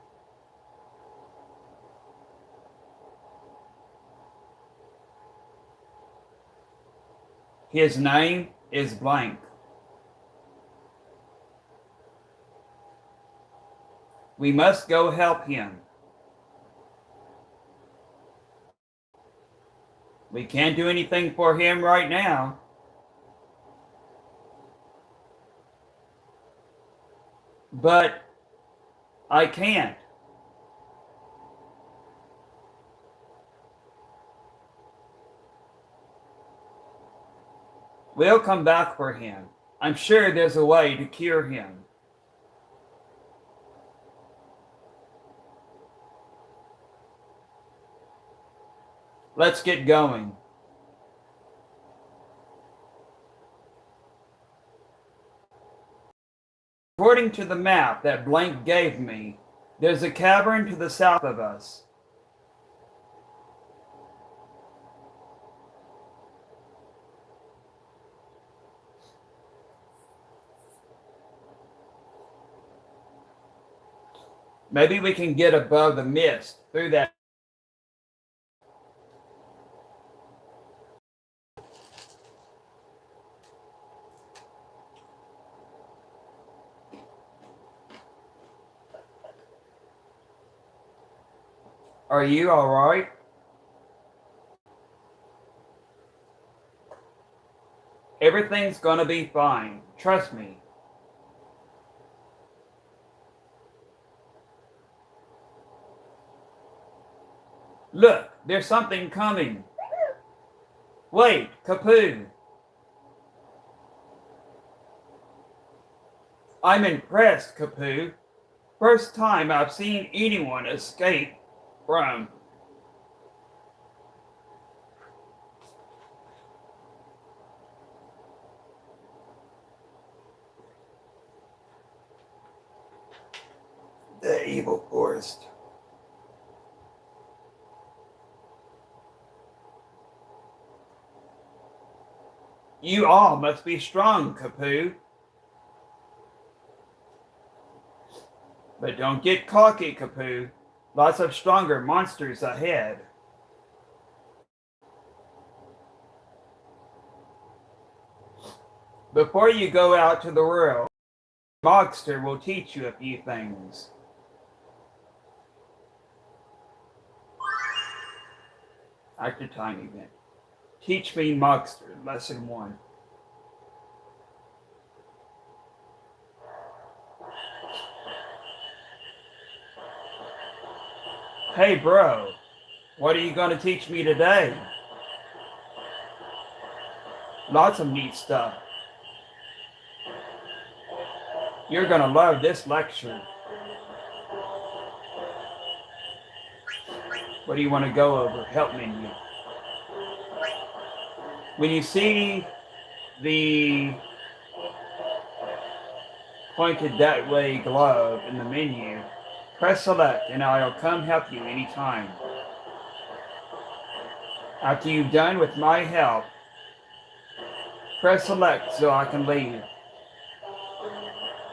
His name is blank. We must go help him. We can't do anything for him right now. But I can't. We'll come back for him. I'm sure there's a way to cure him. Let's get going. According to the map that Blank gave me, there's a cavern to the south of us. Maybe we can get above the mist through that. Are you all right? Everything's gonna be fine. Trust me. Look, there's something coming. Wait, Kapoo. I'm impressed, Kapoo. First time I've seen anyone escape from. The evil forest. You all must be strong, Kapoo. But don't get cocky, Kapoo. Lots of stronger monsters ahead. Before you go out to the world, Mogster will teach you a few things. Actor time event. Teach me Mogster, lesson 1. Hey bro, what are you going to teach me today? Lots of neat stuff. You're going to love this lecture. What do you want to go over? Help menu. When you see the pointed that way glove in the menu, press select and I'll come help you anytime. After you've done with my help, press select so I can leave.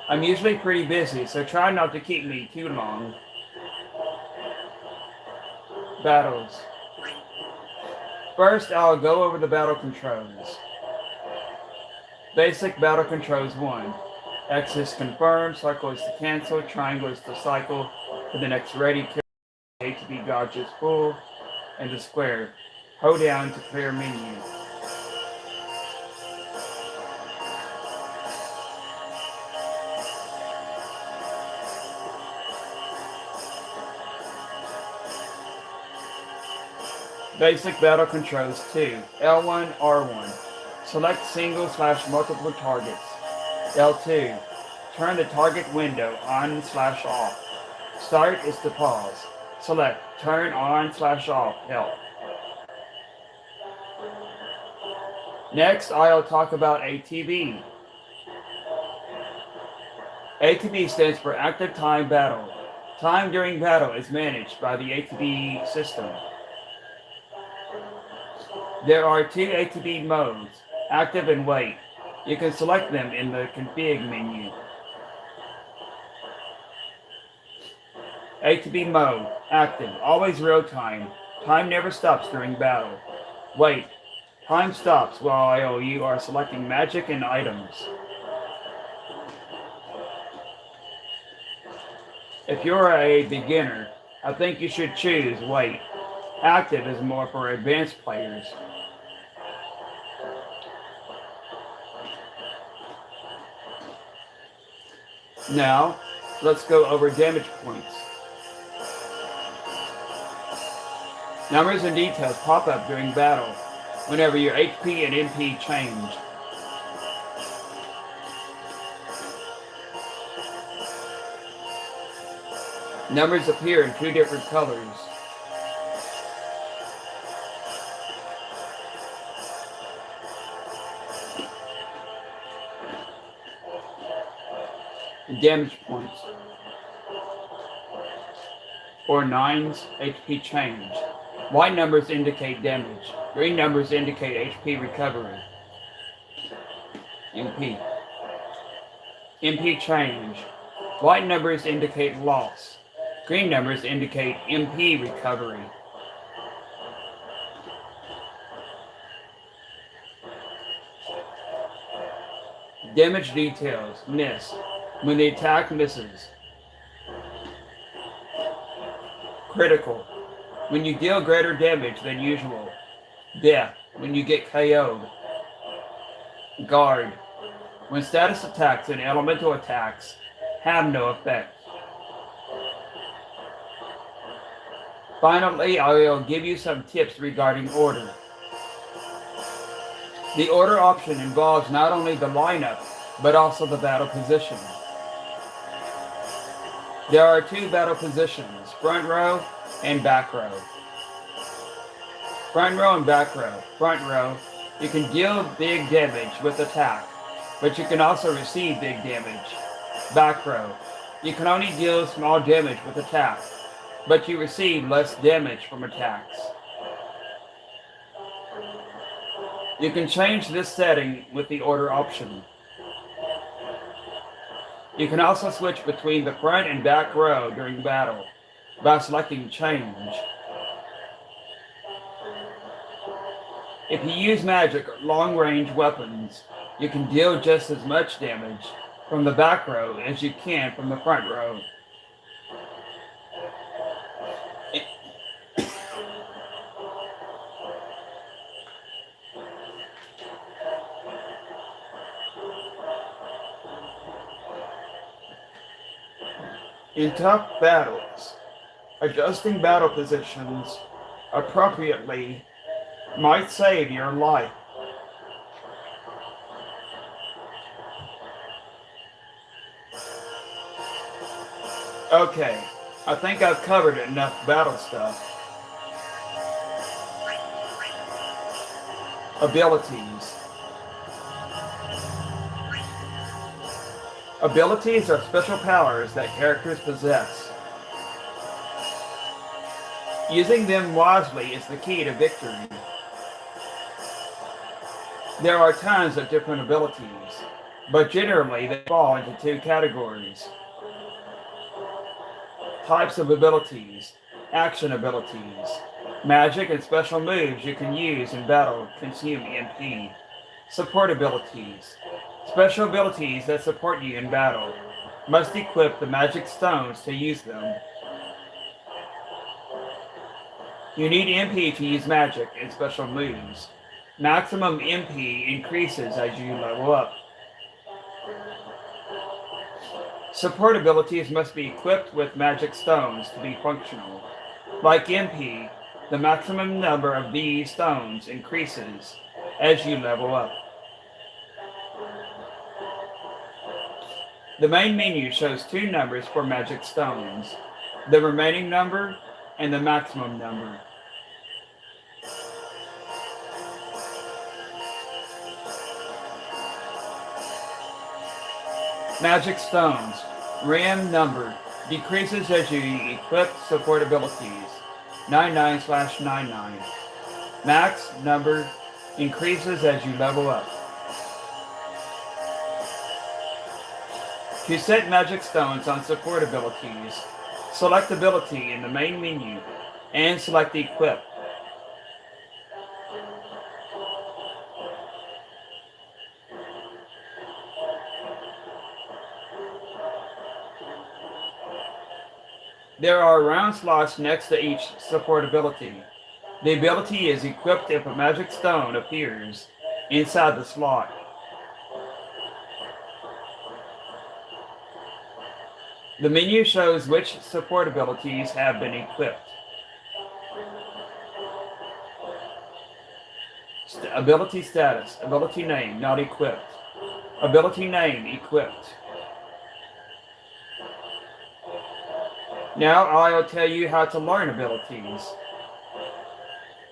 I'm usually pretty busy, so try not to keep me too long. Battles. First, I'll go over the battle controls. Basic battle controls 1. X is confirm, circle is to cancel, triangle is to cycle to the next ready, A to be dodges full, and the square. Hold down to clear menu. Basic battle controls 2. L1, R1. Select single/multiple targets. L2. Turn the target window on/off. Start is to pause. Select turn on/off help. Next, I'll talk about ATB. ATB stands for Active Time Battle. Time during battle is managed by the ATB system. There are two ATB modes, active and wait. You can select them in the config menu. ATB mode, active, always real time. Time never stops during battle. Wait, time stops while you are selecting magic and items. If you're a beginner, I think you should choose wait. Active is more for advanced players. Now, let's go over damage points. Numbers and details pop up during battle whenever your HP and MP change. Numbers appear in two different colors. Damage points, or 9's HP change. White numbers indicate damage. Green numbers indicate HP recovery. MP. MP change. White numbers indicate loss. Green numbers indicate MP recovery. Damage details. Miss. When the attack misses. Critical. When you deal greater damage than usual. Death. When you get KO'd. Guard. When status attacks and elemental attacks have no effect. Finally, I will give you some tips regarding order. The order option involves not only the lineup, but also the battle position. There are two battle positions, front row and back row. Front row and back row. Front row, you can deal big damage with attack, but you can also receive big damage. Back row, you can only deal small damage with attack, but you receive less damage from attacks. You can change this setting with the order option. You can also switch between the front and back row during battle by selecting change. If you use magic or long-range weapons, you can deal just as much damage from the back row as you can from the front row. In tough battles, adjusting battle positions appropriately might save your life. Okay, I think I've covered enough battle stuff. Abilities. Abilities are special powers that characters possess. Using them wisely is the key to victory. There are tons of different abilities, but generally they fall into two categories. Types of abilities. Action abilities. Magic and special moves you can use in battle consume MP. Support abilities. Special abilities that support you in battle. Must equip the magic stones to use them. You need MP to use magic and special moves. Maximum MP increases as you level up. Support abilities must be equipped with magic stones to be functional. Like MP, the maximum number of these stones increases as you level up. The main menu shows two numbers for magic stones. the remaining number, and the maximum number. Magic Stones. RAM number decreases as you equip support abilities. 99/99. Max number increases as you level up. To set magic stones on support abilities, select ability in the main menu and select equip. There are round slots next to each support ability. The ability is equipped if a magic stone appears inside the slot. The menu shows which support abilities have been equipped. Ability status, ability name, not equipped. Ability name, equipped. Now I'll tell you how to learn abilities.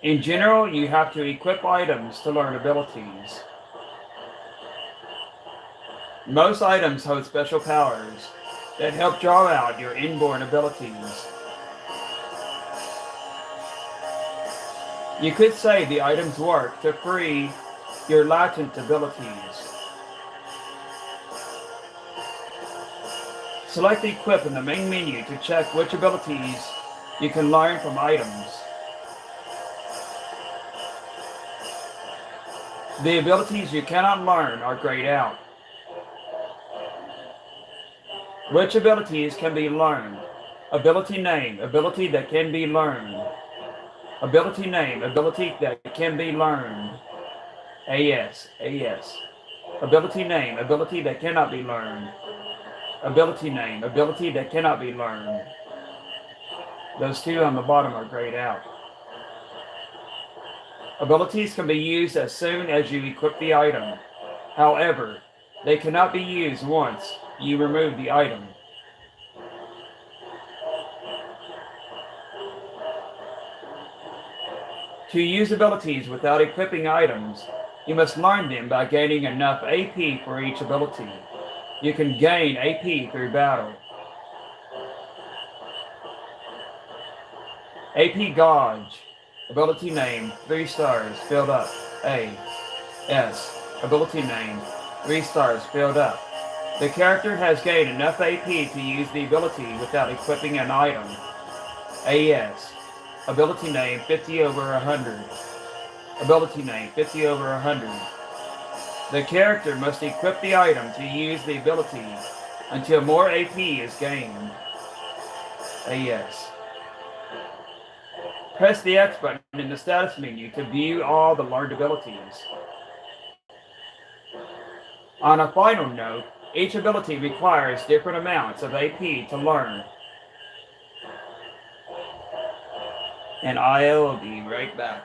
In general, you have to equip items to learn abilities. Most items hold special powers that help draw out your inborn abilities. You could say the items work to free your latent abilities. Select Equip in the main menu to check which abilities you can learn from items. The abilities you cannot learn are grayed out. Which abilities can be learned? Ability name, ability that can be learned. Ability name, ability that can be learned. AS. Ability name, ability that cannot be learned. Ability name, ability that cannot be learned. Those two on the bottom are grayed out. Abilities can be used as soon as you equip the item. However, they cannot be used once you remove the item. To use abilities without equipping items, you must learn them by gaining enough AP for each ability. You can gain AP through battle. AP Gauge. Ability name, 3 stars, filled up. A. S. Ability name, 3 stars, filled up. The character has gained enough AP to use the ability without equipping an item. AS. Ability name, 50/100. Ability name, 50/100. The character must equip the item to use the ability until more AP is gained. AS. Press the X button in the status menu to view all the learned abilities. On a final note, each ability requires different amounts of AP to learn. And I will be right back.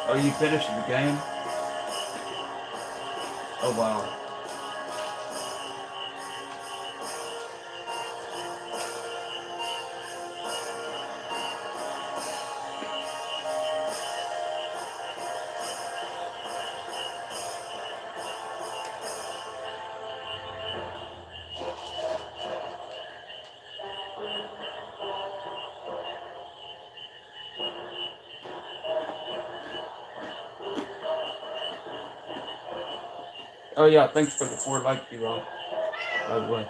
Oh, you finished the game? Oh, wow. Oh, yeah, thanks for the 4 likes, B-Roll, by the way.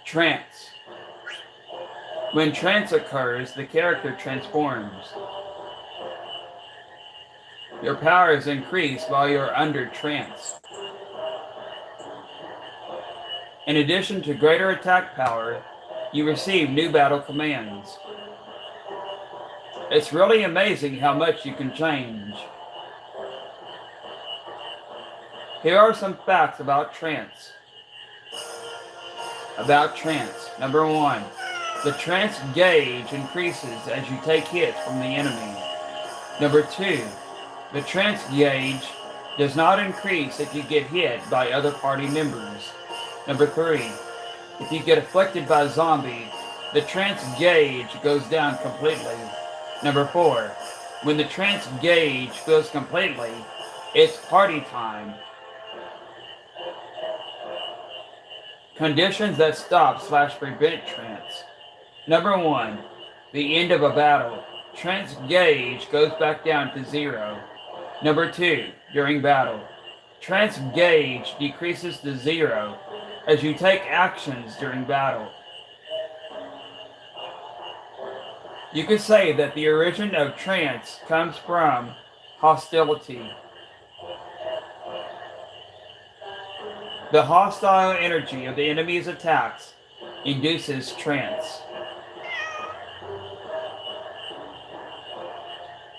Trance. When trance occurs, the character transforms. Your power is increased while you're under trance. In addition to greater attack power, you receive new battle commands. It's really amazing how much you can change. Here are some facts about trance. Number 1. The trance gauge increases as you take hits from the enemy. Number 2. The trance gauge does not increase if you get hit by other party members. Number 3. If you get afflicted by a zombie, the trance gauge goes down completely. Number 4. When the trance gauge goes completely, it's party time. Conditions that stop/prevent trance. Number 1. The end of a battle. Trance gauge goes back down to 0. Number 2. During battle. Trance gauge decreases to 0 as you take actions during battle. You could say that the origin of trance comes from hostility. The hostile energy of the enemy's attacks induces trance.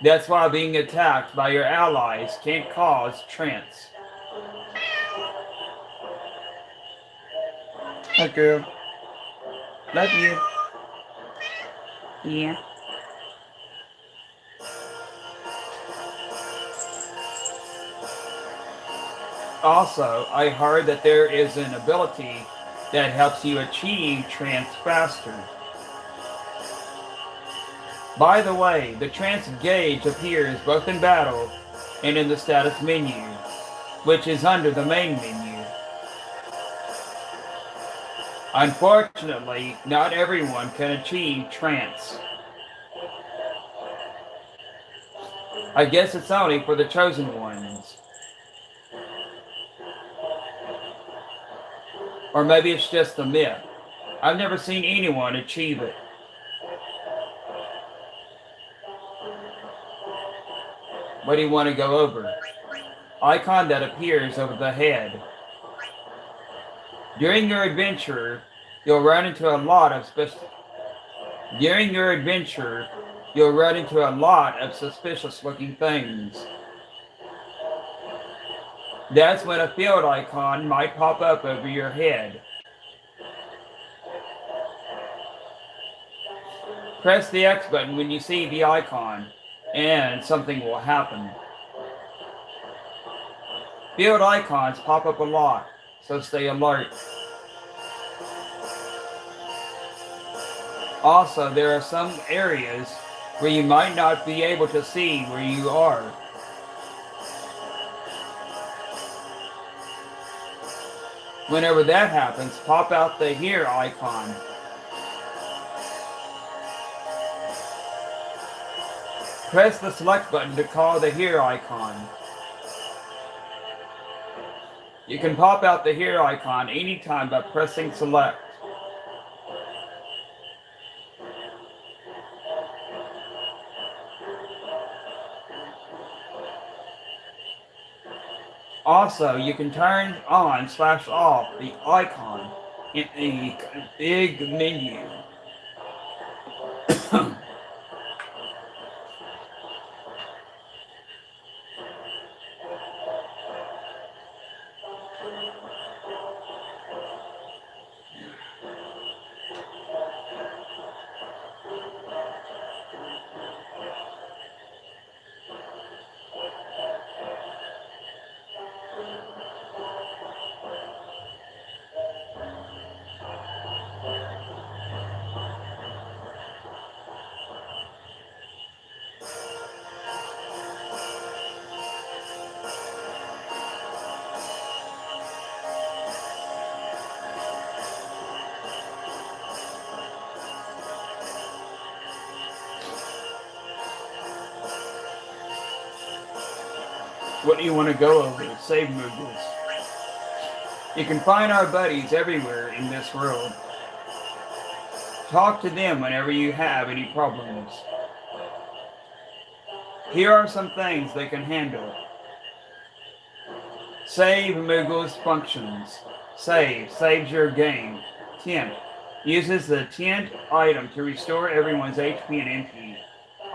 That's why being attacked by your allies can't cause trance. Hi, girl. Love you. Yeah. Also, I heard that there is an ability that helps you achieve trance faster. By the way, the trance gauge appears both in battle and in the status menu, which is under the main menu. Unfortunately, not everyone can achieve trance. I guess it's only for the chosen ones. Or maybe it's just a myth. I've never seen anyone achieve it. What do you want to go over? Icon that appears over the head. During your adventure, you'll run into a lot of suspicious looking things. That's when a field icon might pop up over your head. Press the X button when you see the icon, and something will happen. Field icons pop up a lot, so stay alert. Also, there are some areas where you might not be able to see where you are. Whenever that happens, pop out the Here icon. Press the select button to call the Here icon. You can pop out the Here icon anytime by pressing select. Also, you can turn on/off the icon in the big menu. What do you want to go over to save Moogles? You can find our buddies everywhere in this world. Talk to them whenever you have any problems. Here are some things they can handle. Save Moogles functions. Save saves your game. Tint uses the tint item to restore everyone's HP and MP.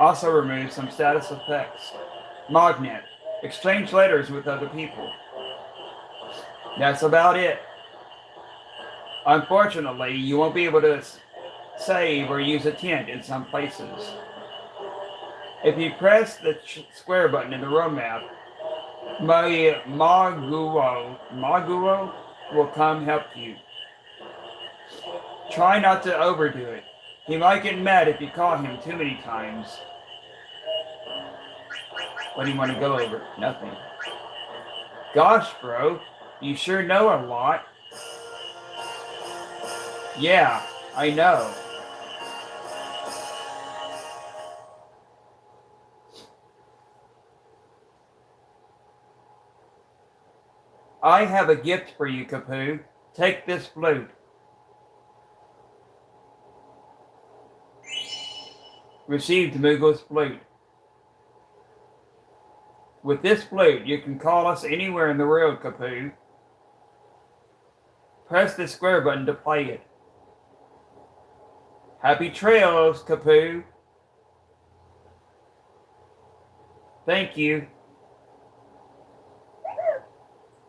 Also removes some status effects. Magnet exchange letters with other people. That's about it. Unfortunately, you won't be able to save or use a tint in some places. If you press the square button in the roadmap, Maguro will come help you. Try not to overdo it. He might get mad if you call him too many times. What do you want to go over? Nothing. Gosh, bro, you sure know a lot. Yeah, I know. I have a gift for you, Kapoo. Take this flute. Received Moogle's flute. With this flute, you can call us anywhere in the world, Kapoo. Press the square button to play it. Happy trails, Kapoo. Thank you.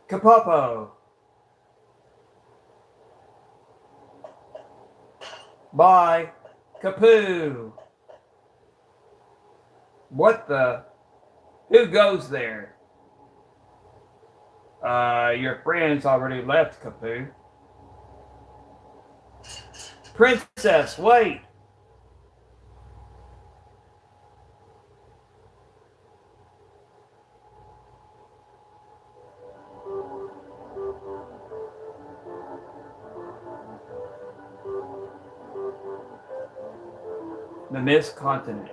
Kapopo. Bye. Kapoo. What the? Who goes there? Your friends already left, Kapoo. Princess, wait! The Mist Continent.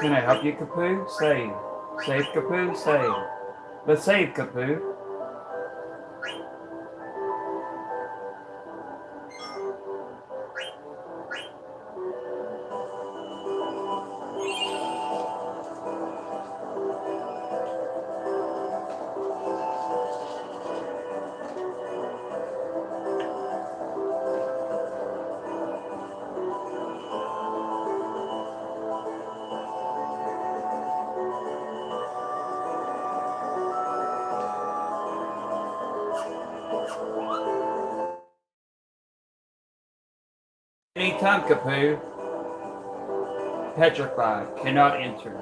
Can I help you, Kapoo? Save. Save, Kapoo, save. Let's save, Kapoo. Anytime, Kapoo. Petrified. Cannot enter.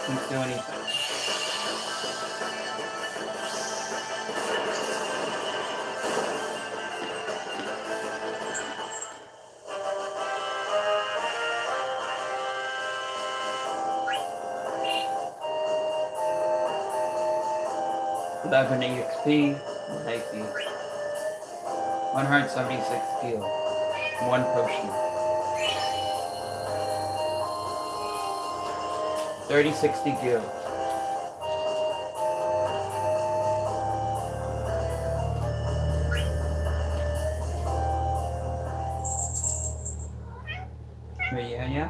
Can't do anything. Eleven EXP, thank you. 176 skill. One potion. 3060 gil. Yeah.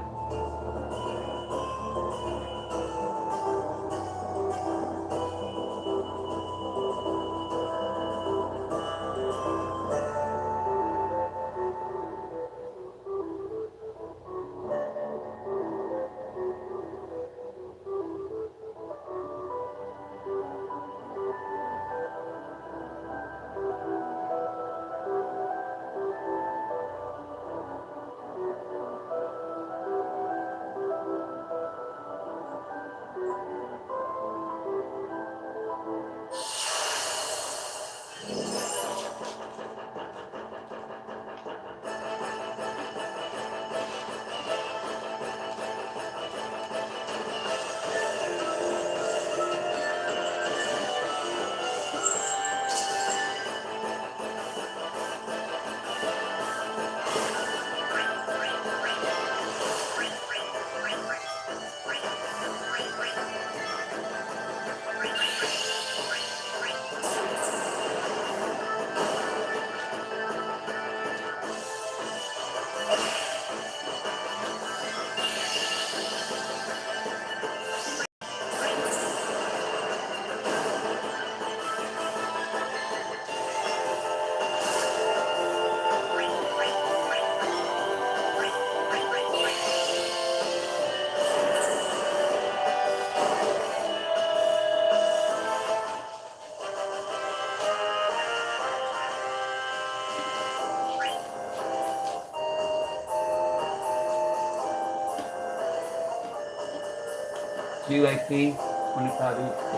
UAP, 25 HP.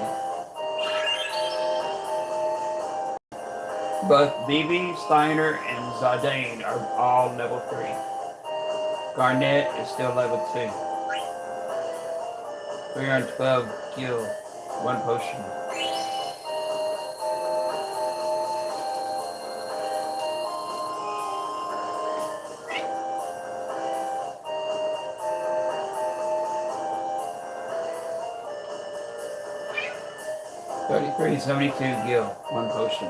Both Vivi, Steiner, and Zidane are all level 3. Garnet is still level 2. 312 gil, one potion. $33.72 gil, one potion.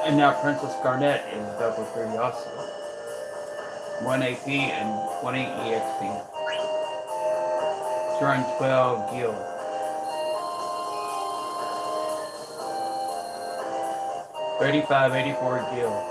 And now Princess Garnet is level 3 also. 1 AP and 20 EXP. Turn 12 guild. 3584 guild.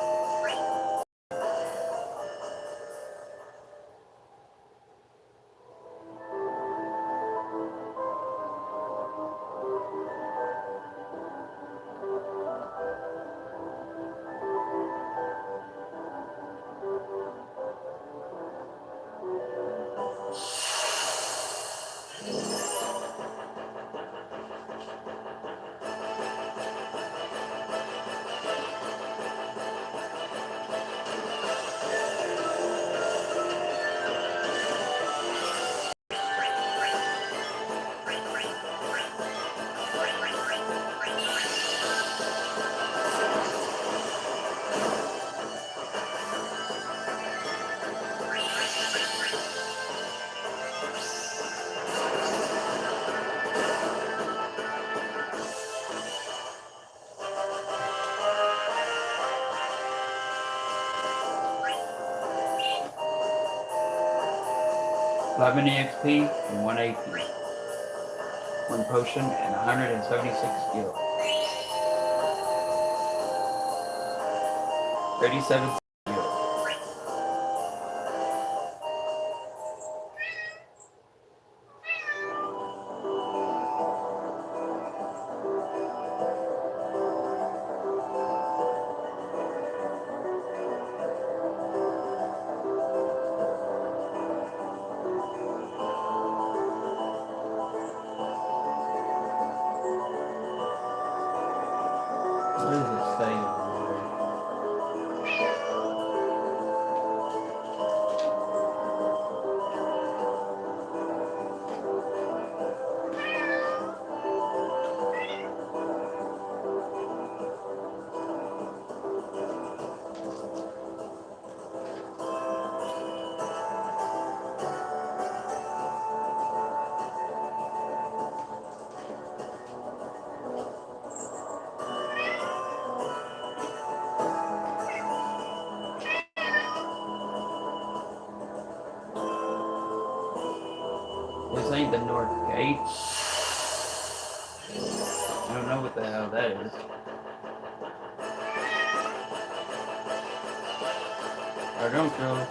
Eleven EXP and 1 AP. 1 potion and 176 skill. 37 skill. What does it say over there? This ain't the North Gate. I don't know what the hell that is. I don't know.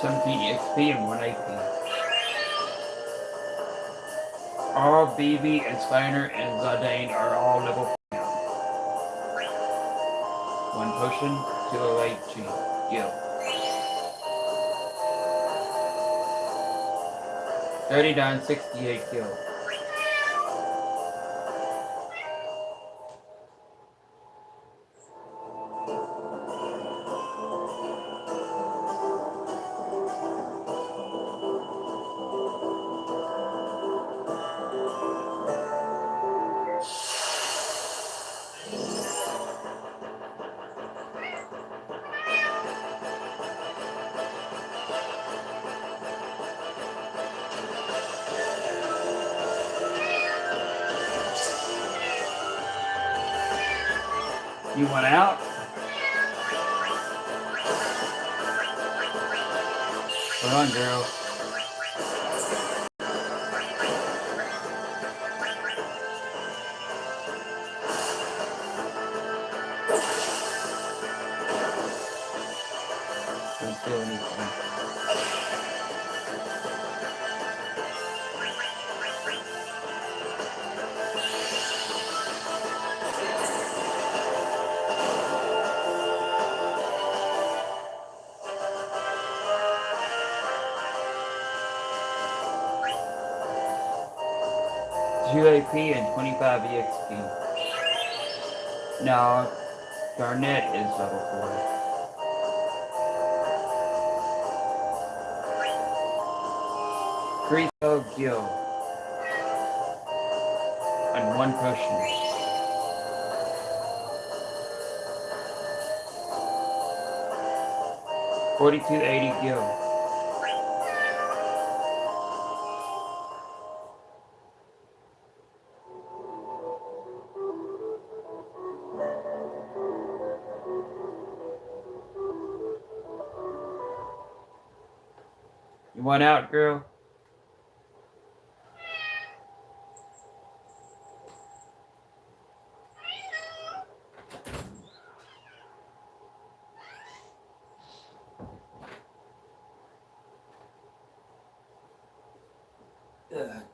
Some EXP and 1 AP. All BB and Steiner and Zidane are all level 4 now. 1 potion, 208 G. Gil. 3968 gil. You went out? Hold on, girl. Don't feel anything. 2 AP and 25 EXP. Now, Garnet is level 4. Grito Gil. And 1 potion. $42.80 Gil. You want out, girl?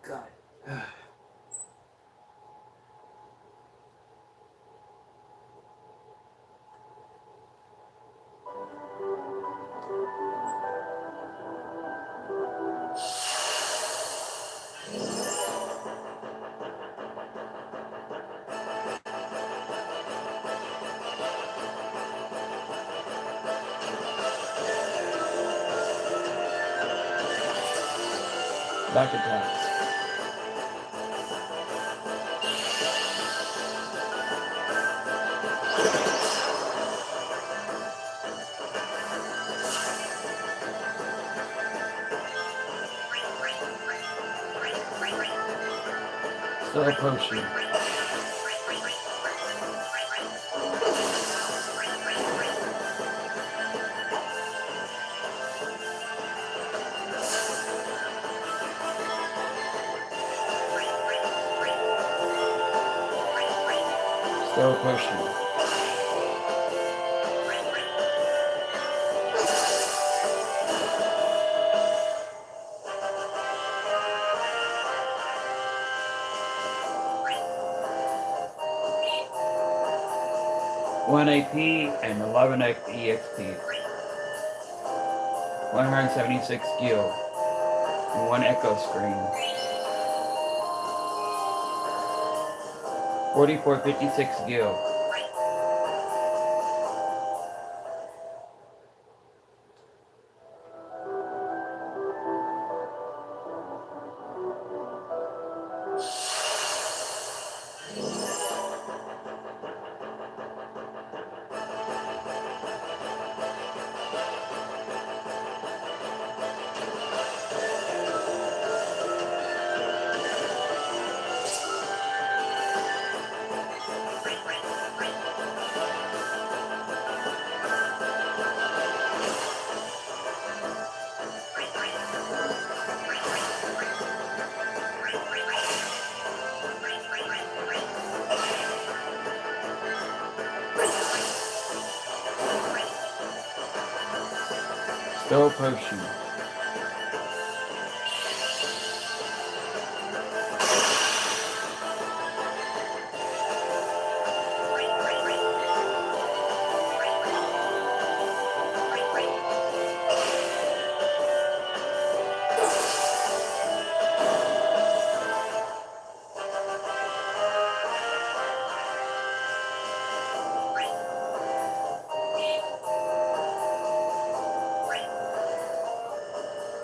God. Back attacks. Still potion. Still potion. One AP and 11 EXP. 176 skill. And 1 echo screen. 4456 gil. Still potion.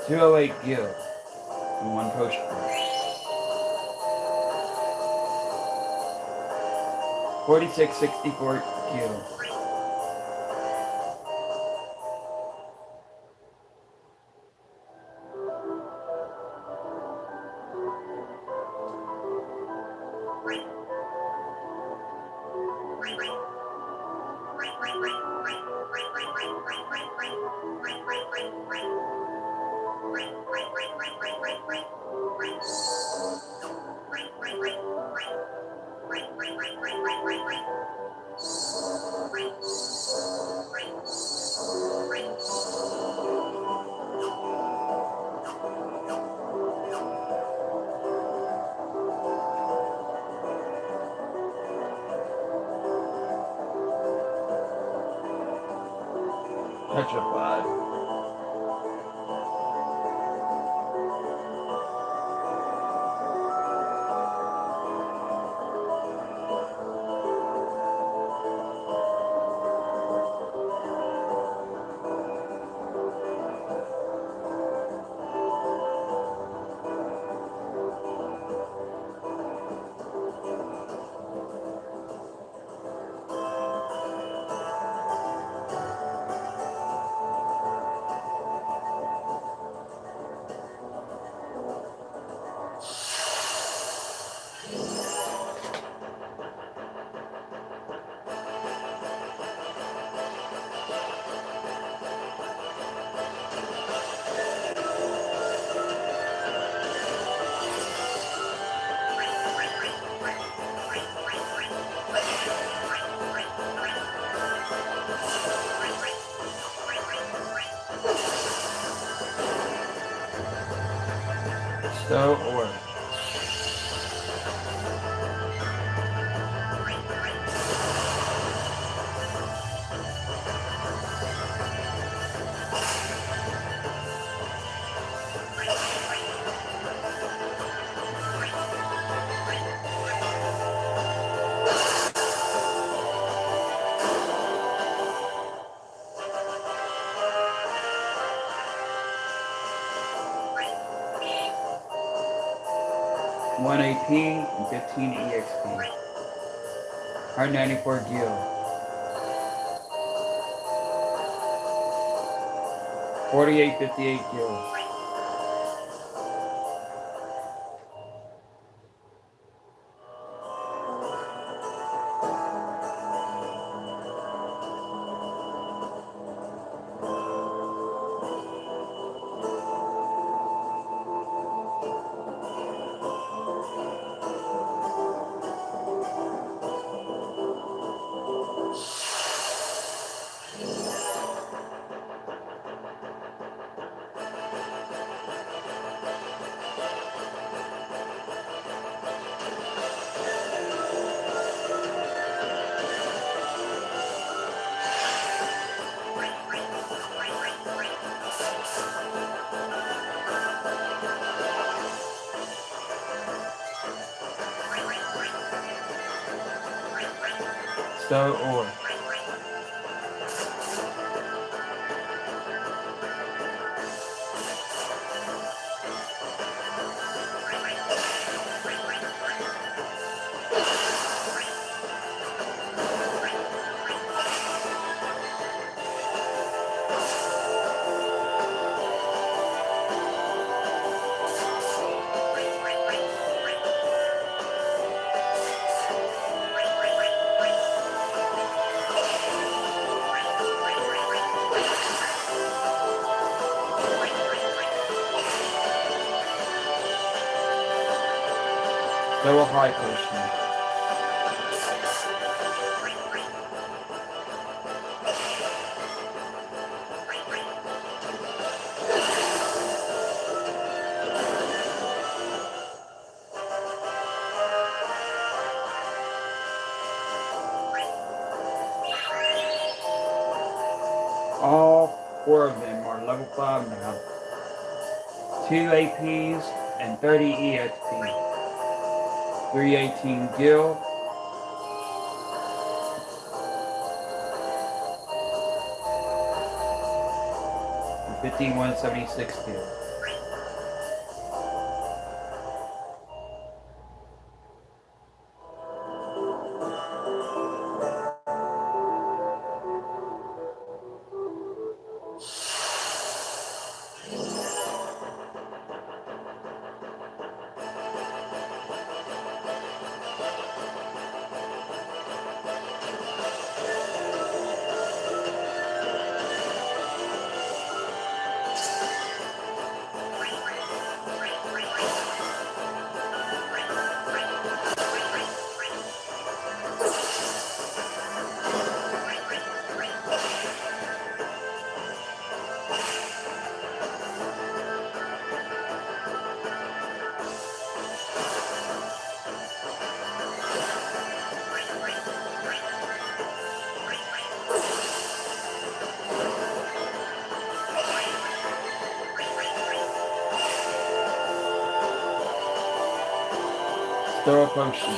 $208 gil. And 1 potion. 4664 gil. Petrified. So or. One AP and 15 EXP. 194 gil. 4858 gil. So or. So a high potion. All 4 of them are level 5 now. 2 APs and 30 EXP. 318 gil. 5176 gil. Throw a potion.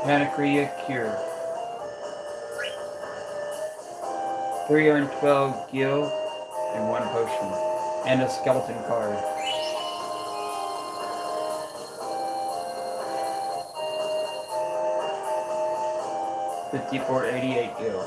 Panacea Cure. 312 gil and 1 potion. And a skeleton card. $54.88 gil.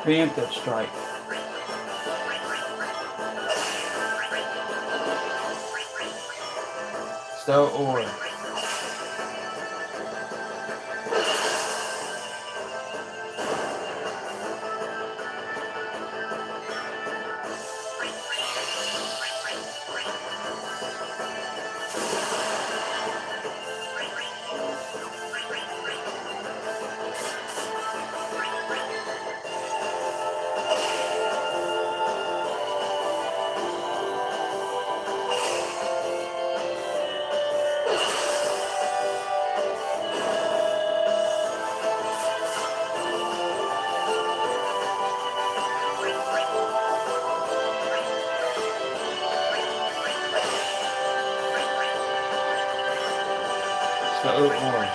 Preemptive strike. Stow ore. Stow ore.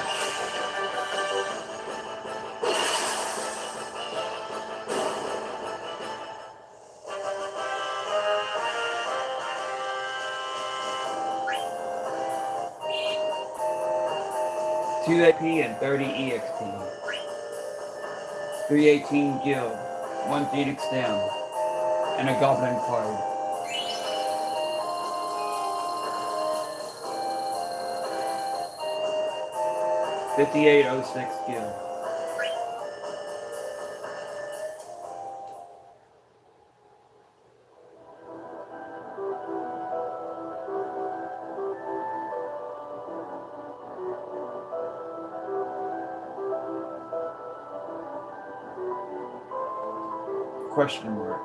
Two AP and 30 EXP. 318 guild, 1 Phoenix down, and a goblin card. $58.06 guild. Question mark.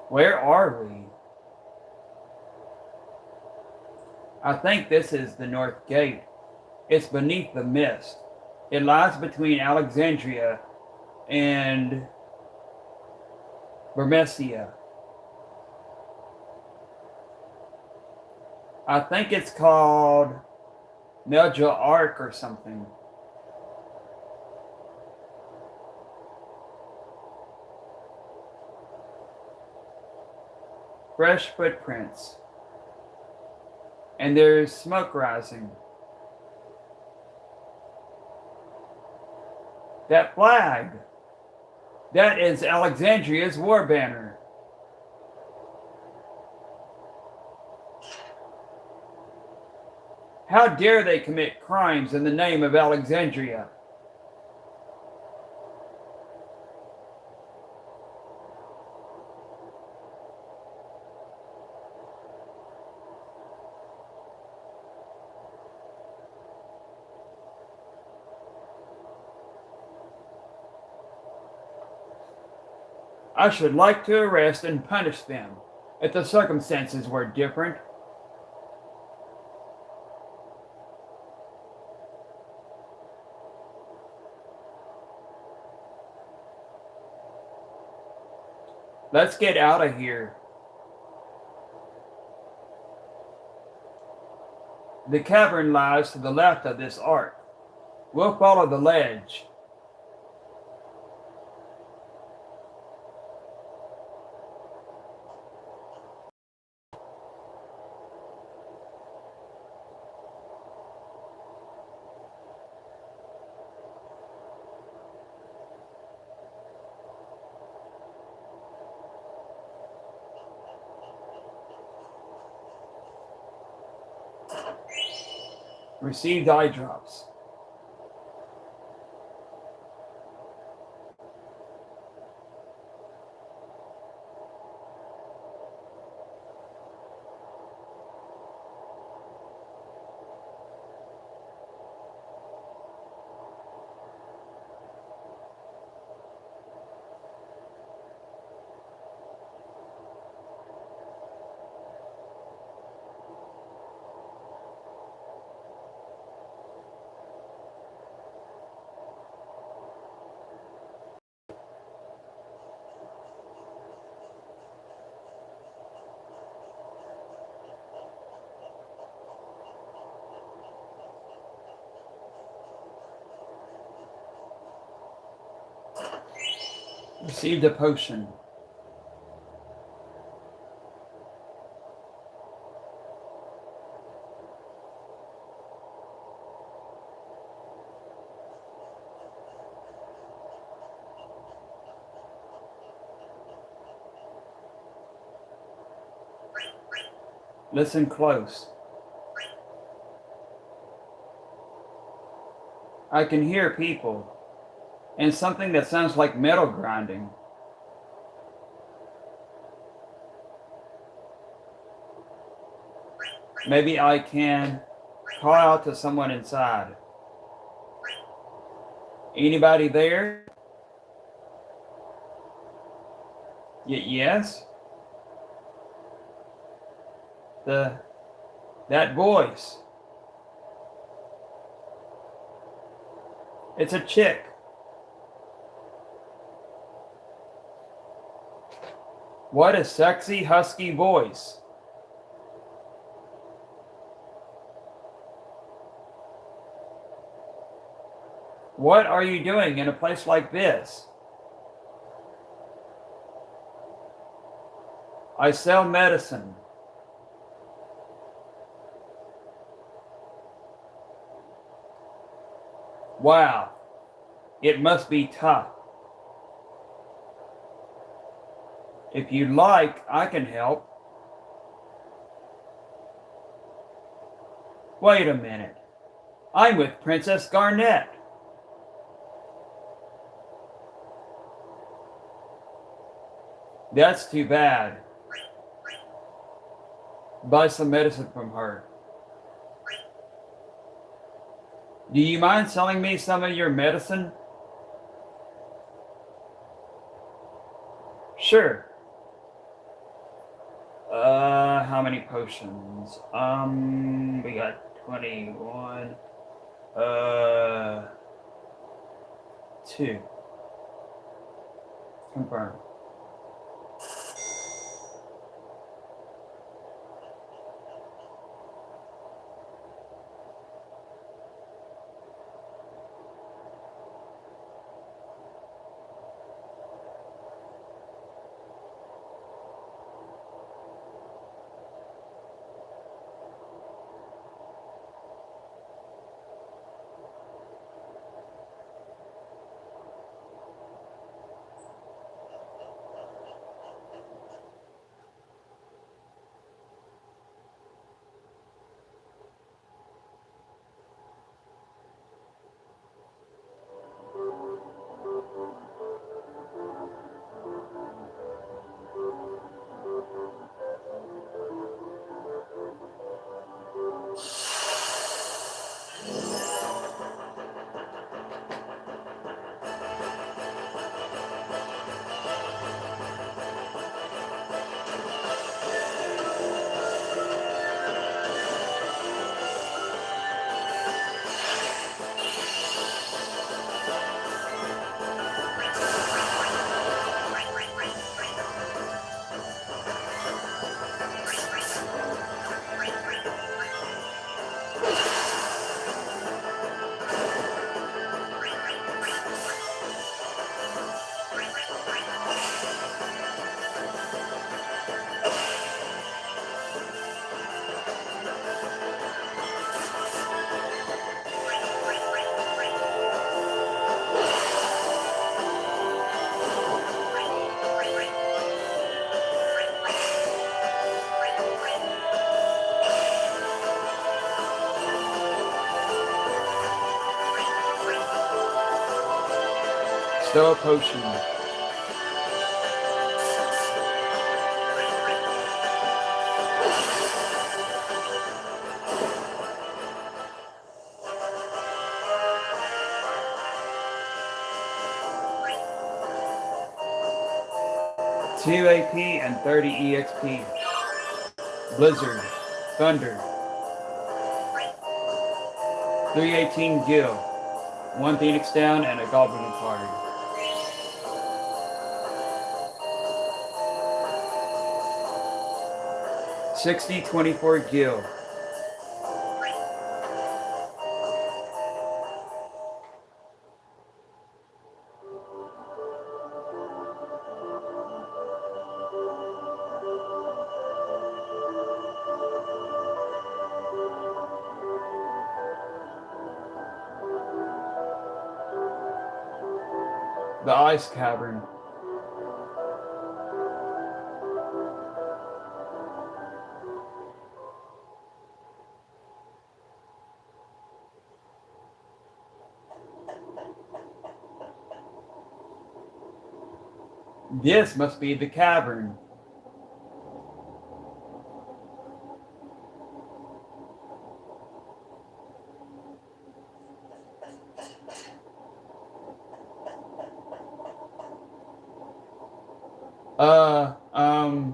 Where are we? I think this is the North Gate. It's beneath the mist. It lies between Alexandria and Bermesia. I think it's called Melja Arc or something. Fresh footprints. And there's smoke rising. That flag. That is Alexandria's war banner. How dare they commit crimes in the name of Alexandria? I should like to arrest and punish them if the circumstances were different. Let's get out of here. The cavern lies to the left of this arc. We'll follow the ledge. Received eye drops. Received a potion. Listen close. I can hear people and something that sounds like metal grinding. Maybe I can call out to someone inside. Anybody there? Yes? That voice. It's a chick. What a sexy, husky voice. What are you doing in a place like this? I sell medicine. Wow, it must be tough. If you like, I can help. Wait a minute. I'm with Princess Garnet. That's too bad. Buy some medicine from her. Do you mind selling me some of your medicine? Sure. How many potions? We got 21. 2. Confirm. Still a potion. Two AP and 30 EXP. Blizzard. Thunder. 318 Gil. 1 Phoenix down and a Goblin card. $60.24 Gil. The Ice Cavern. This must be the cavern. Uh, um,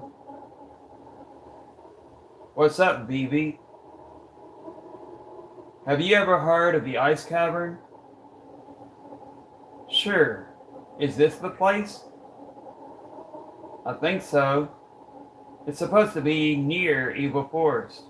what's up, BB? Have you ever heard of the ice cavern? Sure. Is this the place? I think so. It's supposed to be near Evil Forest.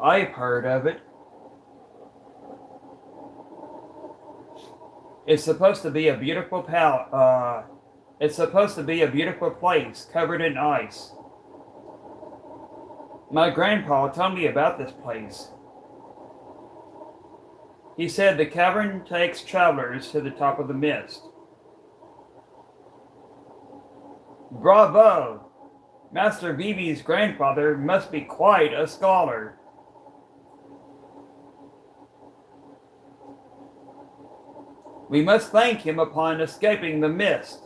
I've heard of it. It's supposed to be a beautiful it's supposed to be a beautiful place covered in ice. My grandpa told me about this place. He said the cavern takes travelers to the top of the mist. Bravo! Master BB's grandfather must be quite a scholar. We must thank him upon escaping the mist.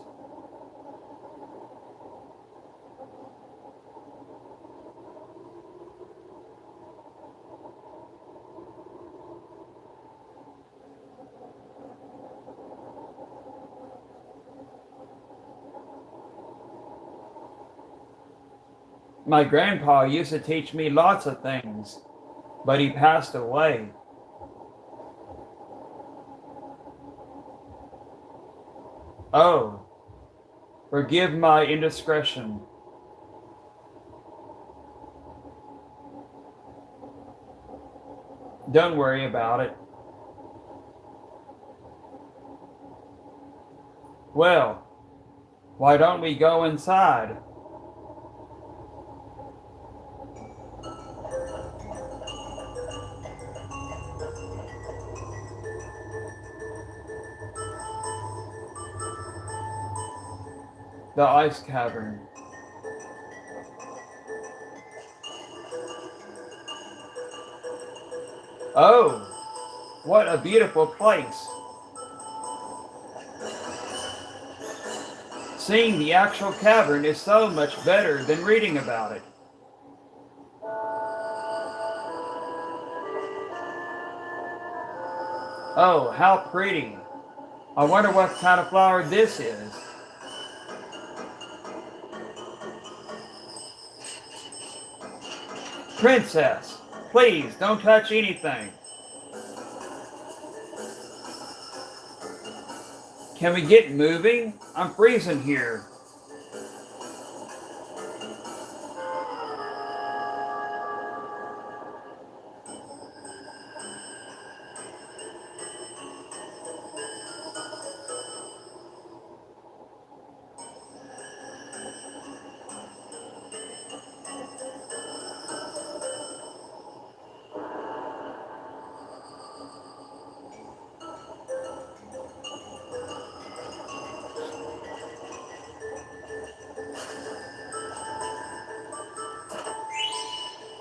My grandpa used to teach me lots of things, but he passed away. Oh, forgive my indiscretion. Don't worry about it. Well, why don't we go inside? The ice cavern. Oh, what a beautiful place. Seeing the actual cavern is so much better than reading about it. Oh, how pretty. I wonder what kind of flower this is. Princess, please don't touch anything. Can we get moving? I'm freezing here.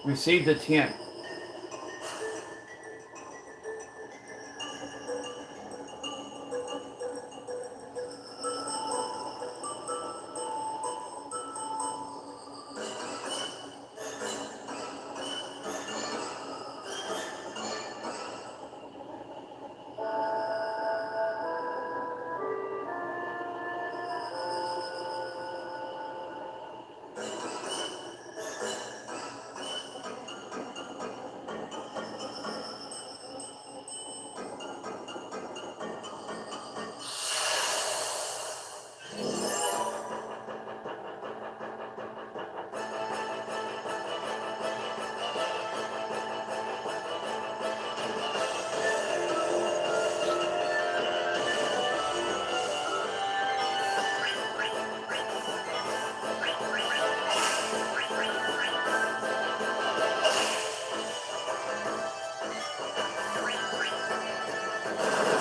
Receive the tent.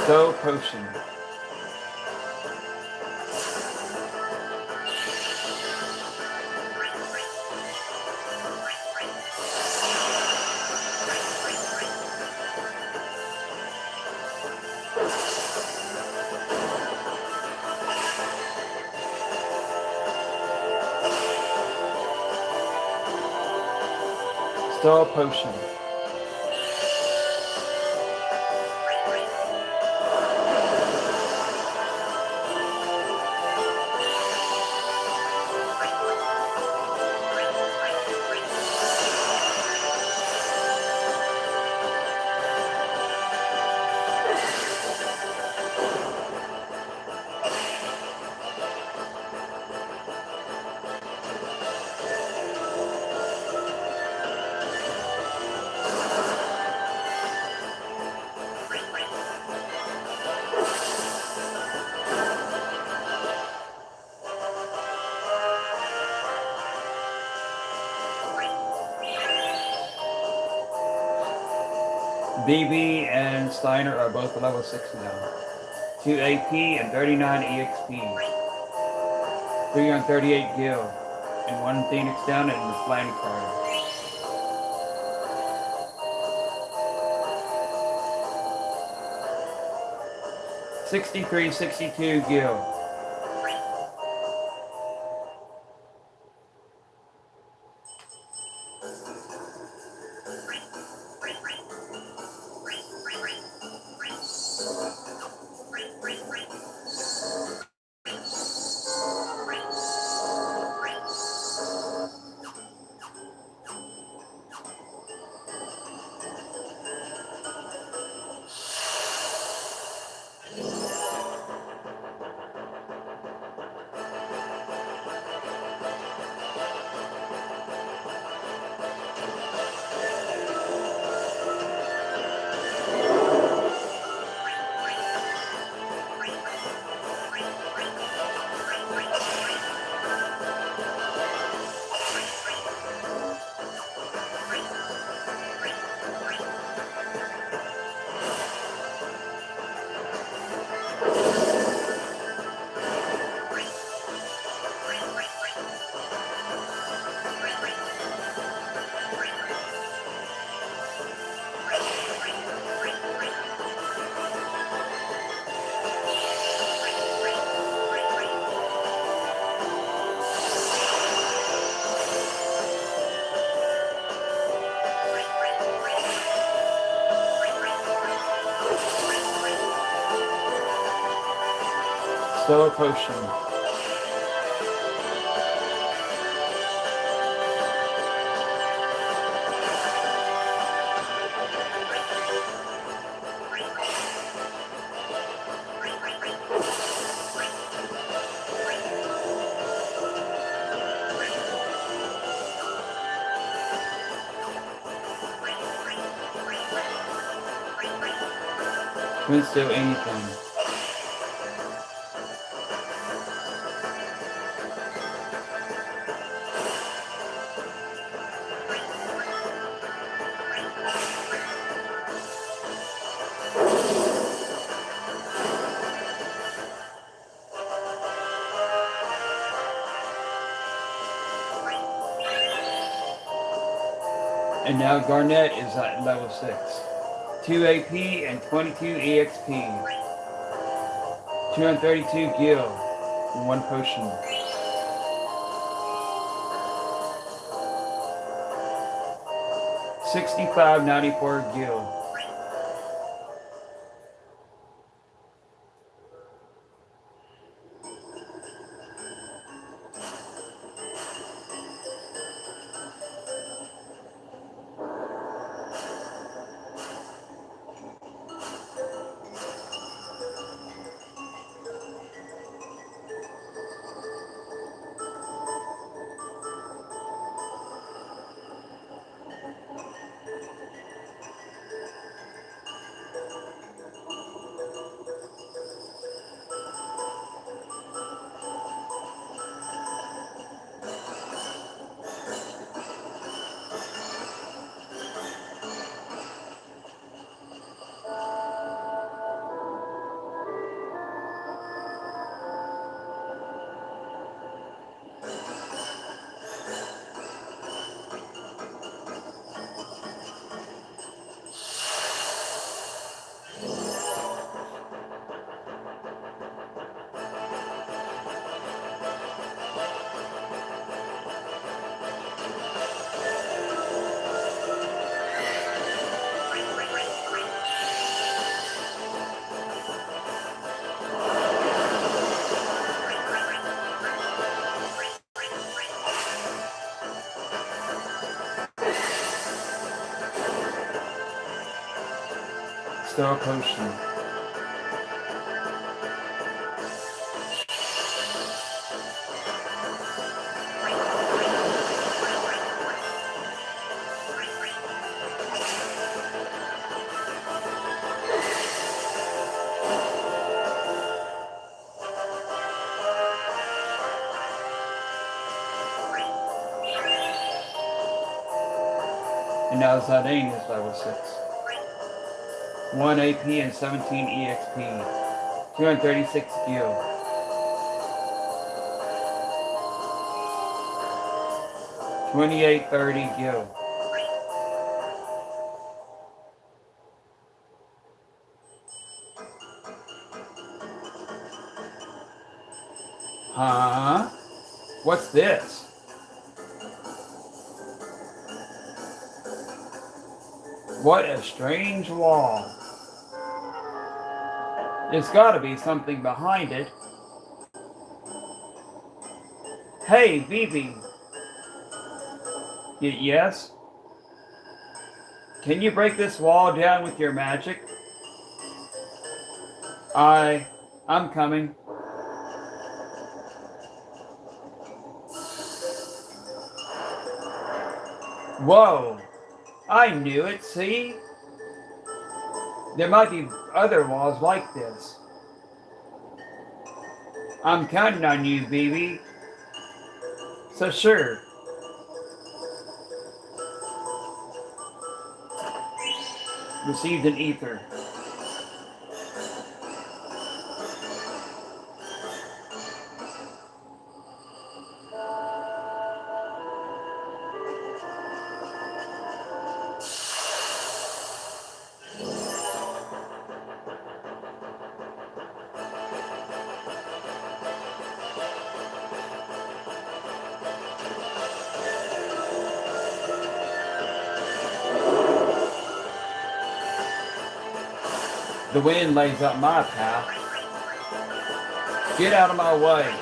Soul potion. Soul Potion. BB and Steiner are both level 6 now. 2 AP and 39 EXP. 3 on 38 Gil. And 1 Phoenix down and the flying card. $63.62 Gil. Soul Potion. Couldn't steal anything. And now Garnet is at level 6. 2 AP and 22 EXP. 232 Gil. And 1 potion. $65.94 Gil. Bestow a potion. And now Zidane is level 6. 1 AP and 17 EXP. 236 gil. $28.30 gil. Huh? What's this? What a strange wall. There's gotta be something behind it. Hey, Vivi. Yes? Can you break this wall down with your magic? I'm coming. Whoa! I knew it, see? There might be other walls like this. I'm counting on you, Vivi. So sure. Received an ether. The wind lays up my path. Get out of my way.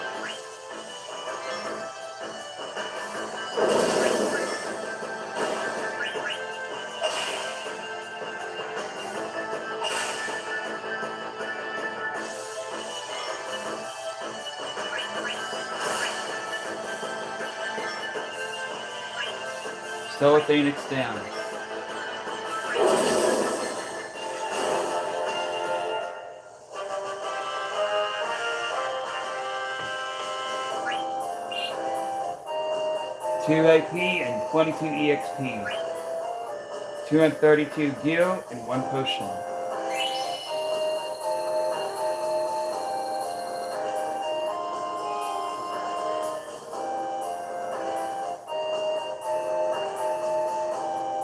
Stoa Phoenix down. Two AP and 22 EXP. 232 gil and 1 potion.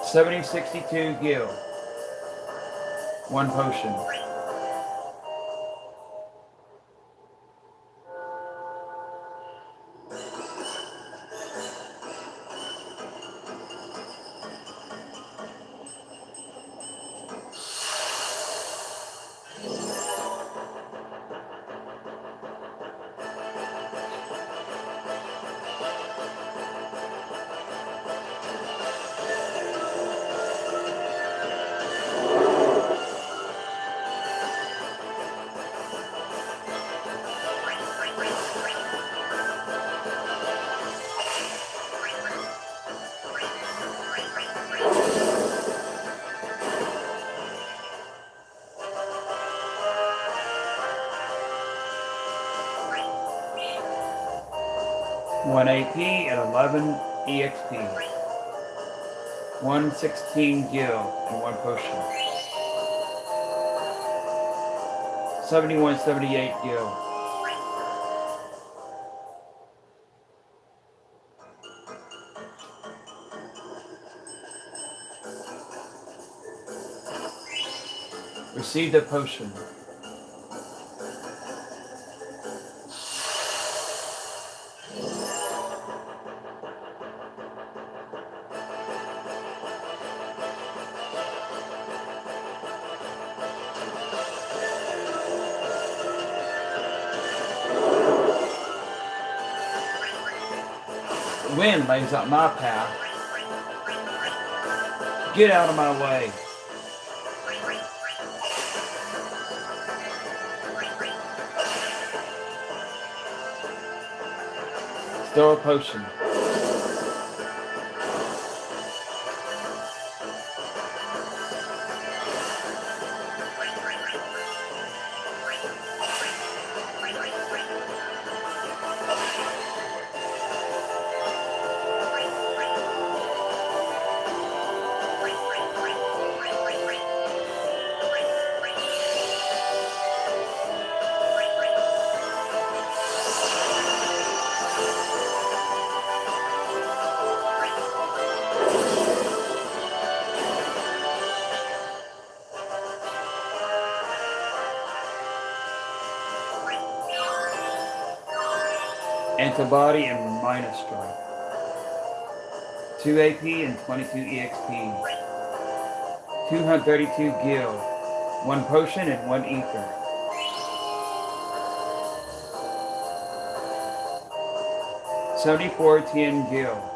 $70.62 gil. 1 potion. One AP and 11 EXP. 116 gil and 1 potion. 71.78 gil. Received a potion. Wind lays up my path. Get out of my way. Still a potion. Antibody and minus strike. 2 AP and 22 EXP. 232 gil. 1 potion and 1 ether. $74 TN gil.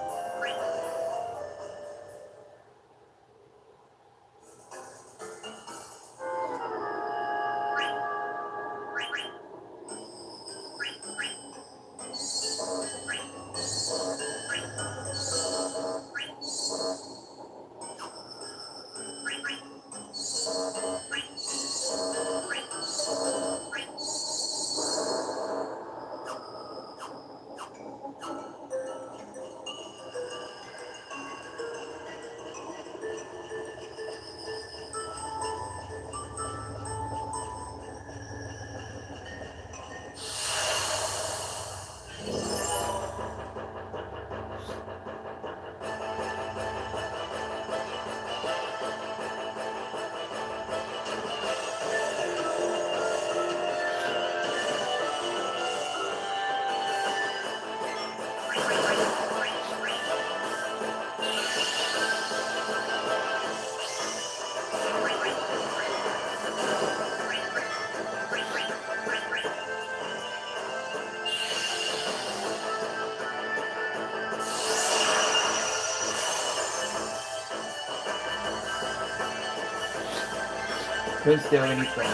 Couldn't do anything.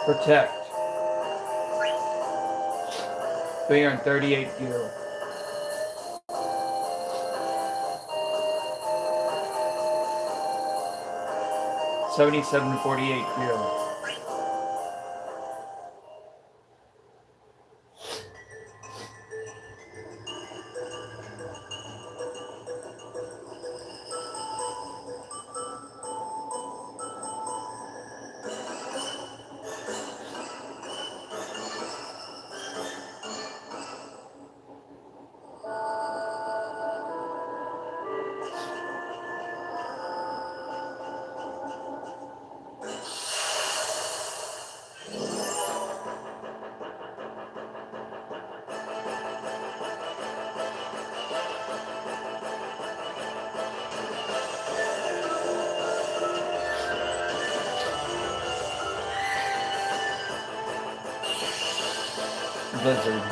Protect. 338 gil. $77.48 gil. Blizzard.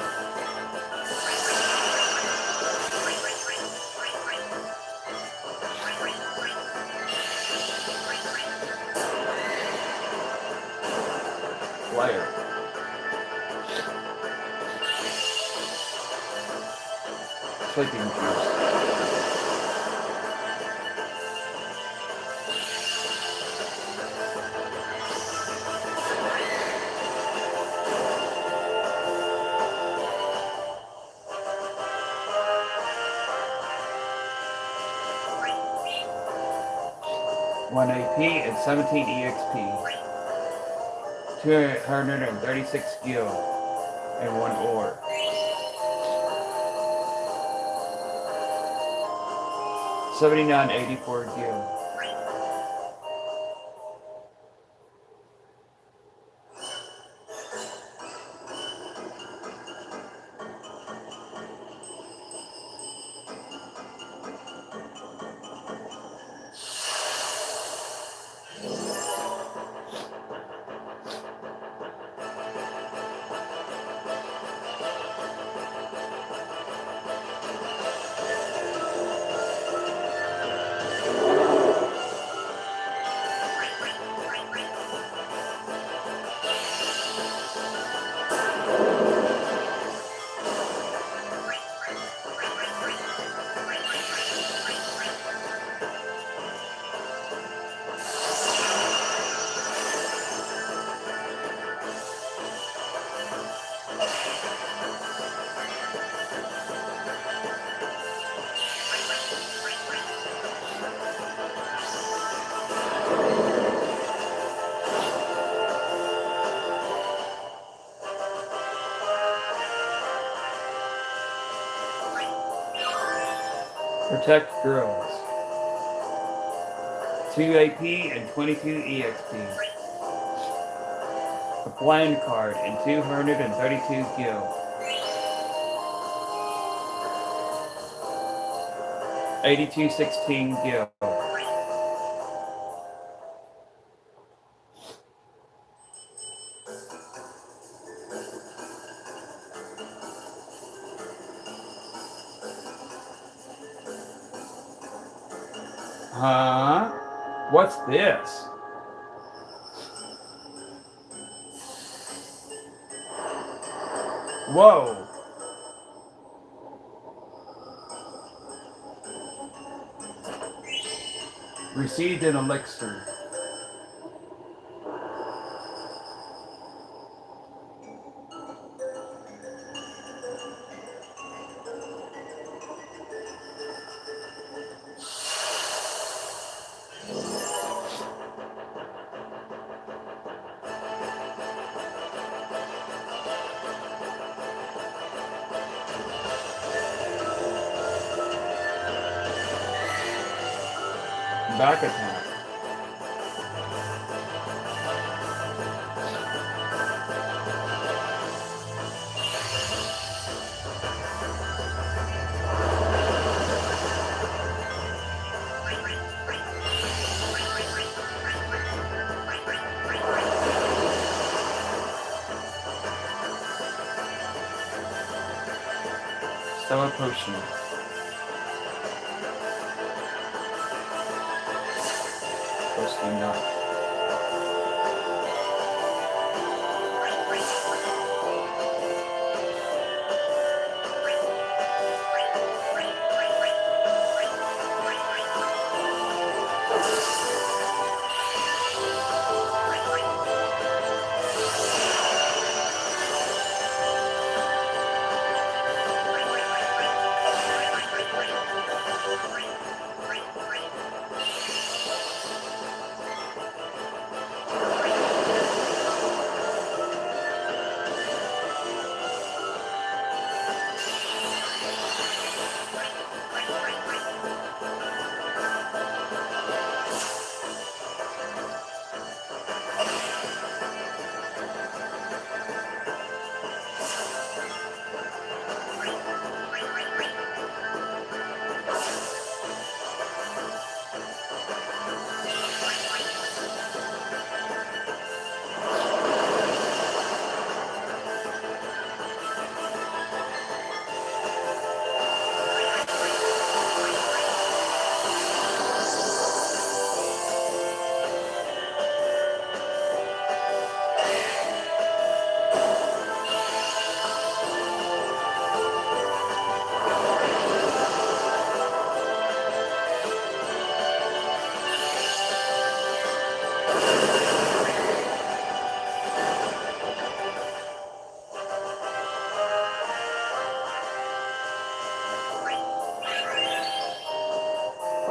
Flare. Sleeping juice. One AP and 17 EXP. 236 gil and 1 ore. $79.84 gil. Protect girls. 2 AP and 22 EXP. A blind card and 232 gil. 8216 gil. Huh? What's this? Whoa. Received an elixir. Back attack. Stellar potion. Supposed to be not.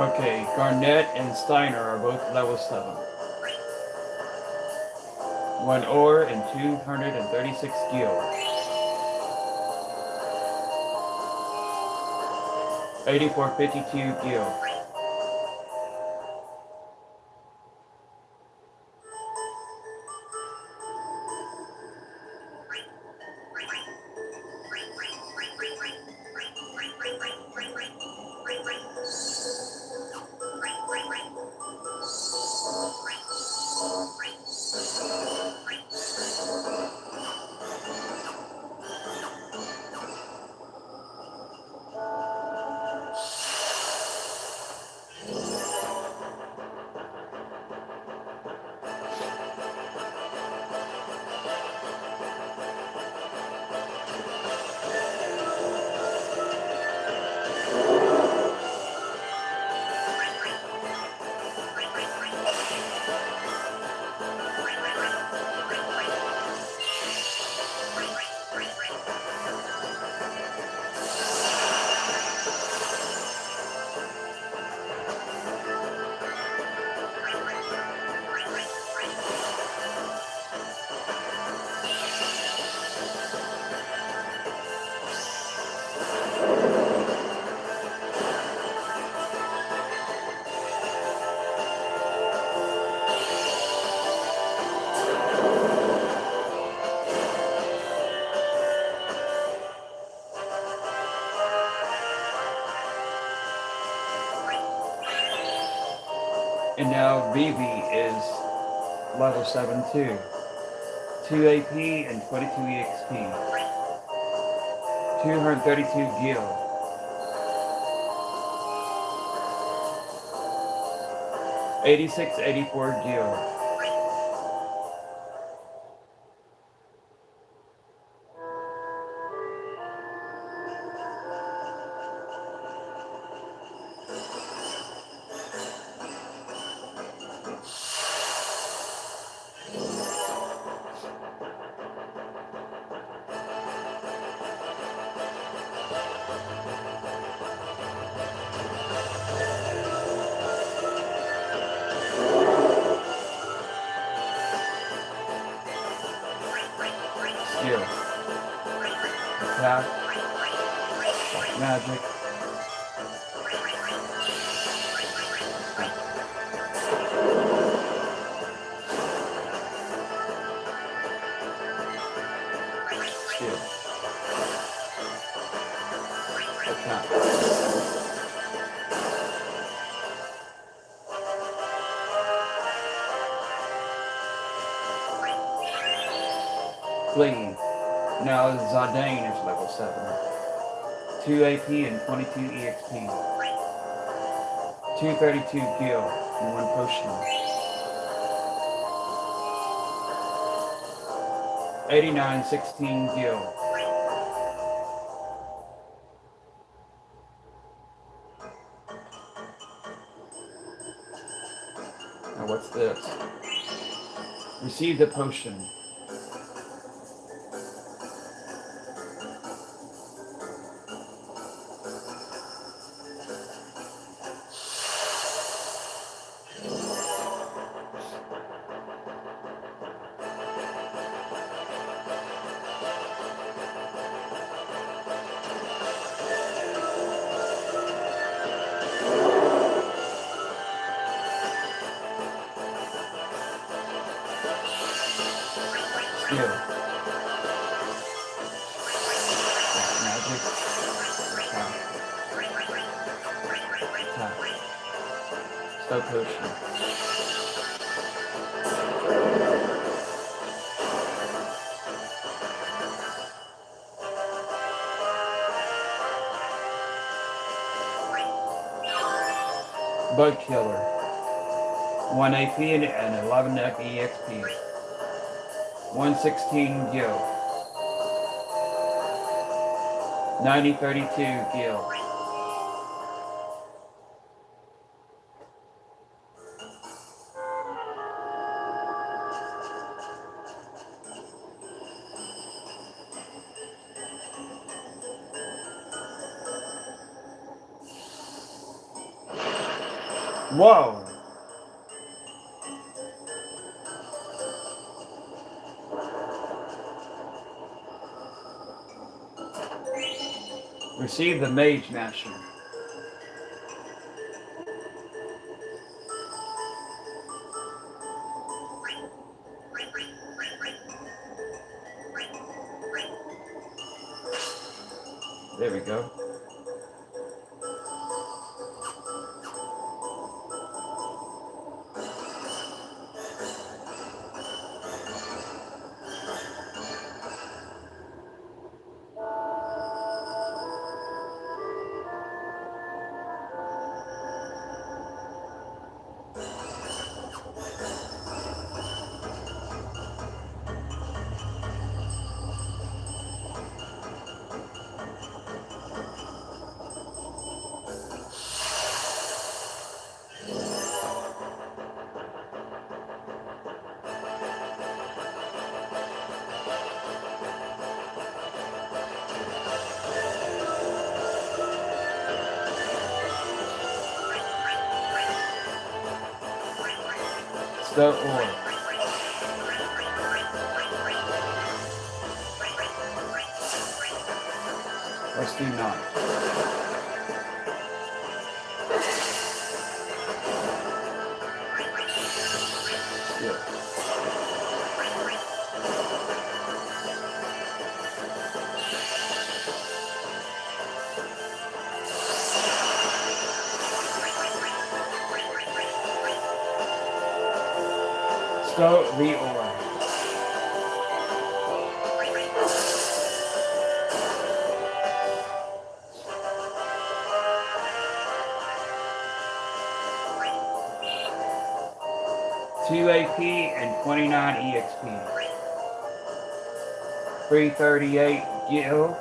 Okay, Garnett and Steiner are both level 7. 1 ore and 236 gil. 8452 gil. And now Vivi is level 7 too. 2 AP and 22 EXP. 232 gil. 86, 84 gil. Skill. Attack. Magic. Skill. Attack. Clean. Now Zardane is level 7. 2 AP and 22 EXP. 232 gil and 1 potion. 89, 16 gil. Now what's this? Receive the potion. Skill. Magic. Attack. Attack. Spell potion. Bug killer. 1 AP and 11 EXP. 116 gil. 9032 gil. Whoa! Receive the Mage Masher. There we go. The ore. Let's do not. Skill. So the ore. Two AP and 29 EXP. 338 Gil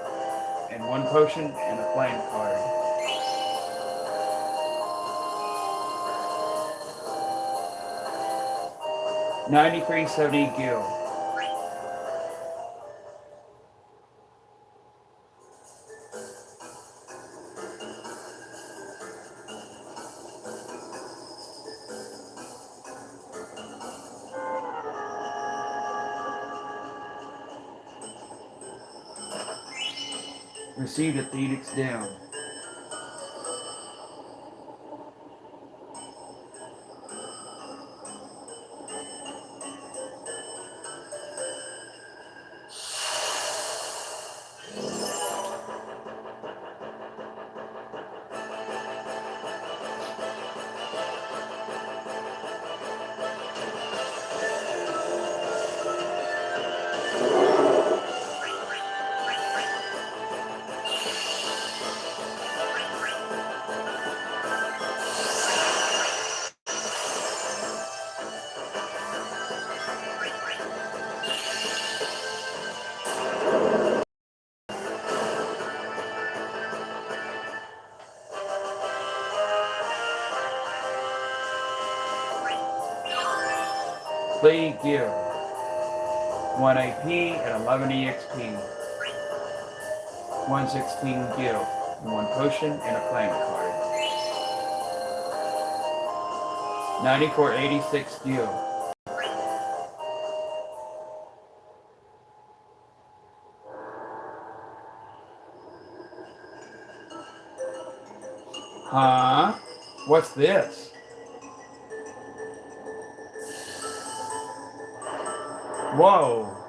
and 1 potion and a flame card. $93.70 Gil. Received a Thedix down. Lee Gil. 1 AP and 11 EXP. 116 Gil. 1 potion and a flame card. 94.86 Gil. Huh? What's this? Whoa.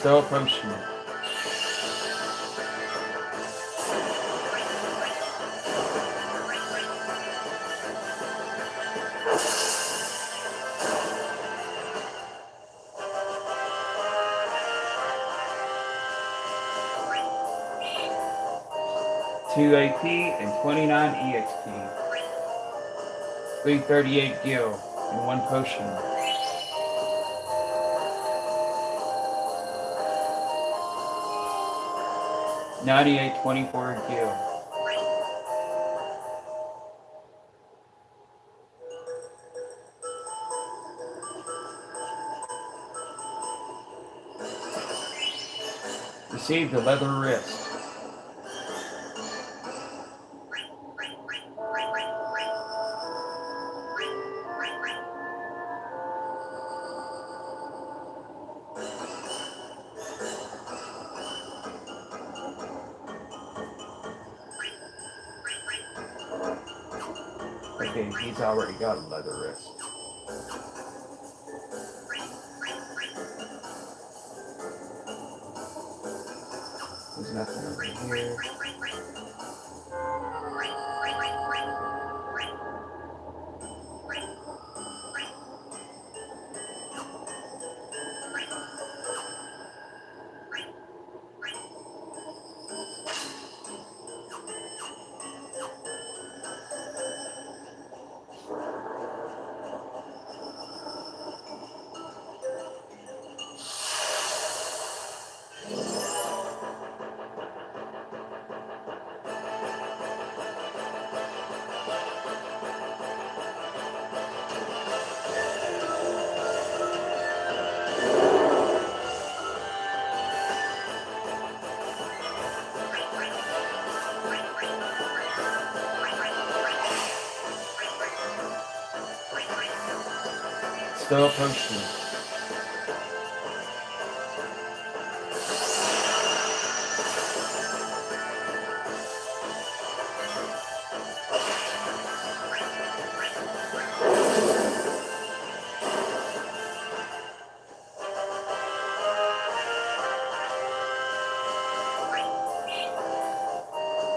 Still a potion. Two AP and 29 EXP. 338 Gil and 1 potion. 98.24 Gil. Received a leather wrist. Okay, he's already got a leather wrist. There's nothing over here. Bestow a potion.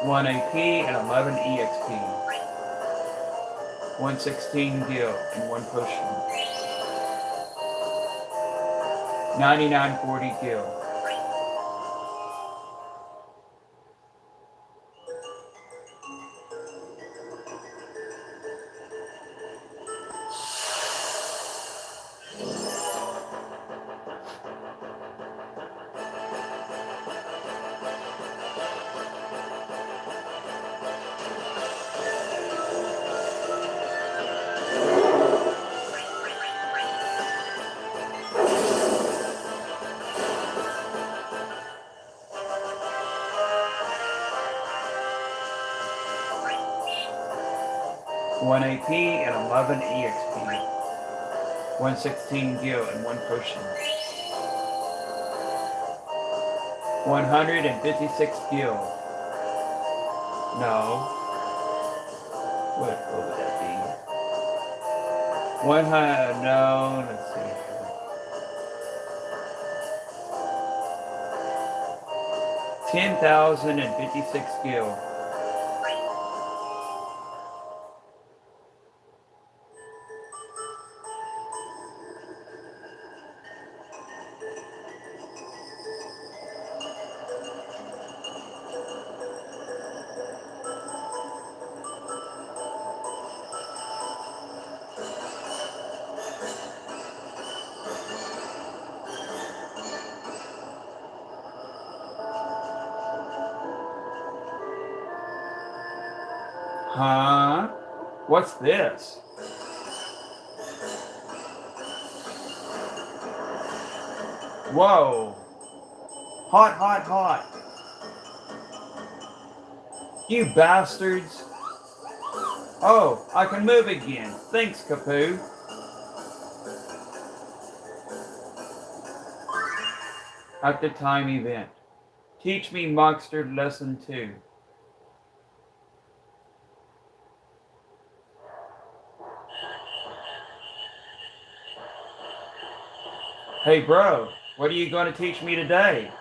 One AP and 11 EXP. 116 gil and 1 potion. 9940 gil. One AP and 11 EXP. 116 gil and 1 potion. 156 gil. No. What would that be? 100. No. Let's see. 10,056 gil. Huh? What's this? Whoa. Hot, hot, hot. You bastards. Oh, I can move again. Thanks, Kapoo. At the time event. Teach me Monster Lesson 2. Hey bro, what are you going to teach me today?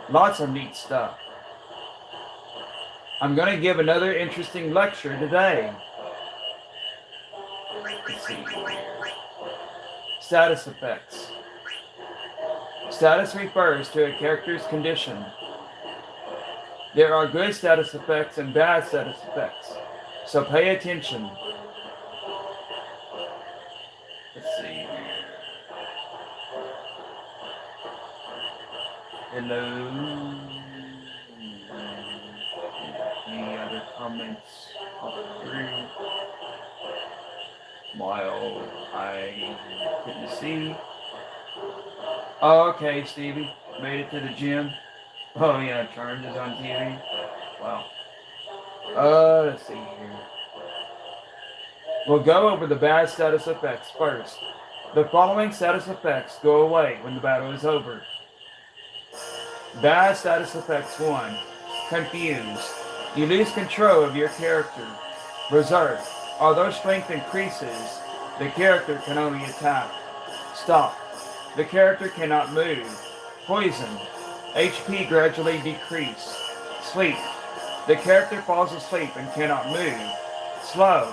Lots of neat stuff. I'm going to give another interesting lecture today. Let's see. Status effects. Status refers to a character's condition. There are good status effects and bad status effects, so pay attention. Let's see. Hello. Any other comments up through? While I couldn't see. Oh, okay, Stevie. Made it to the gym. Oh yeah, Charms is on TV. Wow. Let's see here. We'll go over the bad status effects first. The following status effects go away when the battle is over. Bad status effects 1. Confused. You lose control of your character. Berserk. Although strength increases, the character can only attack. Stop. The character cannot move. Poison. HP gradually decrease. Sleep. The character falls asleep and cannot move. Slow.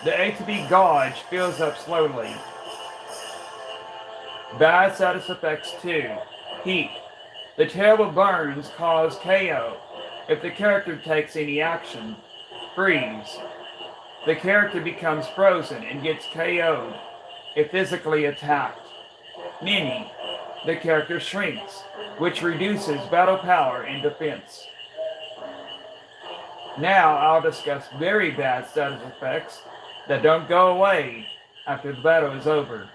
The ATB gauge fills up slowly. Bad status effects 2. Heat. The terrible burns cause KO. If the character takes any action. Freeze. The character becomes frozen and gets KO'd if physically attacked. Mini. The character shrinks, which reduces battle power and defense. Now I'll discuss very bad status effects that don't go away after the battle is over.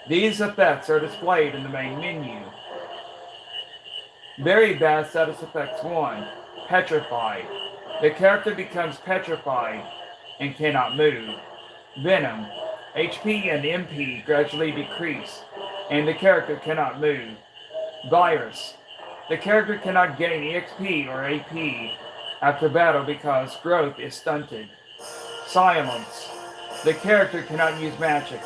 These effects are displayed in the main menu. Very bad status effects 1. Petrified. The character becomes petrified and cannot move. Venom. HP and MP gradually decrease, and the character cannot move. Virus. The character cannot gain EXP or AP after battle because growth is stunted. Silence. The character cannot use magic.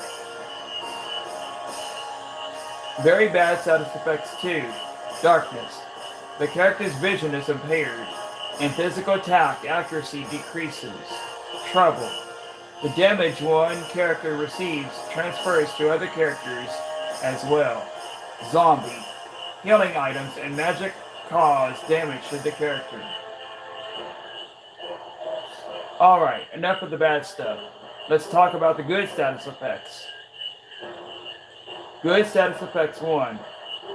Very bad status effects too. Darkness. The character's vision is impaired, and physical attack accuracy decreases. Trouble. The damage one character receives transfers to other characters as well. Zombie. Healing items and magic cause damage to the character. Alright, enough of the bad stuff. Let's talk about the good status effects. Good status effects 1.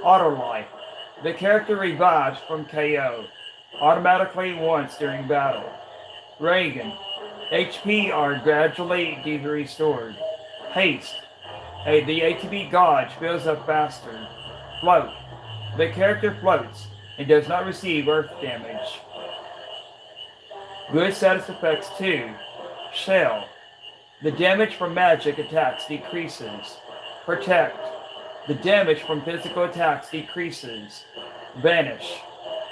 Auto life. The character revives from KO, automatically once during battle. Reagan. HP are gradually restored. Haste. The ATB gauge fills up faster. Float. The character floats and does not receive earth damage. Good status effects 2. Shell. The damage from magic attacks decreases. Protect. The damage from physical attacks decreases. Vanish.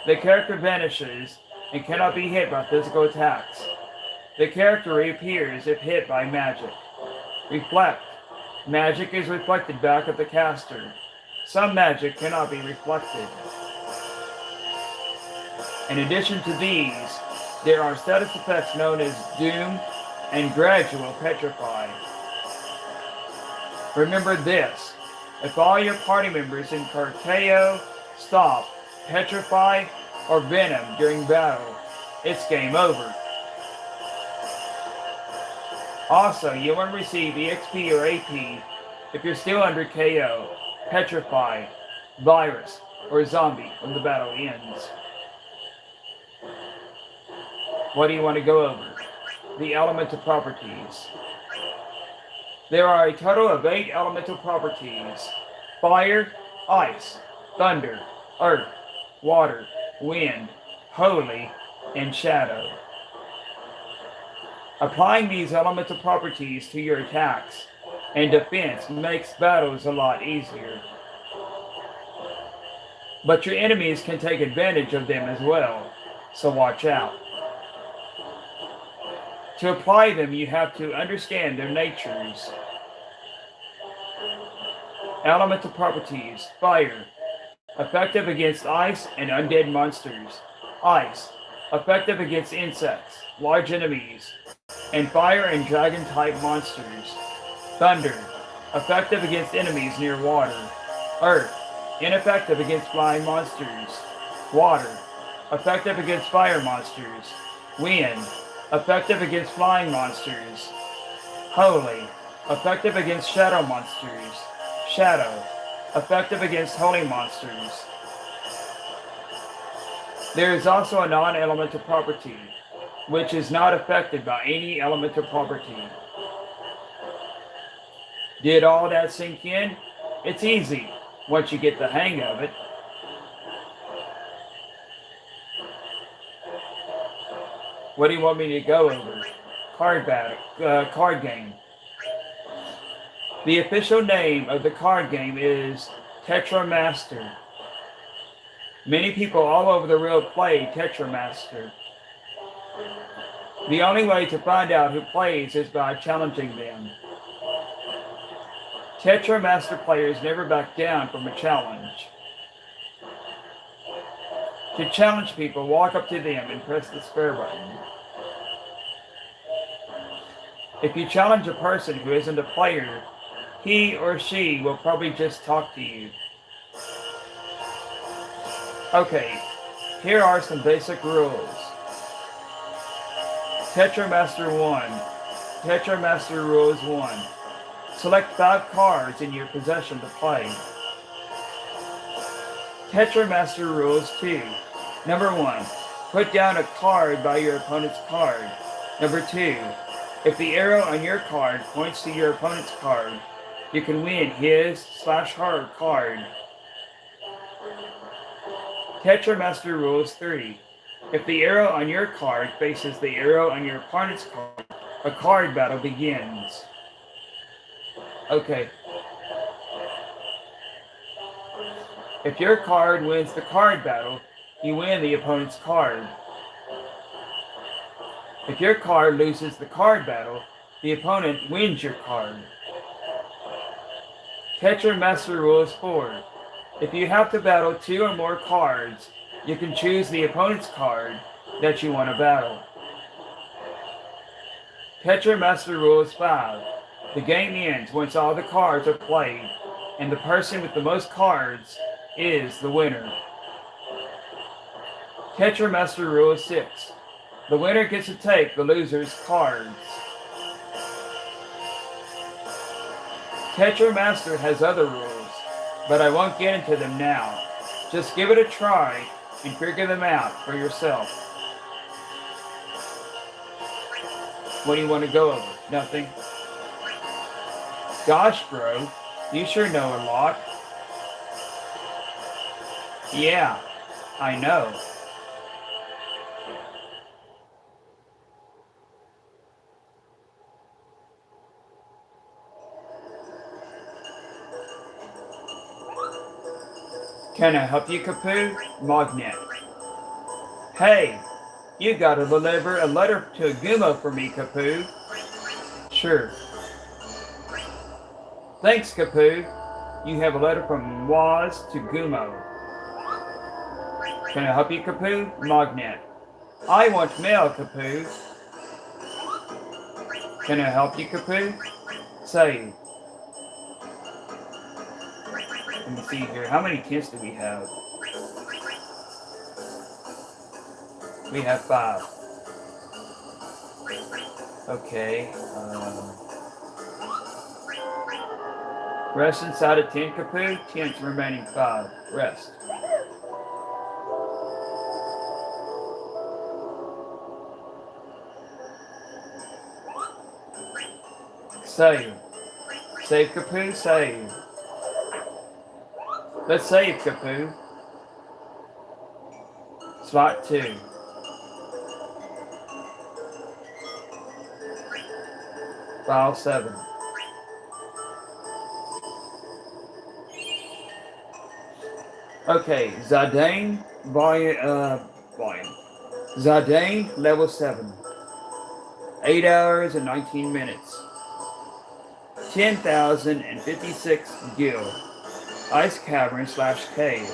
The character vanishes and cannot be hit by physical attacks. The character reappears if hit by magic. Reflect. Magic is reflected back at the caster. Some magic cannot be reflected. In addition to these, there are status effects known as Doom and Gradual Petrify. Remember this: if all your party members incur KO, Stop, Petrify, or Venom during battle, it's game over. Also, you won't receive EXP or AP if you're still under KO, Petrify, Virus, or Zombie when the battle ends. What do you want to go over? The elemental properties. There are a total of 8 elemental properties: fire, ice, thunder, earth, water, wind, holy, and shadow. Applying these elemental properties to your attacks and defense makes battles a lot easier. But your enemies can take advantage of them as well, so watch out. To apply them, you have to understand their natures. Elemental properties: fire, effective against ice and undead monsters. Ice, effective against insects, large enemies, and fire and dragon type monsters. Thunder, effective against enemies near water. Earth, ineffective against flying monsters. Water, effective against fire monsters. Wind, effective against flying monsters. Holy, effective against shadow monsters. Shadow, effective against holy monsters. There is also a non-elemental property, which is not affected by any elemental property. Did all that sink in? It's easy once you get the hang of it. What do you want me to go over? Card game. The official name of the card game is Tetramaster. Many people all over the world play Tetramaster. The only way to find out who plays is by challenging them. Tetramaster players never back down from a challenge. To challenge people, walk up to them and press the square button. If you challenge a person who isn't a player, he or she will probably just talk to you. Okay, here are some basic rules. Tetramaster 1. Tetramaster Rules 1. Select 5 cards in your possession to play. Tetramaster Rules 2. Number 1. Put down a card by your opponent's card. Number 2. If the arrow on your card points to your opponent's card, you can win his/her card. Tetramaster Rules 3. If the arrow on your card faces the arrow on your opponent's card, a card battle begins. Okay. If your card wins the card battle, you win the opponent's card. If your card loses the card battle, the opponent wins your card. Tetra Master Rule is 4. If you have to battle 2 or more cards, you can choose the opponent's card that you want to battle. Tetra Master Rule is 5. The game ends once all the cards are played, and the person with the most cards is the winner. Tetra Master Rule is 6. The winner gets to take the loser's cards. Tetra Master has other rules, but I won't get into them now. Just give it a try and figure them out for yourself. What do you want to go over? Nothing? Gosh, bro, you sure know a lot. Yeah, I know. Can I help you, Kapoo? Mognet. Hey, you gotta deliver a letter to Gumo for me, Kapoo. Sure. Thanks, Kapoo. You have a letter from Waz to Gumo. Can I help you, Kapoo? Mognet. I want mail, Kapoo. Can I help you, Kapoo? Say. Let me see here. How many tints do we have? We have 5. Okay. Rest inside a 10, Kapoo. Tints remaining 5. Rest. Save. Save, Kapoo. Save. Let's save, Kapoo. Slot 2. File 7. Okay, Zidane, volume. Zidane, level 7. 8 hours and 19 minutes. 10,056 gil. Ice cavern / cave.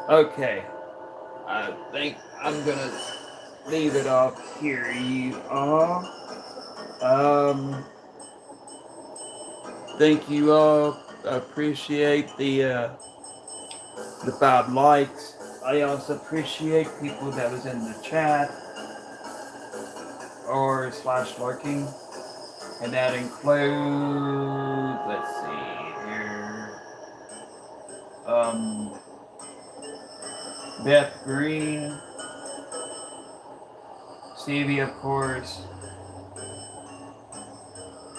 Okay. I think I'm gonna leave it off here. You all. Thank you all. I appreciate the 5 likes. I also appreciate people that was in the chat or /lurking, and that includes, let's see here, Beth Green, Stevie, of course.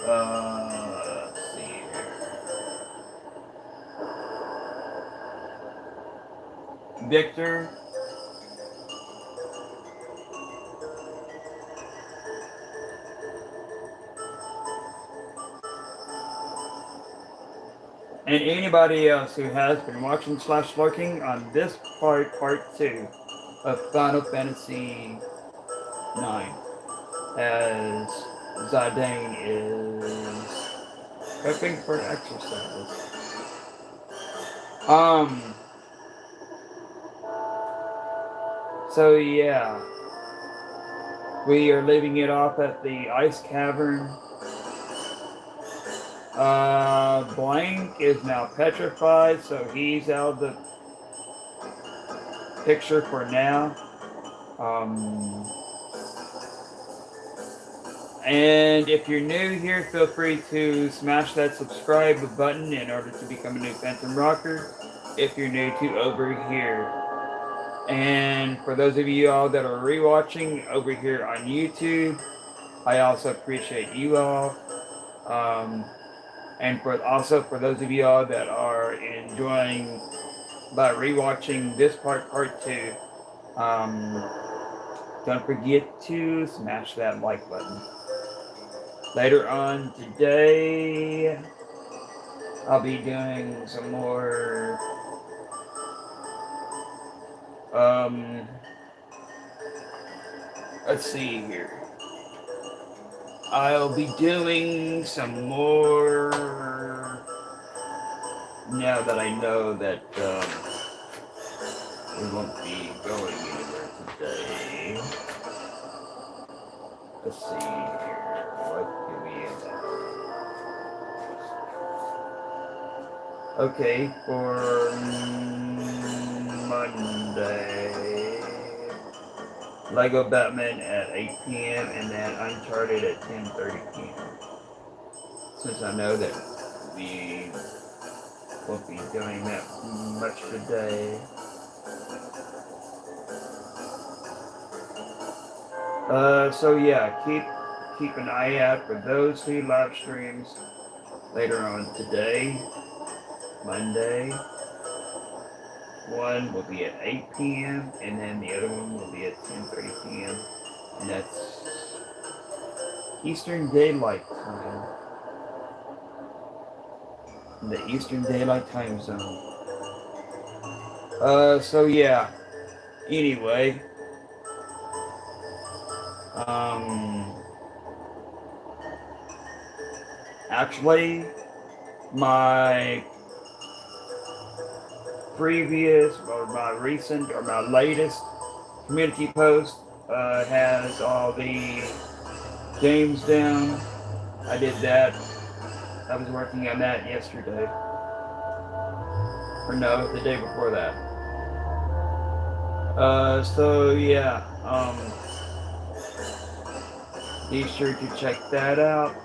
Let's see here. Victor. And anybody else who has been watching /lurking on this part 2 of Final Fantasy 9, as Zidane is prepping for exercise. So yeah, we are leaving it off at the ice cavern. Blank is now petrified, so he's out of the picture for now. And if you're new here, feel free to smash that subscribe button in order to become a new Phantom Rocker if you're new to over here. And for those of you all that are rewatching over here on YouTube, I also appreciate you all. And for those of you all that are enjoying by rewatching this part 2, don't forget to smash that like button. Later on today, I'll be doing some more let's see here. I'll be doing some more now that I know that we won't be going anywhere today. Let's see here. What do we have? Okay, for Monday, Lego Batman at 8 p.m. and then Uncharted at 10:30 p.m. Since I know that we won't be doing that much today. So yeah, keep an eye out for those two live streams later on today, Monday. One will be at 8 p.m. and then the other one will be at 10:30 p.m. and that's Eastern Daylight Time. In the Eastern Daylight Time Zone. So yeah. Anyway. Actually, my previous or my recent or my latest community post has all the games down. I did that. I was working on that yesterday. Or no, the day before that. So yeah, be sure to check that out.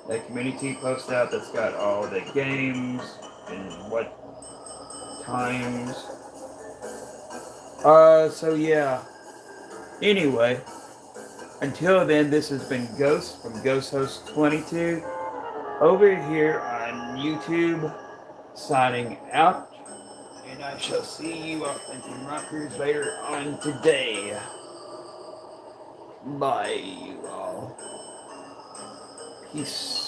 The community post out that's got all the games and what times. So yeah. Anyway, until then, this has been Ghost from Ghost Host 22 over here on YouTube, signing out. And I shall see you Authentic Rockers later on today. Bye, you all. Peace.